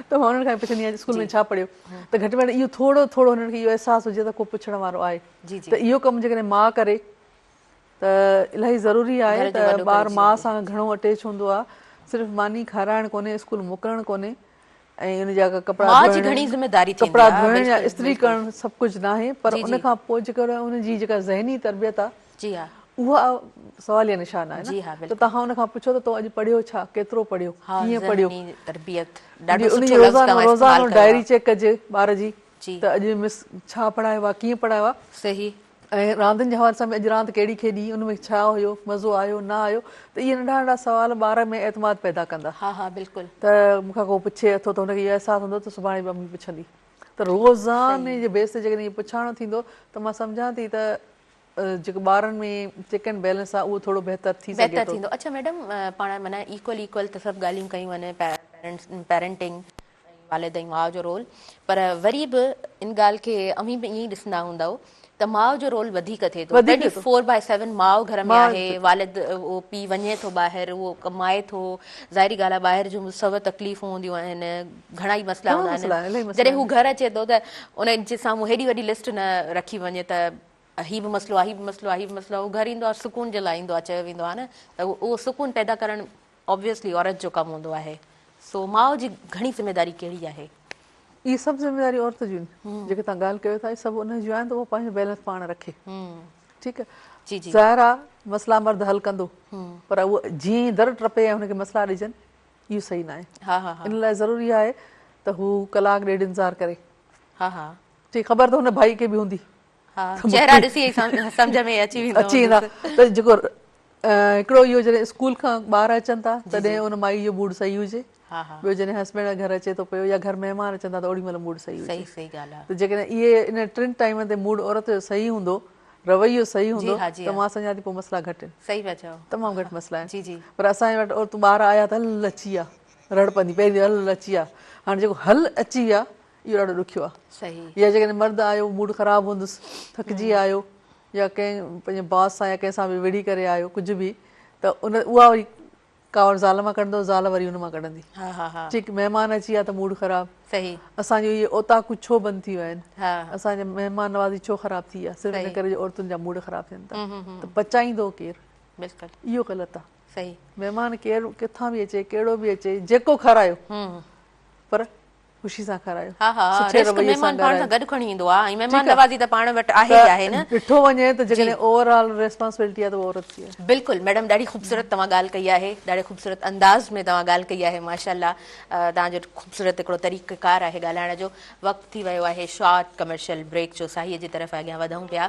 त मां हुननि खां पुछंदी आहियां स्कूल में छा पढ़ियो। त घटि में घटि इहो थोरो हुननि खे इहो अहसासु हुजे त को पुछण वारो आहे। त इहो कमु जेकॾहिं माउ करे त इलाही ज़रूरी आहे त ॿारु माउ सां घणो अटैच हूंदो आहे। सिर्फ़ु मानी खाराइणु कोन्हे, स्कूल मोकिलणु कोन्हे, ऐं उन जा कपिड़ा माउ जी घणी ज़िमेदारी थींदी कपिड़ा आहे, धोइण या बिल्कुलु, इस्त्री करण सभु कुझु न आहे, पर जी, उन खां पोइ जेको उन जी जेका ज़हनी तरबियत आहे जी हा उहा सवालिया निशान आहे जी न। हा, त तव्हां उन खां पुछो त तो अॼु पढ़ियो छा, केतिरो पढ़ियो, हाँ, कीअं पढ़ियो, ज़हनी तरबियत ॾाढो उन सुठो जी लफ़्ज़ तव्हां रोज़ानो इस्तेमालु कयो डायरी आहे। चेक कजे ॿार जी जी। त अॼु मिस छा पढ़ायो आहे, कीअं पढ़ायो आहे, सही ऐं रांदियुनि जे हवाले सां अॼु रांदि कहिड़ी खेॾी, उन में छा हुयो, मज़ो आयो न आयो, त इहे नंढा नंढा सवाल ॿार में एतमाद पैदा कंदा। हा हा बिल्कुलु त मूंखां को पुछे अथो त हुनखे इहो अहसासु हूंदो त सुभाणे मम्मी पुछंदी। त रोज़ाने जे बेस ते जेकॾहिं इहो पुछाइणो थींदो त मां सम्झां थी त जेको ॿारनि में चेक एंड बैलेंस आहे उहो थोरो बहितर थी सघे बहितर थो। थींदो। अच्छा मैडम, पाण माना इक्वल त सभु ॻाल्हियूं कयूं आहिनि, पेरेंटिंग, वालिद ऐं माउ जो रोल, पर वरी बि इन ॻाल्हि खे अमीं बि ईअं ई ॾिसंदा हूंदव त माउ जो रोल वधीक थिए थो। 24/7 माउ घर में आहे, वालिद उहो पीउ वञे थो ॿाहिरि, उहो कमाए थो, ज़ाहिरी ॻाल्हि आहे ॿाहिरि जूं सभु तकलीफ़ूं हूंदियूं आहिनि, घणा ई मसइला हूंदा आहिनि। जॾहिं हू घर अचे थो त उन जे साम्हूं हेॾी वॾी लिस्ट न रखी वञे त हीउ बि मसइलो आहे, हीउ बि मसइलो आहे, हीउ बि मसइलो आहे, उहो घर ईंदो आहे सुकून जे लाइ ईंदो आहे, चयो वेंदो आहे न, त उहो सुकून पैदा करणु ऑब्वियसली औरत जो कमु हूंदो आहे। सो माउ जी घणी ज़िमेदारी कहिड़ी आहे? इहे सभु ज़िमेदारी औरत जूं आहिनि जेके तव्हां ॻाल्हि कयो था, इहे सभु उन जूं आहिनि त उहो पंहिंजो बैलेंस पाण रखे। ठीकु आहे, जी जी ज़ाहिर आहे मसइला मर्द हल कंदो, पर उहो जीअं ई दर टपे ऐं हुनखे मसइला ॾिजनि, इहो सही न आहे। हा हा हा इन लाइ ज़रूरी आहे त हू कलाक ॾेढ इंतज़ारु करे। हा हा ठीकु, ख़बर त हुन भाई खे बि हूंदी, चेहरा ॾिसी सम्झ में अची वेंदा त जेको हिकिड़ो इहो जॾहिं स्कूल खां ॿार अचनि था तॾहिं उन माई जो मूड सही हुजे, ॿियो जॾहिं हस्बैंड घर अचे थो पियो या घर महिमान अचनि था त ओॾी महिल मूड सही हुजे। सही ॻाल्हि आहे। त जेकॾहिं इहे इन टिनि टाइमनि ते मूड औरत जो सही हूंदो, रवैयो सही हूंदो, त मां सम्झां थी पोइ मसइला घटि आहिनि। सही पिया चओ, तमामु घटि मसइला आहिनि। जी जी। पर असांजे वटि औरतूं ॿार आया त हल अची विया, रड़ पंदी पहिरीं हल अची विया। हाणे जेको हल अची विया इहो ॾाढो ॾुखियो आहे। सही। या जेकॾहिं मर्द आयो, मूड ख़राबु हूंदुसि, थकिजी आयो, या कंहिं पंहिंजे बॉस सां या कंहिंसां बि विढ़ी करे आयो कुझु बि, त उहा वरी कावड़ ज़ाल मां कढंदो, ज़ाल वरी हुन मां कढंदी। ठीकु, महिमान अची विया त मूड ख़राबु। सही। असांजो इहे ओताकू छो बंदि थी विया आहिनि, असांजे महिमान नवाज़ी छो ख़राबु थी आहे, सिर्फ़ु इन करे औरतुनि जा मूड ख़राबु थियनि था। त पचाईंदो केरु? बिल्कुलु इहो ग़लति आहे। सही। महिमान केरु किथां बि अचे, कहिड़ो बि अचे, जेको खारायो, पर ख़ुशी सां खारायो। महिमान पाण सां गॾु खणी ईंदो आहे, ऐं महिमान नवाज़ी त पाण वटि आहे ई आहे न। ॾिठो वञे त जेकॾहिं ओवरऑल रिस्पॉन्सिबिलिटी आहे त औरत जी आहे। बिल्कुलु मैडम, ॾाढी ख़ूबसूरत तव्हां ॻाल्हि कई आहे, ॾाढे ख़ूबसूरत अंदाज़ में तव्हां ॻाल्हि कई आहे, माशाअल्लाह। तव्हांजो ख़ूबसूरत हिकिड़ो तरीक़ेकार आहे ॻाल्हाइण जो। वक़्तु थी वियो आहे शॉर्ट कमर्शियल ब्रेक जो, साईअ जी तरफ़ अॻियां वधूं पिया।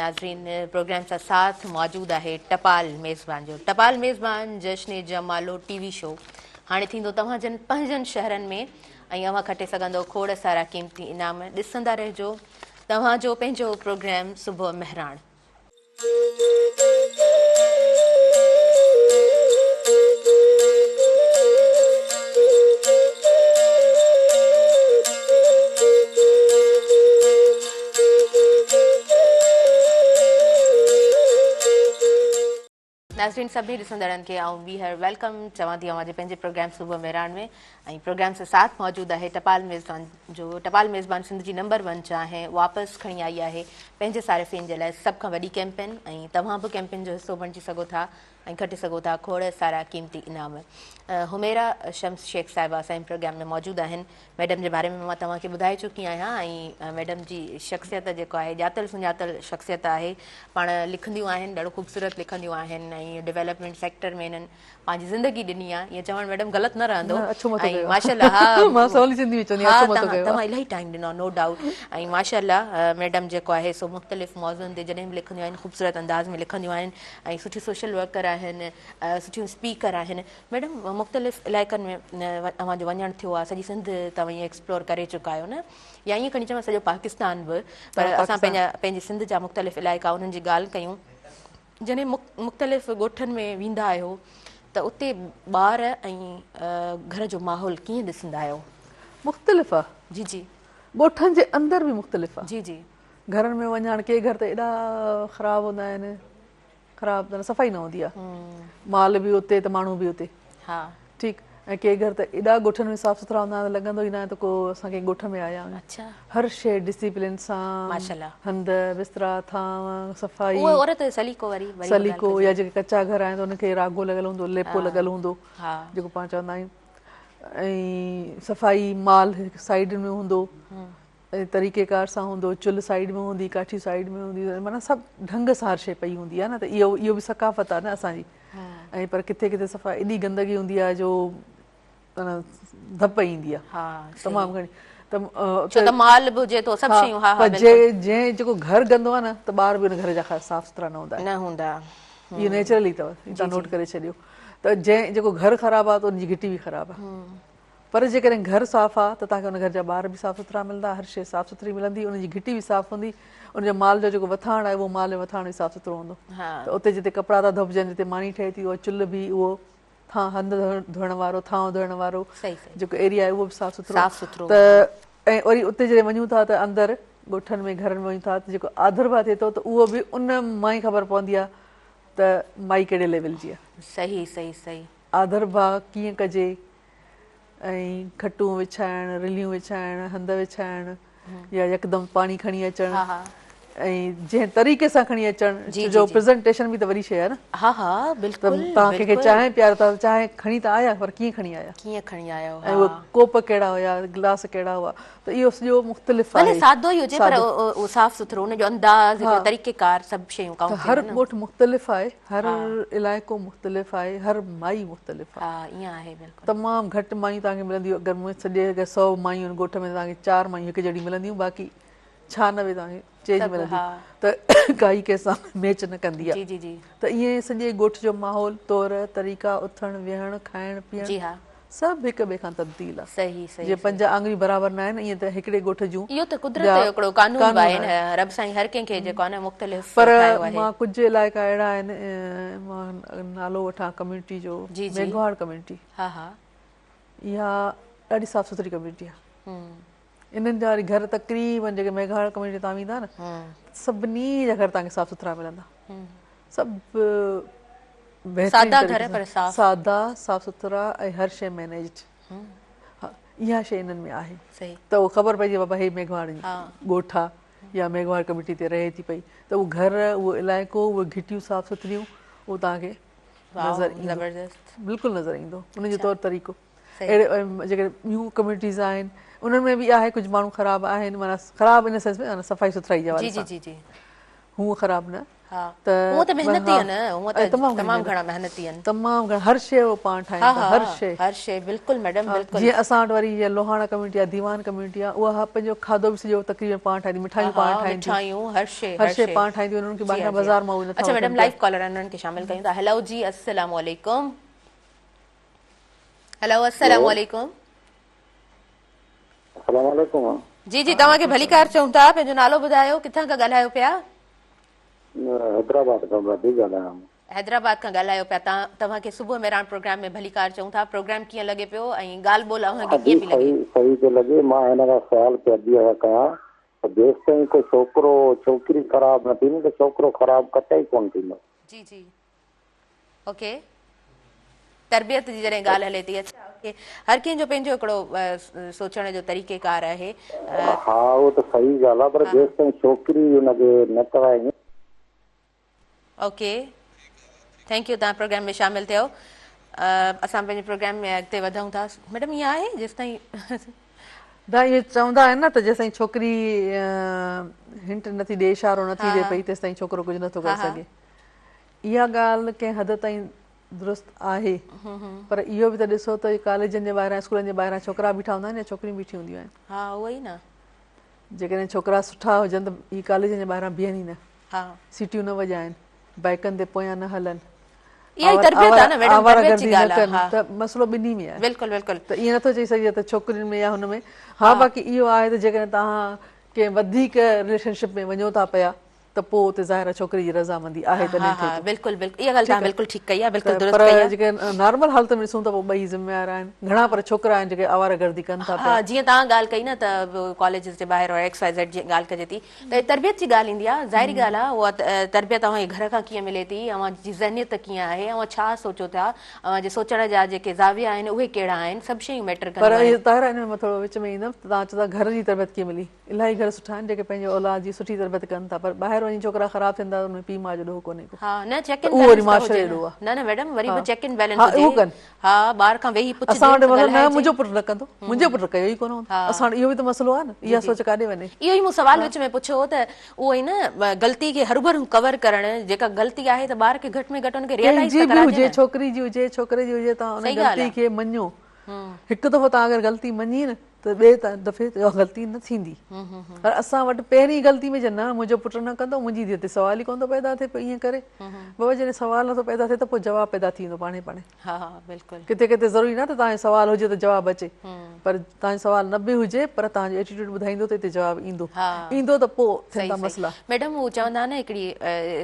नाज़रीन, प्रोग्राम सां साथ मौजूदु आहे टपाल मेज़बान जो। टपाल मेज़बान जश्न जमालो टीवी शो हाणे थींदो तव्हांजनि 5 शहरनि में, ऐं अव्हां खटे सघंदो खोड़ सारा क़ीमती इनाम। ॾिसंदा रहिजो तव्हांजो पंहिंजो प्रोग्राम सुबुह महराण। नाज़रीन, सभी ॾिसंदड़नि खे आऊं ॿीहर वेलकम चवां थी अव्हांजे पंहिंजे प्रोग्राम सुबुह महराण में। ऐं प्रोग्राम सां साथ मौजूदु आहे टपाल मेज़बान जो। टपाल मेज़बान सिंध जी नंबर 1 चाहे वापसि खणी आई आहे पंहिंजे सारिफ़िन जे लाइ सभ खां वॾी कैंपेन, ऐं तव्हां बि कैंपेन जो हिसो बणिजी सघो था ऐं खटे सघो था खोड़ सारा क़ीमती इनाम। हुमेरा शम्स शेख साहिबा असांजे प्रोग्राम में मौजूदु आहिनि। मैडम जे बारे में मां तव्हांखे ॿुधाए चुकी आहियां, ऐं मैडम जी शख़्सियत जेको आहे ॼातल सुञातल शख़्सियत आहे। पाण लिखंदियूं आहिनि, ॾाढो ख़ूबसूरत लिखंदियूं आहिनि, ऐं डेवलपमेंट सेक्टर में इन्हनि पंहिंजी ज़िंदगी ॾिनी आहे, ईअं चवणु मैडम ग़लति न रहंदो। ऐं माशाअल्लाह तव्हां इलाही टाइम ॾिनो, नो डाउट। ऐं माशाअल्लाह मैडम जेको आहे सो मुख़्तलिफ़ मौज़ुअनि ते जॾहिं बि लिखंदियूं आहिनि, ख़ूबसूरत अंदाज़ में लिखंदियूं आहिनि, ऐं सुठी सोशल वर्कर आहिनि, सुठियूं स्पीकर आहिनि। मैडम, मुख़्तलिफ़ इलाइक़नि में तव्हांजो वञणु थियो आहे, सॼी सिंध तव्हां ईअं एक्सप्लोर करे चुका आहियो न, या ईअं खणी चवां सॼो पाकिस्तान बि, पर असां पंहिंजी सिंध जा मुख़्तलिफ़ इलाइक़ा उन्हनि जी ॻाल्हि कयूं। जॾहिं मुख़्तलिफ़ ॻोठनि में वेंदा आहियो त उते ॿार ऐं घर जो माहौल कीअं ॾिसंदा आहियो? मुख़्तलिफ़ आहे। जी जी। ॻोठनि जे अंदरि बि मुख़्तलिफ़ आहे। जी जी। घरनि में वञा, के घर त एॾा ख़राबु हूंदा आहिनि, ख़राबु त सफ़ाई न हूंदी आहे, माल बि उते त माण्हू बि उते। हा ठीकु। ऐं के घर त एॾा ॻोठनि में साफ़ सुथरा हूंदा आहिनि, लॻंदो ई न आहे त को असां कंहिं ॻोठ में आया आहियूं। अच्छा। हर शइ डिसिप्लिन सां, हंध बिस्तरा थांव सफ़ाई, सलीको, या जेके कचा घर आहिनि त उनखे रागो लॻल हूंदो, लेपो लॻल हूंदो, जेको पाण चवंदा आहियूं। ऐं सफ़ाई माल साइड में हूंदो, तरीक़ेकार सां हूंदो, चुल्ह साइड में हूंदी, काठी साइड में हूंदी, माना सभु ढंग सां हर शइ पई हूंदी आहे न। त इहो बि सकाफ़त आहे न असांजी। ऐं पर किथे किथे सफ़ा एॾी गंदगी हूंदी आहे जो धप ईंदी आहे तमामु घणी। जंहिं जेको घर गंदो आहे न त ॿार बि हुन घर जा साफ़ सुथरा न हूंदा, इहो नेचुरली अथव, तव्हां नोट करे छॾियो। त जंहिं जेको घर ख़राबु आहे त उनजी घिटी बि ख़राबु आहे। पर जेकॾहिं घर साफ़ आहे त तव्हांखे हुन घर जा ॿार बि साफ़ सुथरा मिलंदा, हर शइ साफ़ सुथरी मिलंदी, उनजी घिटी बि साफ़ हूंदी, उनजो माल जो जेको वथाण आहे उहो माल जो वथाण बि साफ़ सुथरो हूंदो। त उते जिते कपिड़ा था धोपिजनि, जिते मानी ठहे थी, उहो चुल्ह बि, उहो हंधु धोइण वारो, थांव धोइण वारो जेको एरिया आहे उहो बि साफ़ सुथरो। त ऐं वरी उते जॾहिं वञूं था त अंदरि ॻोठनि में घरनि में वञूं था त जेको आदरभा थिए थो त उहो बि उन मां ई ख़बर पवंदी आहे त माई कहिड़े लेवल जी आहे। आदरभा कीअं कजे, ऐं खटूं विछाइण, रिलियूं विछाइण, हंध विछाइण, या यकदमि पाणी खणी अचणु, ऐं जंहिं तरीक़े सां खणी अचणु, जो प्रेज़ेंटेशन बि त वॾी शइ आहे न। तव्हां कंहिंखे चांहि पियारो था, चांहि खणी त आया, पर कीअं खणी आया, ऐं उहे कोप कहिड़ा हुया, गिलास कहिड़ा हुआ, त इहो सॼो मुख़्तलिफ़ आहे। हर ॻोठ मुख़्तलिफ़ आहे, हर इलाइक़ो मुख़्तलिफ़ आहे, हर माई मुख़्तलिफ़ आहे। तमामु घटि मायूं तव्हांखे मिलंदियूं। अगरि सॼे अगरि 100 मायूं आहिनि ॻोठ में, तव्हांखे 4 मायूं हिकु जहिड़ी मिलंदियूं, बाक़ी 96 तव्हांखे चेंज मिलंदियूं। त काई कंहिंसां मैच न कंदी आहे। त ईअं सॼे ॻोठ जो माहौल, तौर तरीक़ा, उथण विहण, खाइण पीअण सभु हिक ॿिए खां तब्दील आहे। जीअं 5 आङुरियूं बराबरि न आहिनि, ईअं त हिकिड़े ॻोठ जूं। पर मां कुझु इलाइक़ा अहिड़ा आहिनि, मां नालो वठां कम्यूनिटी जो, मेघवाड़ कम्यूनिटी, इहा ॾाढी साफ़ सुथरी कम्यूनिटी आहे। इन्हनि जा वरी घर तक़रीबन जेके मेघवाड़ कम्यूनिटी तव्हां वेंदा न, सभिनी जा घर तव्हांखे साफ़ सुथरा मिलंदा, सभु सादा, साफ़ सुथरा, ऐं हर शइ मैनेज्ड। इहा शइ इन्हनि में आहे, त उहो ख़बर पइजे बाबा हे मेघवाड़ ॻोठ आहे या मेघवाड़ कम्यूनिटी ते रहे थी पई, त उहो घर, उहो इलाइक़ो, उहे घिटियूं साफ़ सुथरियूं, उहो तव्हांखे नज़र ईंदो, बिल्कुलु नज़र ईंदो, उनजो तौर तरीक़ो। अहिड़े जेके ॿियूं कम्यूनिटीज़ आहिनि, उन्हनि में बि आहे कुझु माण्हू ख़राबु आहिनि, माना ख़राबु इन सेंस में सफ़ाई सुथराई जे हवाले सां, हूअं ख़राबु न, तमामु घणा, हर शइ उहो पाण ठाहींदा, हर शइ। जीअं असां वटि वरी लोहाणा कम्यूनिटी आहे, दीवान कम्यूनिटी आहे, उहा पंहिंजो खाधो बि सॼो तक़रीबन पाण ठाहींदी, मिठाइयूं पाण ठाहींदियूं, हर शइ पाण ठाहींदियूं, उन्हनि खे ॿाहिरां बाज़ार मां उहे नथा वठनि। लाइव कॉलर उन्हनि खे शामिल कयूं था। हेलो जी, अस्सलाम वालेकुम। हेलो, अस्सलाम वालेकुम। जी जी, तव्हांखे भली कार चऊं था, पंहिंजो नालो ॿुधायो, किथां खां ॻाल्हायो पिया? हैदराबाद खां ॻाल्हायो पिया तव्हांखे सुबुह में राउंड प्रोग्राम में भली कार चऊं था। प्रोग्राम कीअं लॻे पियो ऐं ॻाल्हि ॿोल कीअं पई लॻे? सही थो लॻे। मां हिन खां सवाल पिया कयां त जेसि ताईं को छोकिरो छोकिरी ख़राबु न थींदी त छोकिरो ख़राबु कतई कोन थींदो। जी जी, ओके। तरबियत जी जॾहिं ॻाल्हि हले थी, अच्छा, ओके, हर कंहिंजो पंहिंजो हिकिड़ो सोचण जो तरीक़ेकार आहे। हा, उहो त सही ॻाल्हि आहे, पर जेसि ताईं छोकिरी हुनखे न कराए। ओके, थैंक यू, तव्हां प्रोग्राम में शामिल थियो। असां पंहिंजे प्रोग्राम में अॻिते वधूं था। मैडम, ईअं आहे जेसि ताईं न, इहे चवंदा आहिनि न त जेसि ताईं छोकिरी हिंट नथी ॾे, इशारो नथी ॾे पई, तेसि ताईं छोकिरो कुझु नथो करे सघे। इहा ॻाल्हि कंहिं हद ताईं दुरुस्त आहे, पर इहो बि त ॾिसो त कॉलेजनि जे ॿाहिरां, स्कूलनि जे ॿाहिरां छोकिरा बीठा हूंदा आहिनि या छोकिरियूं बीठियूं हूंदियूं आहिनि। हा, उहो ई न। जेकॾहिं छोकिरा सुठा हुजनि त हीअ कॉलेजनि जे ॿाहिरां बीहनि ई न, सीटियूं न वॼाइनि, बाइकनि ते पोयां न हलनि, आवारागर्दी न कनि, त मसइलो ॿिन्ही में आहे। बिल्कुलु बिल्कुलु। त ईअं नथो चई सघे त छोकिरियुनि में या हुन में। हा, बाक़ी इहो आहे त जेकॾहिं तव्हां कंहिं वधीक रिलेशनशिप में वञो था पिया त पोइ उते ज़ाहिर छोकिरी जी रज़ामंदी आहे। बिल्कुलु बिल्कुलु, इहा ॻाल्हि तव्हां बिल्कुलु ठीकु कई आहे, बिल्कुलु दुरुस्त पर कई आहे। जेके नॉर्मल हालत में ॾिसूं त पोइ ॿई ज़िम्मेवार आहिनि। घणा पर छोकिरा आहिनि जेके आवारागर्दी कनि था। हा, जीअं तव्हां ॻाल्हि कई न त कॉलेजिस जे ॿाहिरि XYZ जी ॻाल्हि कजे थी, त तरबियत जी ॻाल्हि ईंदी आहे। ज़ाहिरी ॻाल्हि आहे, उहा तरबियत अव्हांजे घर खां कीअं मिले थी, अव्हांजी ज़हनियत कीअं आहे, अव्हां छा सोचो था, अव्हांजे सोचण जा जेके ज़ाविया आहिनि उहे कहिड़ा आहिनि, सभु शयूं मैटर कनि। पर ताहिरा हिन में थोरो विच में ईंदमि, तव्हां चओ था घर जी तरबियत कीअं मिली। इलाही घर सुठा आहिनि जेके पंहिंजे औलाद जी सुठी तरबियत कनि था, पर ॿाहिरि वञी छोकिरा ख़राब थींदा उन पीउ माउ जो ॾोह कोन्हे को। हा न चेक इन उहो वरी माशरे ॾोह आहे। न न मैडम वरी बि चेक इन बैलेंस हा उहो कनि। हा ॿार खां वेही पुछे असां वटि मतिलबु न मुंहिंजो पुटु न कंदो, मुंहिंजो पुटु कयो ई कोन हूंदो। असां इहो बि त मसइलो आहे न, इहा सोच काॾे वञे। इहो ई मूं सवाल विच में पुछियो त उहो ई न ग़लती खे हरूभरू कवर करणु, जेका ग़लती आहे त ॿार खे घटि में घटि हुनखे रियलाइज़ जी बि हुजे, छोकिरी जी हुजे छोकिरे जी हुजे, तव्हां हुन ग़लती खे मञो। हिकु दफ़ो तव्हां अगरि ग़लती मञी न त ॿिए दफ़े उहा ग़लती न थींदी। पर असां वटि पहिरीं ग़लती में न मुंहिंजो पुटु न कंदो, मुंहिंजी धीअ ते सवाल ई कोन थो पैदा थिए पोइ ईअं करे। बाबा जॾहिं सवाल नथो पैदा थिए त पोइ जवाबु पैदा थी वेंदो पाणे पाणे। हा हा बिल्कुलु। किथे किथे ज़रूरी न त तव्हांजो सवाल हुजे त जवाबु अचे, पर तव्हांजो सवाल न बि हुजे पर तव्हांजो एटीट्यूड ॿुधाईंदो त हिते जवाबु ईंदो ईंदो त पोइ थींदा मसइला। मैडम हू चवंदा न हिकिड़ी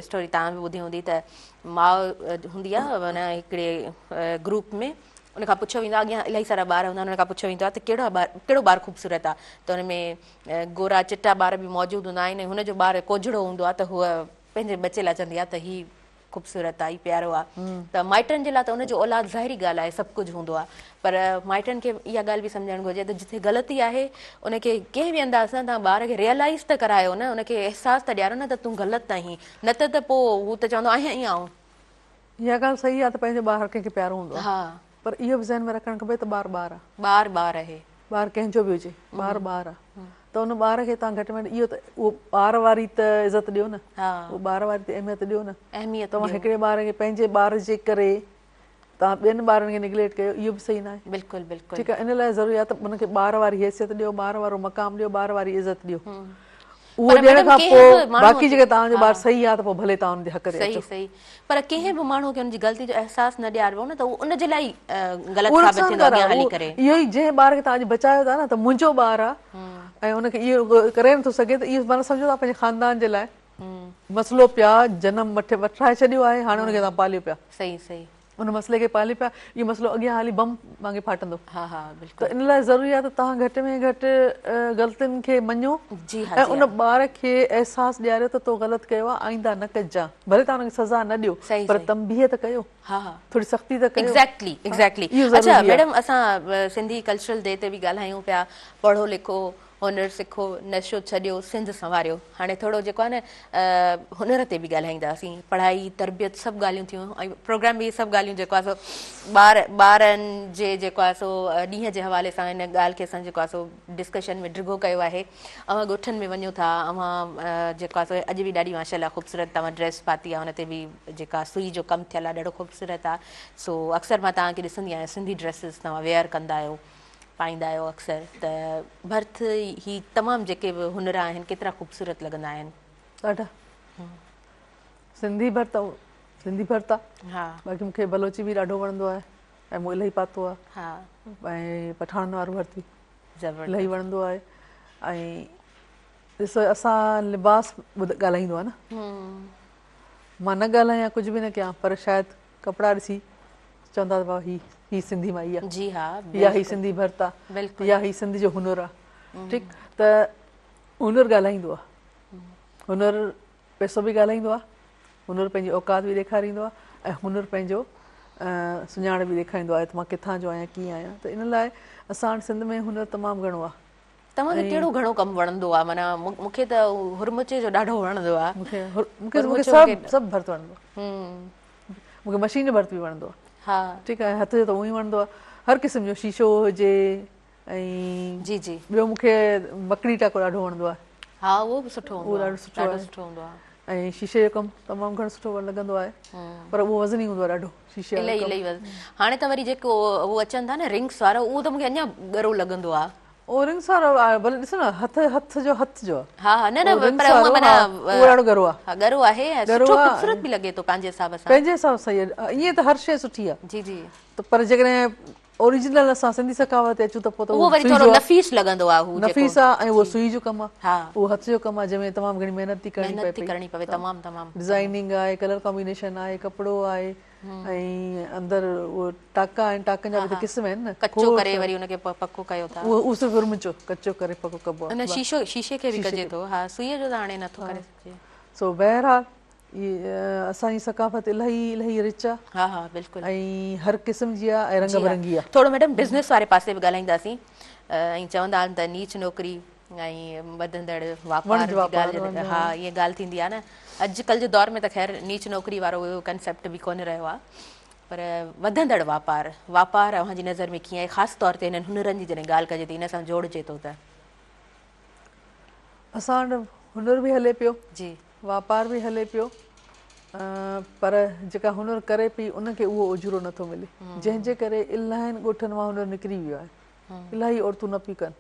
स्टोरी तव्हां बि ॿुधी हूंदी त माउ हूंदी आहे माना हिकिड़े ग्रुप में, उनखां पुछियो वेंदो आहे, अॻियां इलाही सारा ॿार हूंदा आहिनि, उनखां पुछियो वेंदो आहे त कहिड़ो ॿारु ख़ूबसूरत आहे, त हुन में गोरा चिटा ॿार बि मौजूदु हूंदा आहिनि। हुनजो ॿारु कोझड़ो हूंदो आहे त हूअ पंहिंजे बचे लाइ चवंदी आहे त हीउ ख़ूबसूरत आहे, हीउ प्यारो आहे। त माइटनि जे लाइ त हुनजो औलाद ज़ाहिरी ॻाल्हि आहे सभु कुझु हूंदो आहे, पर माइटनि खे इहा ॻाल्हि बि सम्झणु घुरिजे त जिथे ग़लती आहे उनखे कंहिं बि अंदाज़ सां तव्हां ॿार खे रियलाइज़ त करायो न, उनखे अहसासु त ॾियारो न त तूं ग़लति आहीं, न त पोइ हू त चवंदो आहियां ईअं आऊं। इहा ॻाल्हि सही आहे त पंहिंजो ॿारु हर कंहिंखे प्यारो हूंदो आहे। हा पर इहो बि ज़हन में रखणु खपे त ॿारु ॿारु आहे। ॿारु आहे, ॿारु कंहिंजो बि हुजे, ॿारु ॿारु आहे। त उन ॿार खे तव्हां घटि में घटि इहो त उहो ॿार वारी त इज़त ॾियो न, उहो ॿार वारी त अहमियत ॾियो न। अहमियत तव्हां हिकिड़े ॿार खे पंहिंजे ॿार जे करे तव्हां ॿियनि ॿारनि खे निगलेक्ट कयो, इहो बि सही न आहे। बिल्कुलु बिल्कुलु ठीकु आहे, इन लाइ ज़रूरी आहे त उनखे ॿार वारी हैसियत ॾियो, ॿार वारो मक़ाम ॾियो, ॿार वारी इज़त ॾियो। उहो ॾियण खां पोइ बाक़ी जेके तव्हांजो ॿारु सही आहे त पोइ भले तव्हां हुनजे हक़ ते अचो। सही, पर कंहिं बि माण्हू खे हुनजी ग़लती जो अहसासु न ॾियारिबो न त उहो उनजे लाइ ग़लति साबित थींदो अॻियां हली करे। इहो ई जंहिं ॿार खे तव्हां अॼु बचायो था न त मुंहिंजो ॿारु आहे ऐं उनखे इहो करे नथो सघे त इहो माना सम्झो था पंहिंजे ख़ानदान जे लाइ मसइलो पिया जनम वठाए छॾियो आहे, हाणे हुनखे तव्हां पालियो पिया। सही सही, उन मसइले खे पाले पिया, इहो मसइलो अॻियां हली बम वांगुरु फाटंदो। हा हा बिल्कुलु। त इन लाइ ज़रूरी आहे त तव्हां घटि में घटि ग़लतियुनि खे मञो ऐं उन ॿार खे अहसासु ॾियारियो त तो ग़लति कयो आहे, आईंदा न कजां। भले तव्हां हुनखे सज़ा न ॾियो पर तंबीह त कयो, थोरी सख़्ती त कयो। एग्ज़ैक्टली। अच्छा मैडम, असां सिंधी कल्चरल डे ते बि ॻाल्हायूं पिया, पढ़ो लिखो, हुनर सिखो, नशो छॾियो, सिंध संवारियो। हाणे थोरो जेको आहे न हुनर ते बि ॻाल्हाईंदासीं, पढ़ाई तरबियत सभु ॻाल्हियूं थियूं ऐं प्रोग्राम बि सभु ॻाल्हियूं जेको आहे सो ॿारनि जे जेको आहे सो ॾींहं जे हवाले सां हिन ॻाल्हि खे असां जेको आहे सो डिस्कशन में ड्रिगो कयो आहे। अवां ॻोठनि में वञो था, अवां जेको आहे सो अॼु बि ॾाढी माशाल्लाह ख़ूबसूरत तव्हां ड्रेस पाती आहे, हुन ते बि जेका सुई जो कमु थियल आहे ॾाढो ख़ूबसूरत आहे। सो अक्सर मां तव्हांखे ॾिसंदी आहियां सिंधी ड्रेसिस तव्हां वेयर कंदा आहियो, पाईंदा आहियो अक्सर, त भर्थ ही तमामु जेके बि हुनर आहिनि केतिरा ख़ूबसूरत लॻंदा आहिनि। ॾाढा सिंधी भर्त आहे। हा बाक़ी मूंखे बलोची बि ॾाढो वणंदो आहे ऐं मूं इलाही पातो आहे। हा ऐं पठान वारो भर्त बि ज़बरदस्त इलाही वणंदो आहे। ऐं ॾिसो असां लिबास ॻाल्हाईंदो आहे न, मां न ॻाल्हायां कुझु बि न कयां पर शायदि कपिड़ा ॾिसी चवंदा भाउ ही सिंधी माई आहे। जी हा, या ही सिंधी भर्त आहे, बिल्कुलु, या ही सिंधी जो हुनर आहे। ठीकु, त हुनर ॻाल्हाईंदो आहे, हुनर पैसो बि ॻाल्हाईंदो आहे, हुनर पंहिंजी औकात बि ॾेखारींदो आहे ऐं हुनर पंहिंजो सुञाण बि ॾेखारींदो आहे त मां किथां जो आहियां, कीअं आहियां। त इन लाइ असां वटि सिंध में हुनर तमामु घणो आहे। तव्हांखे कहिड़ो घणो कमु वणंदो आहे? माना मूंखे त हुरमुचे जो ॾाढो वणंदो आहे। मूंखे सभु भर्त वणंदो आहे। मूंखे मशीन जो भर्त बि वणंदो आहे। हा ठीकु आहे, हथ जो त उहो ई वणंदो आहे, हर क़िस्म जो शीशो हुजे। ऐं जी जी, ॿियो मूंखे मकड़ी टाको ॾाढो वणंदो आहे। हा उहो बि सुठो हूंदो आहे, ॾाढो सुठो हूंदो आहे। ऐं शीशे जो कमु तमामु घणो सुठो लॻंदो आहे, पर उहो वज़नी हूंदो आहे ॾाढो शीशे जो। हाणे त वरी जेको उहो अचनि था न रिंग्स वारो, उहो त मूंखे अञा ॻरो लॻंदो आहे। उहो रिंग्स वारो भले ॾिसो न हथ जो। हा हा, न न पर उहो ॾाढो ॻरो आहे। ॻरो आहे, सुठो ख़ूबसूरत बि लॻे थो पंहिंजे हिसाब सां। पंहिंजे हिसाब सां ईअं त हर शइ सुठी आहे। जी जी, पर जेकॾहिं ओरिजिनल असां सिंधी सखावत ते अचूं त पोइ त उहो वरी थोरो नफ़ीस लॻंदो आहे। नफ़ीस आहे ऐं उहो सुई जो कमु आहे, उहो हथ जो कमु आहे जंहिंमें तमामु घणी महिनत थी करणी पवे। तमामु तमामु डिज़ाइनिंग आहे, कलर कॉम्बिनेशन आहे, कपिड़ो आहे ऐं अंदरि उहो टाका आहिनि, टाकनि जा बि क़िस्म आहिनि न। कचो करे वरी हुनखे पको कयो था, उहो सिर्फ़ु हुरमुचो कचो करे पको कबो आहे। शीशे खे बि कजे थो, हा सुईअ जो त हाणे नथो करे सघे। सो बहरहाल असांजी सकाफ़त इलाही रिच आहे। हा हा बिल्कुलु, ऐं हर क़िस्म जी आहे ऐं रंग बिरंगी आहे। थोरो मैडम बिज़नेस वारे पासे बि ॻाल्हाईंदासीं। ऐं चवंदा आहिनि त नीच नौकिरी ऐं वधंदड़ वापार जी ॻाल्हि, हा इहा ॻाल्हि थींदी आहे न। अॼुकल्ह जे दौर में त ख़ैर नीच नौकिरी वारो उहो कंसेप्ट बि कोन रहियो आहे, पर वधंदड़ वापार अव्हांजी नज़र में कीअं आहे, ख़ासि तौर ते हिननि हुनरनि जी जॾहिं ॻाल्हि कजे थी, हिन सां जोड़िजे थो त? असां वटि हुनर बि हले पियो जी, वापार बि हले पियो, पर जेका हुनर करे पई उनखे उहो उजरो नथो मिले, जंहिंजे करे इलाहिनि ॻोठनि मां हुनर निकिरी वियो आहे। इलाही औरतूं न पियूं कनि,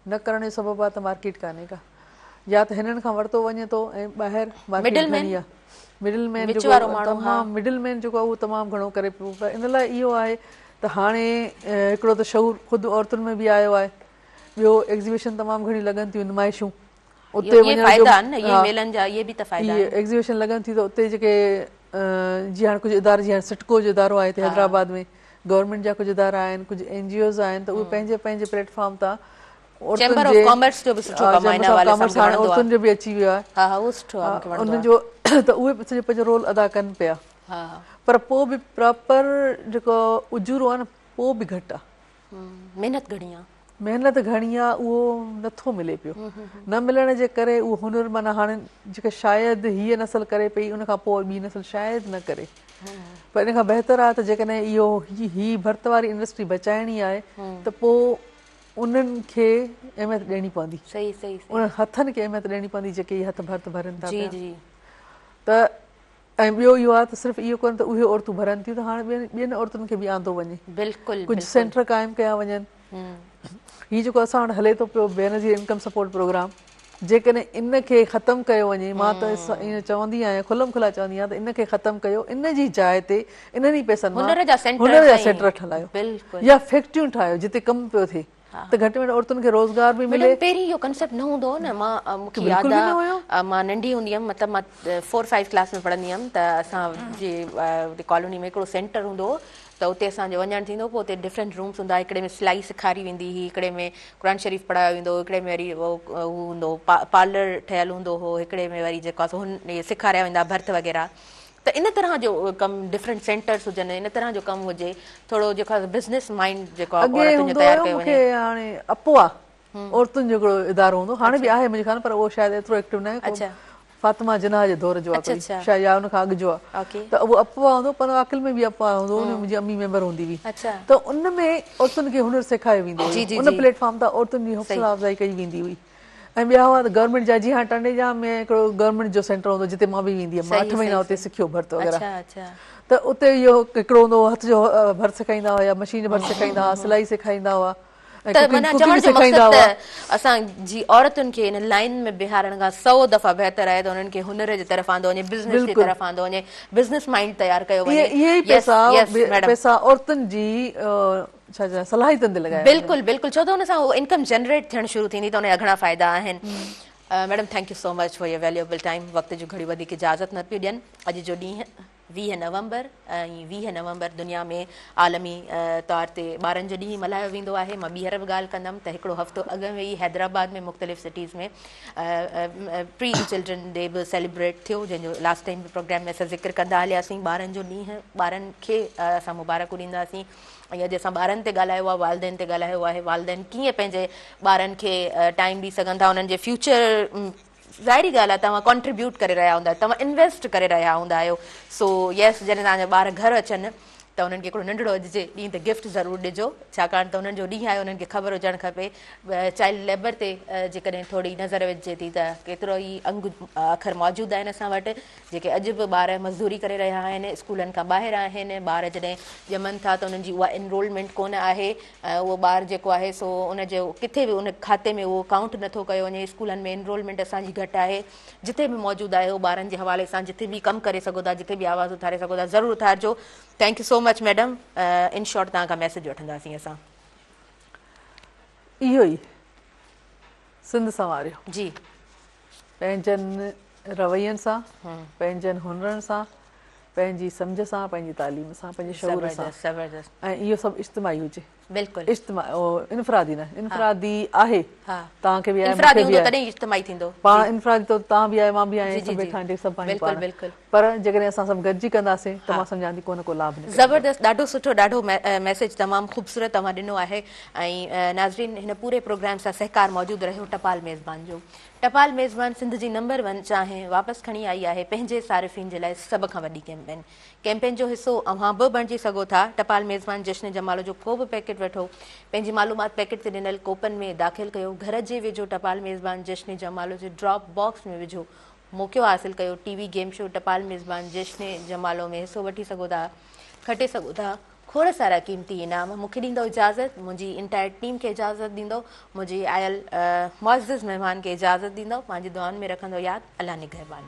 न करण जो सबबु आहे त मार्केट कान्हे का, या त हिननि खां वरितो वञे थो ऐं ॿाहिरि मार्केट घणी आहे, मिडिल मैन जेको आहे उहो तमामु घणो करे पियो। पर इन लाइ इहो आहे त हाणे हिकिड़ो त शऊर ख़ुदि औरतुनि में बि आयो आहे, ॿियो एग्ज़िबिशन तमामु घणी लॻनि थियूं, नुमाइशूं उते एग्ज़िबिशन लॻनि थियूं, त उते जेके जीअं हाणे कुझु इदारा, जीअं सिटको जो इदारो आहे हिते हैदराबाद में, गवर्नमेंट जा कुझु इदारा आहिनि, कुझु NGOs आहिनि, त उहे पंहिंजे पंहिंजे प्लेटफॉर्म तां औरतुनि जो बि अची वियो आहे, उन्हनि जो त उहे सॼो पंहिंजो रोल अदा कनि पिया, पर पोइ बि प्रॉपर जेको उजूरो आहे न पोइ बि घटि आहे, महिनत घणी आहे, उहो नथो मिले पियो। न मिलण जे करे उहो हुनर माना हाणे जेका शायदि हीअ नसल करे पई उनखां पोइ ॿी नसल शायदि न करे, पर इन खां बहितर आहे त जेकॾहिं इहो ही भर्त वारी इंडस्ट्री बचाइणी आहे त पोइ उन्हनि खे अहमियत ॾियणी पवंदी, उन्हनि हथनि खे अहमियत ॾियणी पवंदी जेके इहे हथ भर्त भरनि था त। ऐं ॿियो इहो आहे त सिर्फ़ु इहो कोन्हे त उहे औरतूं भरनि थियूं, त हाणे ॿियनि औरतुनि खे बि आंदो वञे, कुझु सेंटर क़ाइमु कया वञनि। हीउ जेको असां वटि हले थो पियो बेनज़ीर इनकम सपोर्ट प्रोग्राम, जेकॾहिं इन खे ख़तमु कयो वञे, मां त ईअं चवंदी आहियां, खुलम खुला चवंदी आहियां त इन खे ख़तमु कयो, इन जी जाइ ते इन्हनि ई पैसनि मां हुनर जा सेंटर ठाहियो या फैक्ट्रियूं ठाहियो जिते कमु पियो थिए, त घटि में घटि औरतुनि खे रोज़गार बि मिले। पहिरीं इहो कंसेप्ट न हूंदो हो न, मूंखे यादि आहे मां नंढी हूंदी हुयमि, मतिलबु मां 4-5 क्लास में पढ़ंदी हुयमि, त असांजे कॉलोनी में हिकिड़ो सेंटर हूंदो हो, त उते असांजो वञणु थींदो, पोइ उते डिफरेंट रूम्स हूंदा, हिकिड़े में सिलाई सेखारी वेंदी हुई, हिकिड़े में क़ुरान शरीफ़ पढ़ायो वेंदो, हिकिड़े में वरी हू हूंदो पार्लर ठहियलु हूंदो हो, हिकिड़े में वरी जेको आहे सेखारिया वेंदा भर्त वग़ैरह। त इन तरह जो कमु डिफरेंट सेंटर्स हुजनि, इन तरह जो कमु हुजे, थोरो जेको बिज़नेस माइंड जेको आहे हाणे अपो आहे औरतुनि जो हिकिड़ो इदारो हूंदो, हाणे बि आहे मुंहिंजे ख़्याल, पर उहो शायदि एतिरो एक्टिव न आहे, फातिमा जिन्ना जे दौर जो आहे शायदि, या उन खां अॻु जो आहे, त उहो अफवाह हूंदो, पर वाकिल में बि अफवाह हूंदो, मुंहिंजी अम्मी मेंबर हूंदी हुई, त उन में औरतुनि खे हुनर सेखारियो वेंदो हुओ, उन प्लेटफॉर्म तां औरतुनि जी हौसला अफ़ज़ाई कई वेंदी हुई। ऐं ॿिया हुआ त गवर्नमेंट जा, जीअं हाणे टंडेजाम में हिकिड़ो गवर्नमेंट जो सेंटर हूंदो जिते मां बि वेंदी हुयमि, 8 महीना उते सिखियो भर्त वग़ैरह, त उते इहो हिकिड़ो हूंदो हथ जो भर्त सेखारींदा हुआ, मशीन भर्त सेखारींदा हुआ, सिलाई सेखारींदा हुआ, असांजी औरतुनि खे हिन लाइन में बिहारण खां 100 दफ़ा बहितर आहे त उन्हनि खे हुनर जे तरफ़ आंदो वञे, बिज़नेस जी तरफ़ आंदो वञे, बिज़नेस माइंड तयारु कयो वञे। इहे पैसा औरतुनि जी सलाहियतनि ते लॻाया। बिल्कुलु बिल्कुलु, छो त हुन सां इनकम जनरेट थियणु शुरू थींदी, त हुनजा घणा फ़ाइदा आहिनि। Madam thank you so much for your valuable time. वक़्त जो घड़ी वधीक इजाज़त न पियो ॾियनि। अॼु जो ॾींहुं 20 नवंबर ऐं 20 नवंबर दुनिया में आलमी तौर ते ॿारनि जो ॾींहुं मल्हायो वेंदो आहे। मां ॿीहर बि ॻाल्हि कंदमि त हिकिड़ो हफ़्तो अॻु में ई हैदराबाद में मुख़्तलिफ़ सिटीज़ में प्री चिल्ड्रन डे बि सेलिब्रेट थियो, जंहिंजो लास्ट टाइम बि प्रोग्राम में असां ज़िक्र कंदा हलियासीं। ॿारनि जो ॾींहुं, ॿारनि खे असां मुबारकूं ॾींदासीं। ऐं अॼु असां ॿारनि ते ॻाल्हायो आहे, वालदेन ते ॻाल्हायो आहे, वालदेन कीअं पंहिंजे ॿारनि खे टाइम ॾेई सघनि था, उन्हनि जे फ्यूचर, ज़ाहिरी ॻाल्हि आहे तव्हां कॉन्ट्रीब्यूट करे रहिया हूंदा, तव्हां इन्वेस्ट करे रहिया हूंदा आहियो। सो यस, जॾहिं तव्हांजा ॿार घरु अचनि त उन्हनि खे हिकिड़ो नंढिड़ो अॼु जे ॾींहं ते गिफ्ट ज़रूरु ॾिजो, छाकाणि त उन्हनि जो ॾींहुं आहे, उन्हनि खे ख़बर हुजणु खपे। चाइल्ड लेबर ते जेकॾहिं थोरी नज़र विझे थी त केतिरो ई अंग अखर मौजूदु आहिनि असां वटि, जेके अॼु बि ॿार मज़दूरी करे रहिया आहिनि, स्कूलनि खां ॿाहिरि आहिनि। ॿार जॾहिं ॼमनि था त उन्हनि जी उहा एनरोलमेंट कोन आहे, उहो ॿारु जेको आहे सो उनजो किथे बि उन खाते में उहो काउंट नथो कयो वञे। स्कूलनि में एनरोलमेंट असांजी घटि आहे। जिते बि मौजूदु आहे उहो ॿारनि जे हवाले सां जिते बि कमु करे सघो था, जिते बि आवाज़ उथारे सघो था, ज़रूरु उथारिजो। Thank you so much madam. In short तव्हां खां मैसेज वठंदासीं असां। इहो ई सिंध संवारियो जी, पंहिंजनि रवैयनि सां, पंहिंजनि हुनरनि सां, पंहिंजी सम्झ सां, पंहिंजी तालीम सां, पंहिंजे शऊर सां, ऐं इहो सभु इज्तिमाही हुजे। बिल्कुल इनफरादी न इनफरादी आहे तव्हांखे बि इज्तिमाई थींदो पाण इनफरादी तो तव्हां बि आहे मां बि आहियां सभु वेठा आहिनि सभु पंहिंजे पाण पर जेकॾहिं असां सभु गॾिजी कंदासीं त मां सम्झां थी को न को लाभ ज़बरदस्त ॾाढो सुठो ॾाढो मैसेज तमामु ख़ूबसूरत तव्हां ॾिनो आहे ऐं नाज़रीन हिन पूरे प्रोग्राम सां सहकार मौजूदु रहियो टपाल मेज़बान जो टपाल मेज़बान सिंध जी नंबर 1 चाहे वापसि खणी आई आहे पंहिंजे सारिफ़ीन जे लाइ सभ खां वॾी कैंपेन जो हिसो अव्हां बि बणिजी सघो था टपाल मेज़बान जश्न जमालो जो को बि पैकेट वठो पंहिंजी मालूमात पैकेट ते ॾिनल कोपन में दाख़िल कयो घर जे वेझो टपाल मेज़बान जश्न जमालो जे ड्रॉप बॉक्स में विझो मौक़ो हासिल कयो टीवी गेम शो टपाल मेज़बान जश्न जमालो में हिसो वठी सघो था खटे सघो था खोड़ सारा क़ीमती इनाम मूंखे ॾींदो इजाज़त मुंहिंजी इंटायर टीम खे इजाज़त ॾींदो मुंहिंजी आयल मुअज़्ज़िज़ महिमान खे इजाज़त ॾींदो पंहिंजी दुआनि में रखंदो यादि अल्लाह निगहबान।